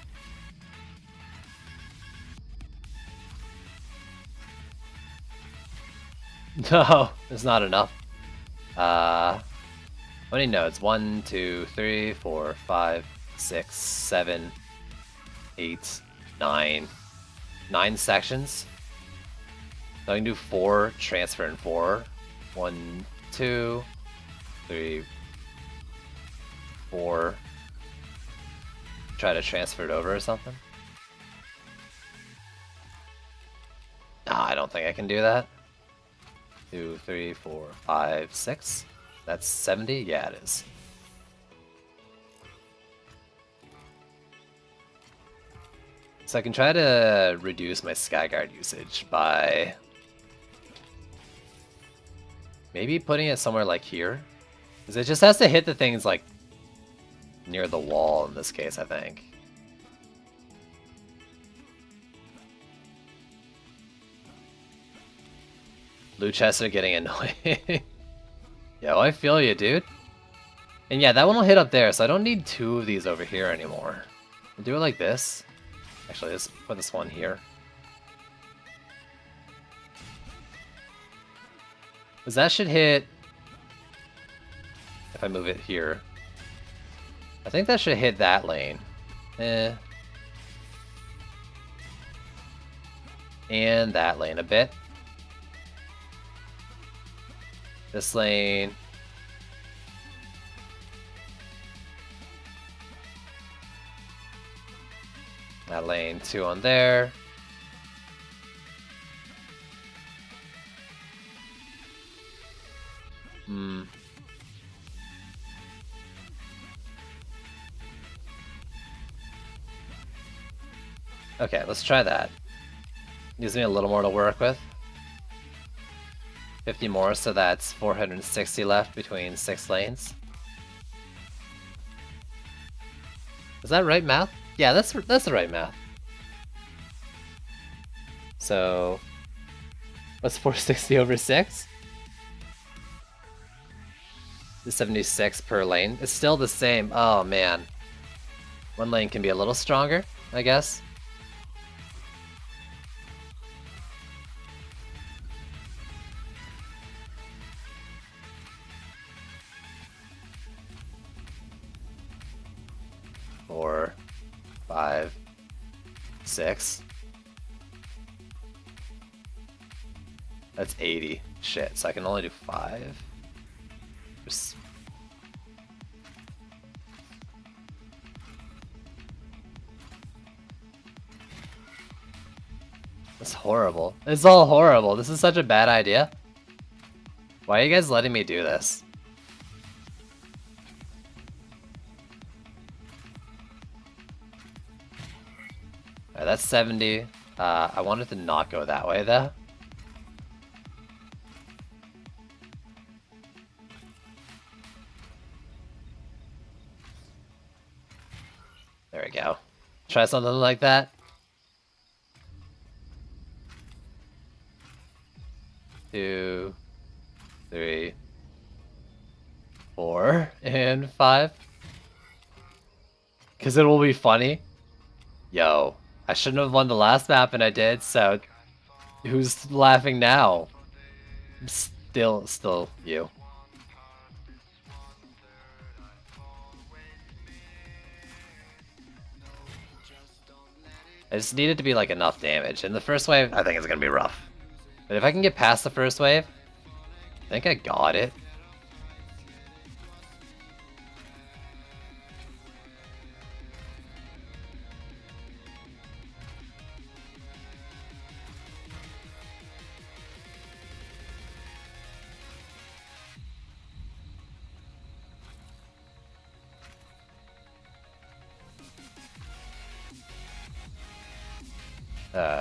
No, there's not enough. How many nodes? 1, 2, 3, 4, 5, 6, 7, 8, 9. 9 sections. So I can do 4, transfer in 4. 1, 2, 3, 4. Try to transfer it over or something. Nah, I don't think I can do that. 2, 3, 4, 5, 6. That's 70? Yeah, it is. So I can try to reduce my Skyguard usage by maybe putting it somewhere like here. Because it just has to hit the things like near the wall in this case, I think. Loot chests are getting annoying. Yo, I feel you, dude. And yeah, that one will hit up there, so I don't need 2 of these over here anymore. I'll do it like this. Actually, let's put this one here. Because that should hit... If I move it here. I think that should hit that lane. And that lane a bit. This lane. That lane, 2 on there. Okay, let's try that. Gives me a little more to work with. 50 more, so that's 460 left between 6 lanes. Is that right math? Yeah, that's the right math. So, what's 460 over 6? The 76 per lane. It's still the same. Oh man. One lane can be a little stronger, I guess. Four, 5, 6. That's 80. Shit, so I can only do 5. That's horrible. It's all horrible. This is such a bad idea. Why are you guys letting me do this? Alright, that's 70. I wanted to not go that way though. There we go. Try something like that. 2, 3, 4, and 5. Because it will be funny. Yo, I shouldn't have won the last map and I did, so who's laughing now? Still you. I just need it to be like enough damage. And the first wave, I think it's gonna be rough. But if I can get past the first wave, I think I got it.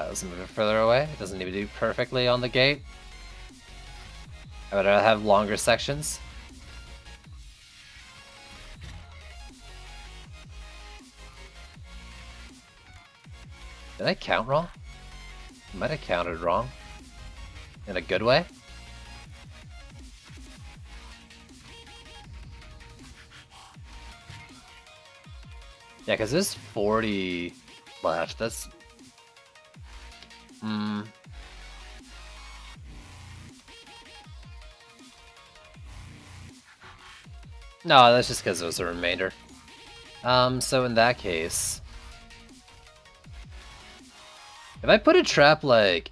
Let's move it further away. It doesn't need to do perfectly on the gate. I would rather have longer sections. Did I count wrong? I might have counted wrong. In a good way? Yeah, because there's 40 left. That's... No, that's just because it was a remainder. So in that case... If I put a trap, like...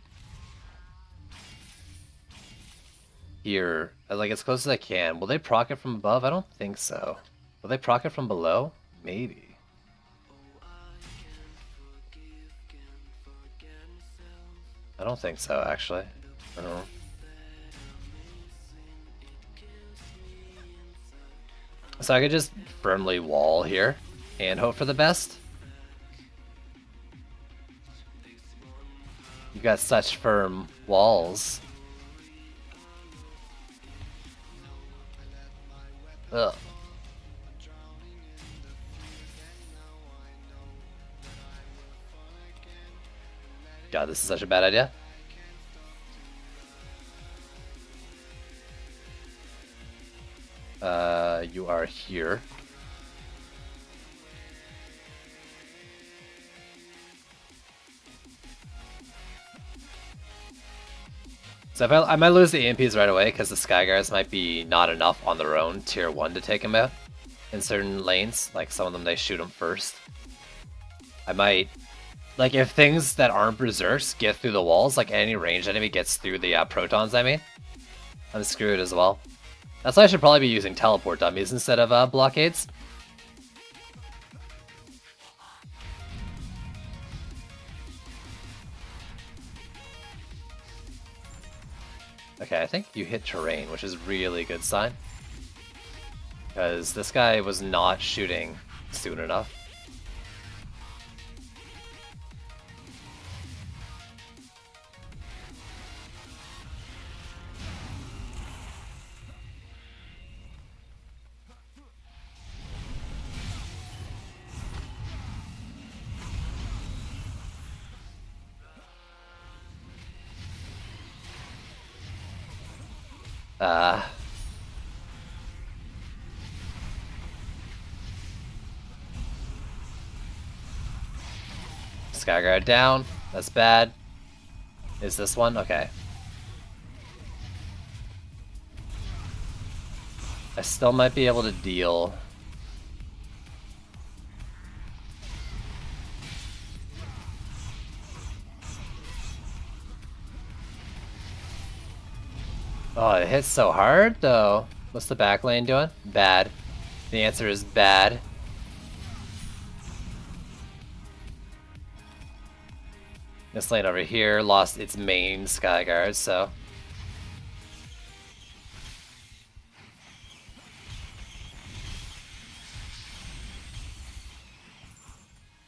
here, like as close as I can, will they proc it from above? I don't think so. Will they proc it from below? Maybe. I don't think so, actually. I don't know. So I could just firmly wall here and hope for the best. You've got such firm walls. Ugh. God, this is such a bad idea. You are here. So if I might lose the EMPs right away because the Skyguards might be not enough on their own tier 1 to take him out in certain lanes. Like some of them they shoot him first. I might, like if things that aren't berserks get through the walls, like any ranged enemy gets through the protons, I mean, I'm screwed as well. That's why I should probably be using teleport dummies instead of blockades. Okay, I think you hit terrain, which is really good sign. Because this guy was not shooting soon enough. Skyguard down. That's bad. Is this one? Okay. I still might be able to deal. Oh, it hits so hard though. What's the back lane doing? Bad. The answer is bad. This lane over here lost its main Skyguard, so.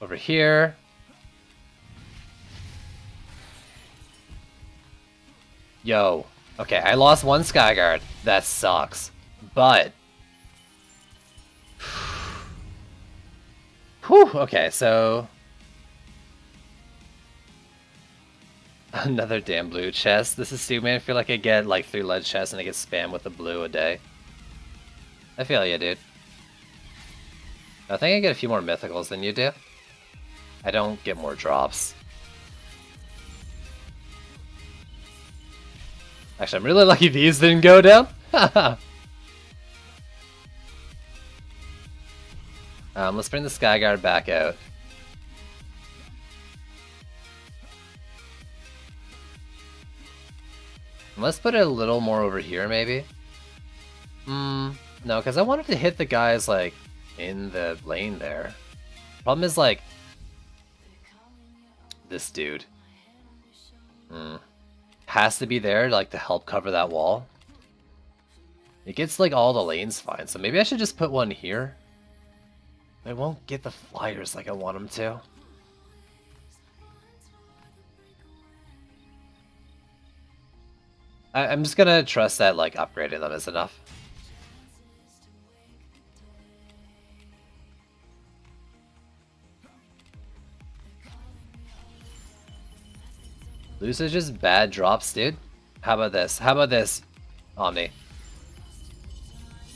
Over here. Yo. Okay, I lost one Skyguard. That sucks. But. Whew, okay, so. Another damn blue chest. This is stupid. I feel like I get like 3 lead chests and I get spammed with the blue a day. I feel you, dude. I think I get a few more mythicals than you do. I don't get more drops. Actually, I'm really lucky these didn't go down. Let's bring the Skyguard back out. Let's put it a little more over here, maybe. No, because I wanted to hit the guys, like, in the lane there. Problem is, like, this dude. Has to be there, like, to help cover that wall. It gets, like, all the lanes fine, so maybe I should just put one here. I won't get the flyers like I want them to. I'm just gonna trust that, like, upgrading them is enough. Loose is just bad drops, dude. How about this? How about this, Omni?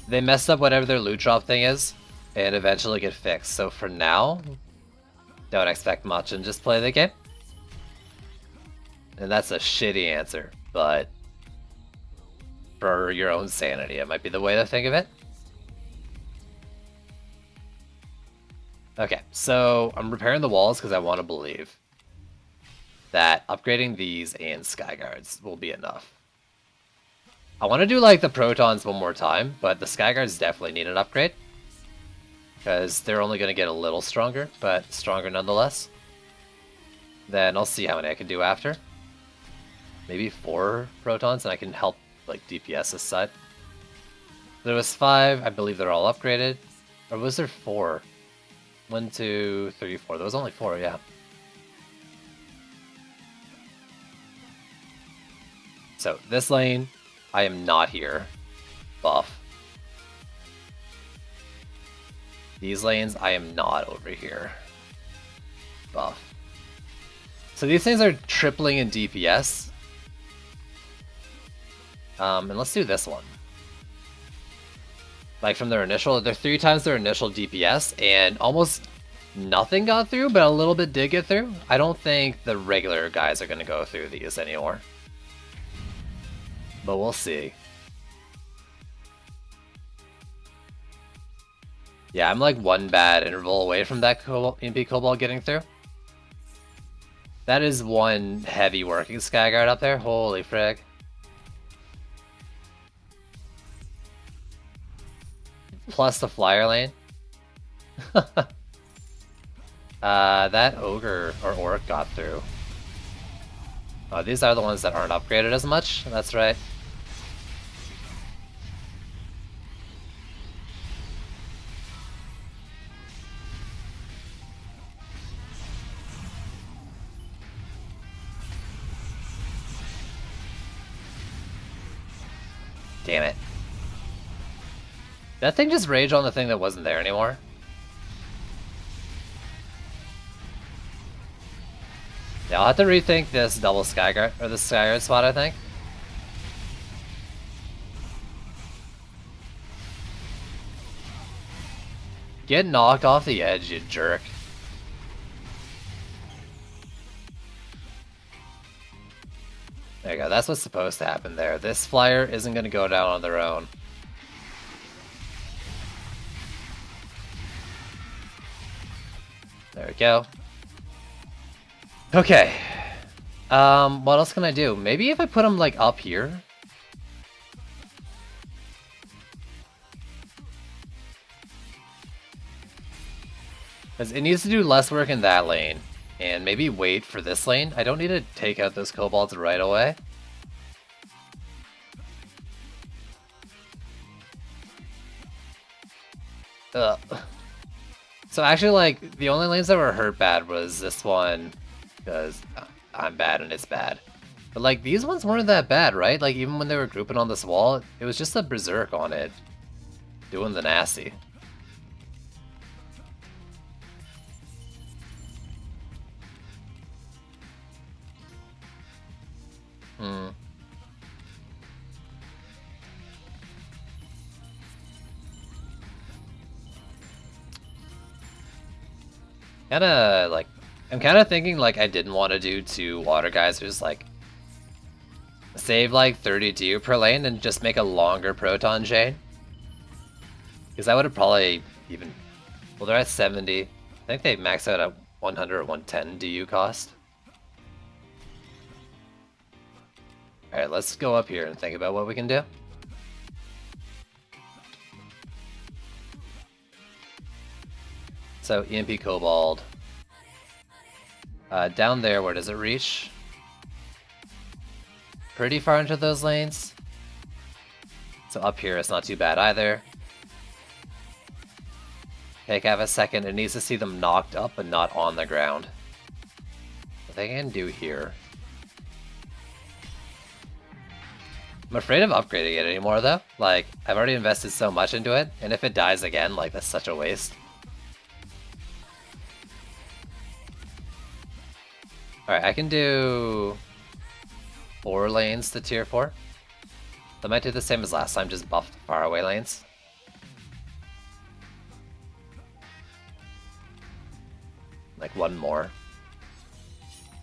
They messed up whatever their loot drop thing is, and eventually get fixed. So for now, don't expect much and just play the game. And that's a shitty answer, but for your own sanity, it might be the way to think of it. Okay, so I'm repairing the walls because I want to believe that upgrading these and Skyguards will be enough. I want to do like the Protons one more time, but the Skyguards definitely need an upgrade because they're only going to get a little stronger, but stronger nonetheless. Then I'll see how many I can do after. Maybe 4 Protons and I can help like DPS this side. There was 5, I believe they're all upgraded. Or was there 4? 1, 2, 3, 4. There was only 4, yeah. So this lane, I am not here. Buff. These lanes, I am not over here. Buff. So these things are tripling in DPS. And let's do this one. Like from their initial, they're 3 times their initial DPS, and almost nothing got through, but a little bit did get through. I don't think the regular guys are going to go through these anymore. but we'll see. Yeah, I'm like one bad interval away from that EMP Cobalt getting through. That is one heavy working Skyguard up there. Holy frig. Plus the flyer lane. That ogre or orc got through. Oh, these are the ones that aren't upgraded as much. That's right. Damn it. That thing just raged on the thing that wasn't there anymore. Yeah, I'll have to rethink this double Skyguard, or the Skyguard spot, I think. Get knocked off the edge, you jerk. There you go, that's what's supposed to happen there. This flyer isn't going to go down on their own. There we go. Okay. What else can I do? Maybe if I put them like up here? Because it needs to do less work in that lane. And maybe wait for this lane. I don't need to take out those kobolds right away. Ugh. So actually, like, the only lanes that were hurt bad was this one, because I'm bad and it's bad. But like, these ones weren't that bad, right? Like, even when they were grouping on this wall, it was just a berserk on it, doing the nasty. Kinda, like, I'm kinda thinking, like, I didn't want to do 2 water geysers, like, save, like, 30 DU per lane and just make a longer proton chain. Because I would have probably even, well, they're at 70. I think they max out at 100 or 110 DU cost. Alright, let's go up here and think about what we can do. So, EMP Kobold. Down there, where does it reach? Pretty far into those lanes. So up here, it's not too bad either. Take half a second, it needs to see them knocked up but not on the ground. What they can do here. I'm afraid of upgrading it anymore though. Like, I've already invested so much into it, and if it dies again, like, that's such a waste. Alright, I can do 4 lanes to tier 4. I might do the same as last time, just buff the faraway lanes. Like 1 more.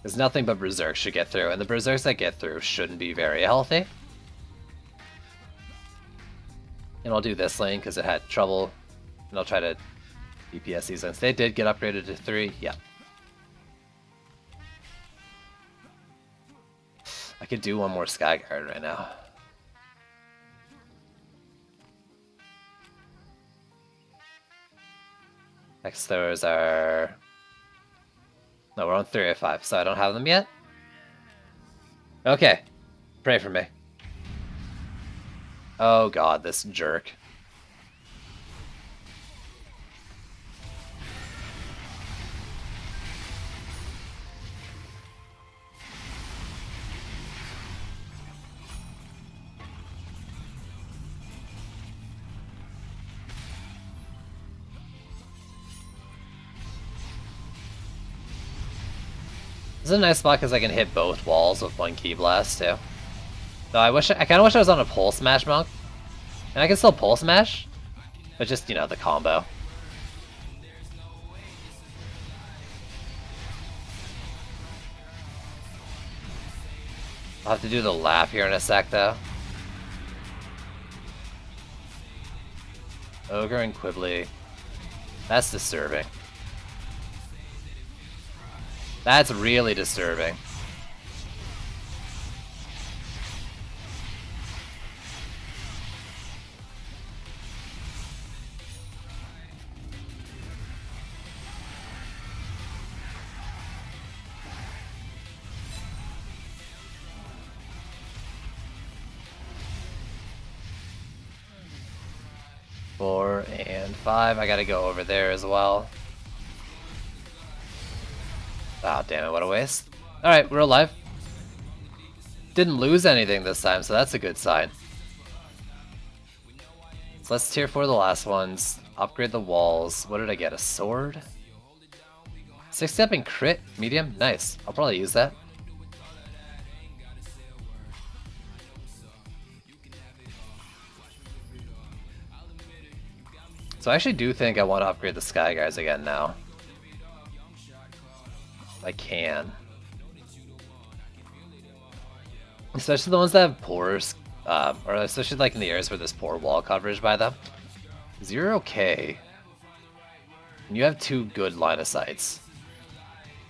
Because nothing but Berserk should get through, and the Berserks that get through shouldn't be very healthy. And I'll do this lane because it had trouble, and I'll try to DPS these lanes. They did get upgraded to 3, yeah. I could do 1 more Skyguard right now. Next throws are... No, we're on 3 of 5, so I don't have them yet. Okay. Pray for me. Oh god, this jerk. This is a nice spot because I can hit both walls with 1 Ki Blast too. Though I kind of wish I was on a Pulse Smash Monk. And I can still Pulse Smash, but just, you know, the combo. I'll have to do the laugh here in a sec though. Ogre and Quibbly. That's disturbing. That's really disturbing. Four and 5. I gotta go over there as well. Oh, damn it, what a waste. Alright, we're alive. Didn't lose anything this time, so that's a good sign. So let's tier 4 the last ones. Upgrade the walls. What did I get? A sword? 6-step and crit? Medium? Nice. I'll probably use that. So I actually do think I want to upgrade the Sky Guards again now. If I can. Especially the ones that have poor, or especially like in the areas where there's poor wall coverage by them. 'Cause you're okay. And you have 2 good line of sights.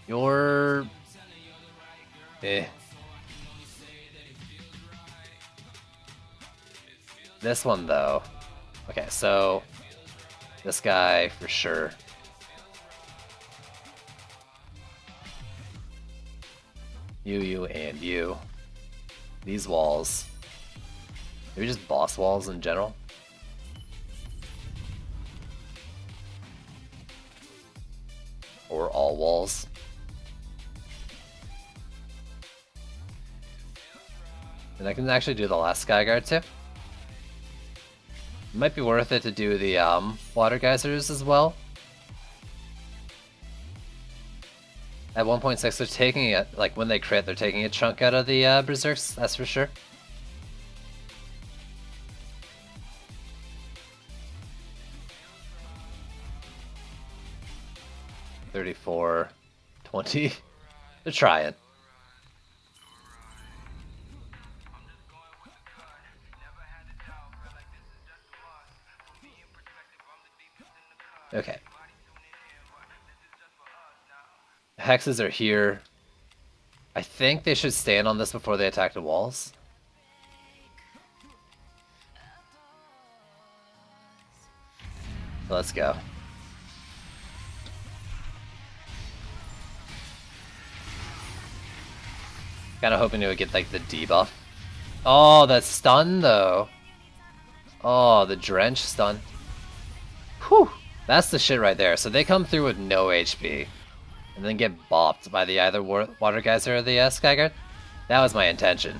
You're... eh. This one though. Okay, so... this guy for sure. You, and you. These walls. Maybe just boss walls in general. Or all walls. And I can actually do the last Sky Guard too. It might be worth it to do the water geysers as well. At 1.6 they're taking it, like when they crit, they're taking a chunk out of the berserks, that's for sure. $34, $20. They're trying. Okay. Hexes are here. I think they should stand on this before they attack the walls. Let's go. Kinda hoping it would get like the debuff. Oh, that stun though. Oh, the drench stun. Whew. That's the shit right there. So they come through with no HP. And then get bopped by the either water geyser or the Skyguard. That was my intention.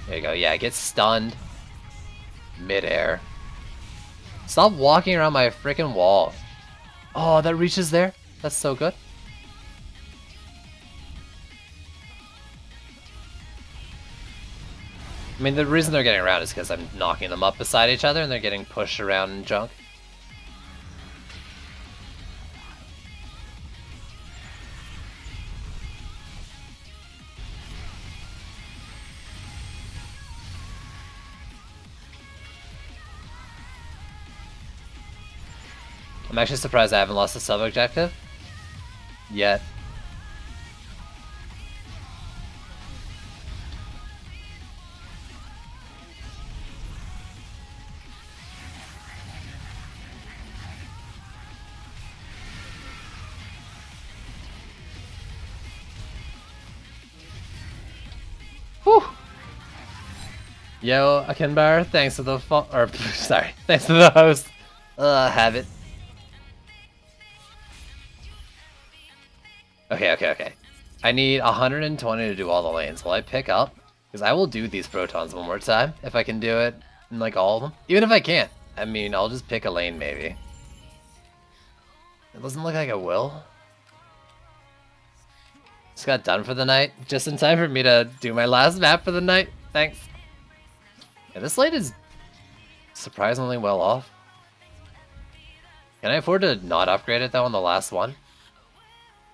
There you go. Yeah, get stunned. Mid-air. Stop walking around my freaking wall. Oh, that reaches there? That's so good. I mean, the reason they're getting around is because I'm knocking them up beside each other and they're getting pushed around and junk. I'm actually surprised I haven't lost a sub-objective yet. Whew. Yo, Akinbar, thanks for the sorry, thanks for the host. Have it. Okay. I need 120 to do all the lanes. Will I pick up? Because I will do these protons one more time if I can do it in like all of them. Even if I can't, I mean, I'll just pick a lane maybe. It doesn't look like I will. Just got done for the night, just in time for me to do my last map for the night. Thanks. Yeah, this lane is surprisingly well off. Can I afford to not upgrade it though on the last one?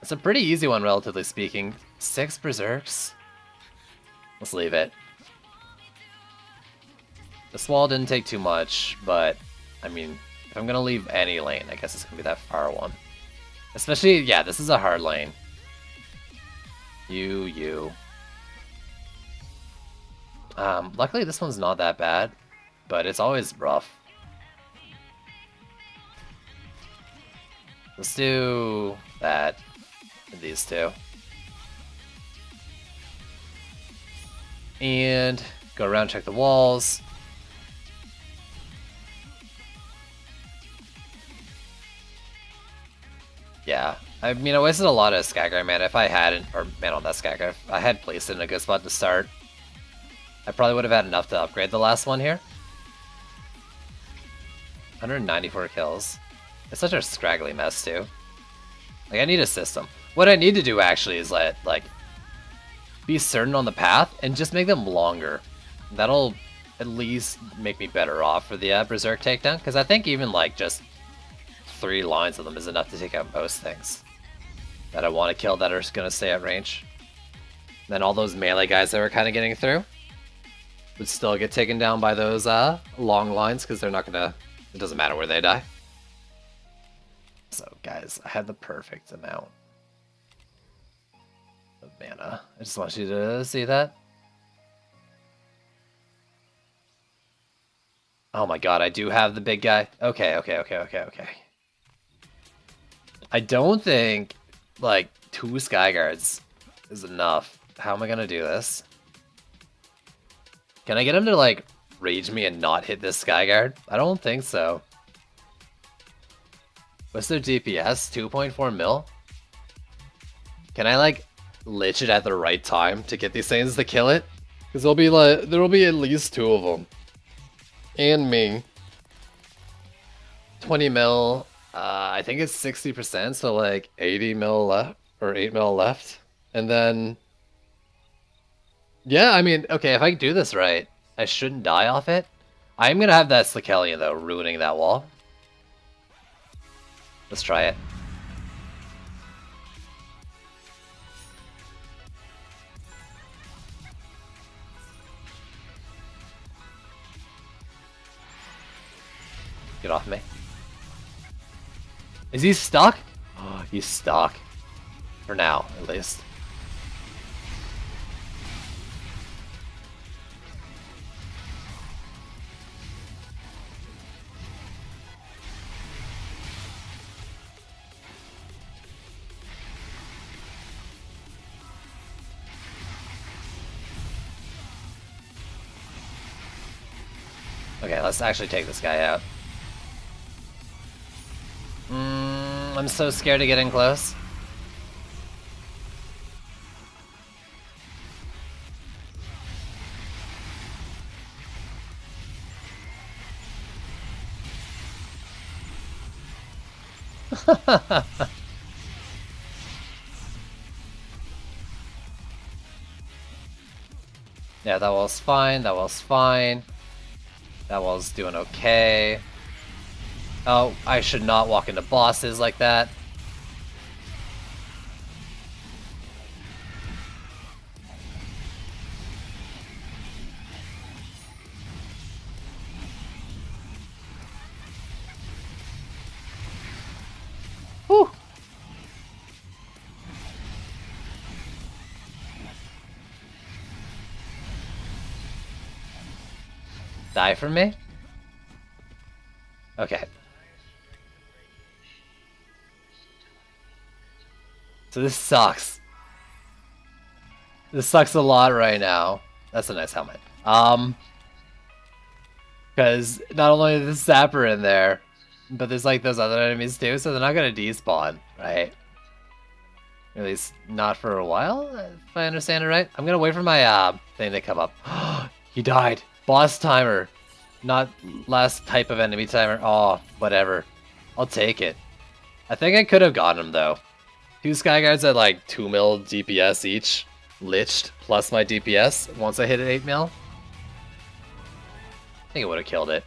It's a pretty easy one, relatively speaking. 6 berserks. Let's leave it. This wall didn't take too much, but I mean, if I'm gonna leave any lane, I guess it's gonna be that far one. Especially, yeah, this is a hard lane. You. Luckily this one's not that bad, but it's always rough. Let's do that. These two. And go around, check the walls. Yeah, I mean, I wasted a lot of Skaggar mana. If I hadn't, or mana on that Skaggar, if I had placed it in a good spot to start, I probably would have had enough to upgrade the last one here. 194 kills. It's such a scraggly mess, too. Like, I need a system. What I need to do, actually, is be certain on the path and just make them longer. That'll at least make me better off for the Berserk takedown, because I think even, just 3 lines of them is enough to take out most things that I want to kill that are going to stay at range. Then all those melee guys that were kind of getting through would still get taken down by those long lines, because they're not going to... It doesn't matter where they die. So, guys, I had the perfect amount of mana. I just want you to see that. Oh my god, I do have the big guy. Okay. I don't think, 2 Skyguards is enough. How am I gonna do this? Can I get him to, rage me and not hit this Skyguard? I don't think so. What's their DPS? 2.4 mil? Can I, lich it at the right time to get these things to kill it? Because there'll be at least 2 of them. And me. 20 mil. I think it's 60%, so 80 mil left, or 8 mil left. And then... Yeah, I mean, okay, if I do this right, I shouldn't die off it. I am going to have that Slikelion, though, ruining that wall. Let's try it. Get off me. Is he stuck? Oh, he's stuck. For now, at least. Okay, let's actually take this guy out. I'm so scared to get in close. Yeah, that wall's fine, that wall's fine. That wall's doing okay. Oh, I should not walk into bosses like that. Whew. Die for me? Okay. So this sucks. This sucks a lot right now. That's a nice helmet. Because not only is the Zapper in there, but there's those other enemies too, so they're not gonna despawn, right? At least not for a while, if I understand it right. I'm gonna wait for my thing to come up. He died. Boss timer. Not last type of enemy timer. Oh, whatever. I'll take it. I think I could have gotten him though. 2 Skyguards at 2 mil DPS each, liched, plus my DPS once I hit an 8 mil. I think it would have killed it.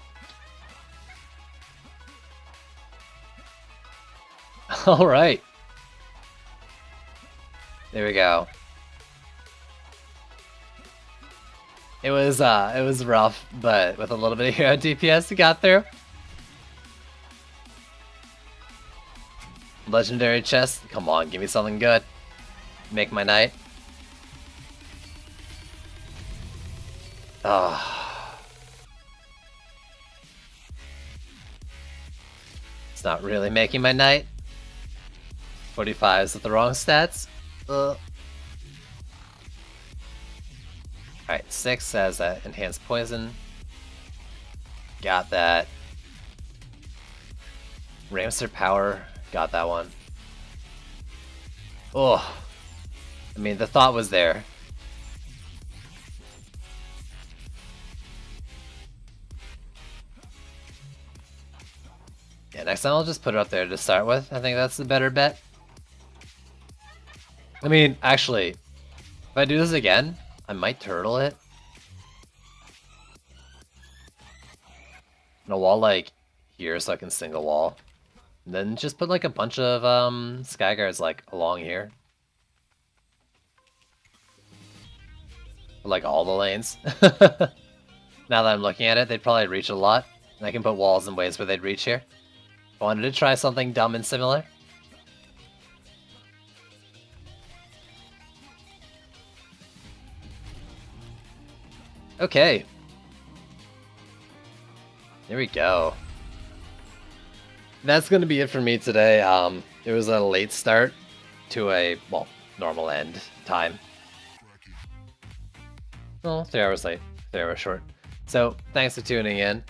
Alright. There we go. It was rough, but with a little bit of hero DPS, we got through. Legendary chest. Come on, give me something good. Make my night. Ah. It's not really making my night. 45 is with the wrong stats. Alright, 6 has that enhanced poison. Got that. Ramster power. Got that one. Oh. I mean, the thought was there. Yeah, next time I'll just put it up there to start with. I think that's the better bet. I mean, actually, if I do this again, I might turtle it. And a wall like here so I can single wall. And then just put like a bunch of Skyguards like along here. Like all the lanes. Now that I'm looking at it, they'd probably reach a lot. And I can put walls in ways where they'd reach here. I wanted to try something dumb and similar. Okay. There we go. That's going to be it for me today. It was a late start to a, well, normal end time. Well, 3 hours late, 3 hours short. So, thanks for tuning in.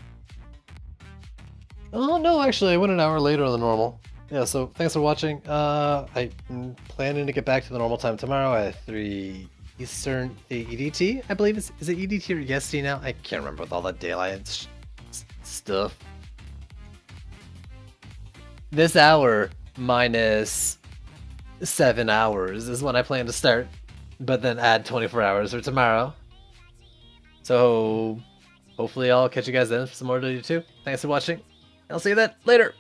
Oh, no, actually, I went an hour later than normal. Yeah, so thanks for watching. I'm planning to get back to the normal time tomorrow at 3 Eastern EDT, I believe. Is it EDT or EST now? I can't remember with all that daylight stuff. This hour minus 7 hours is when I plan to start, but then add 24 hours for tomorrow. So hopefully I'll catch you guys then for some more to do too. Thanks for watching. I'll see you then. Later.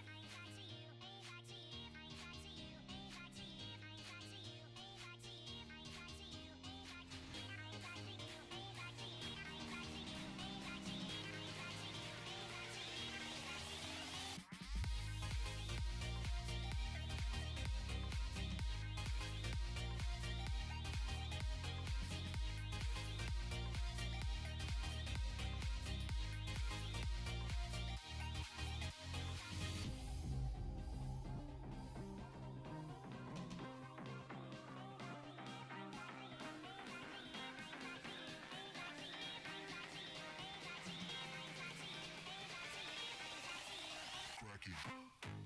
Cracky.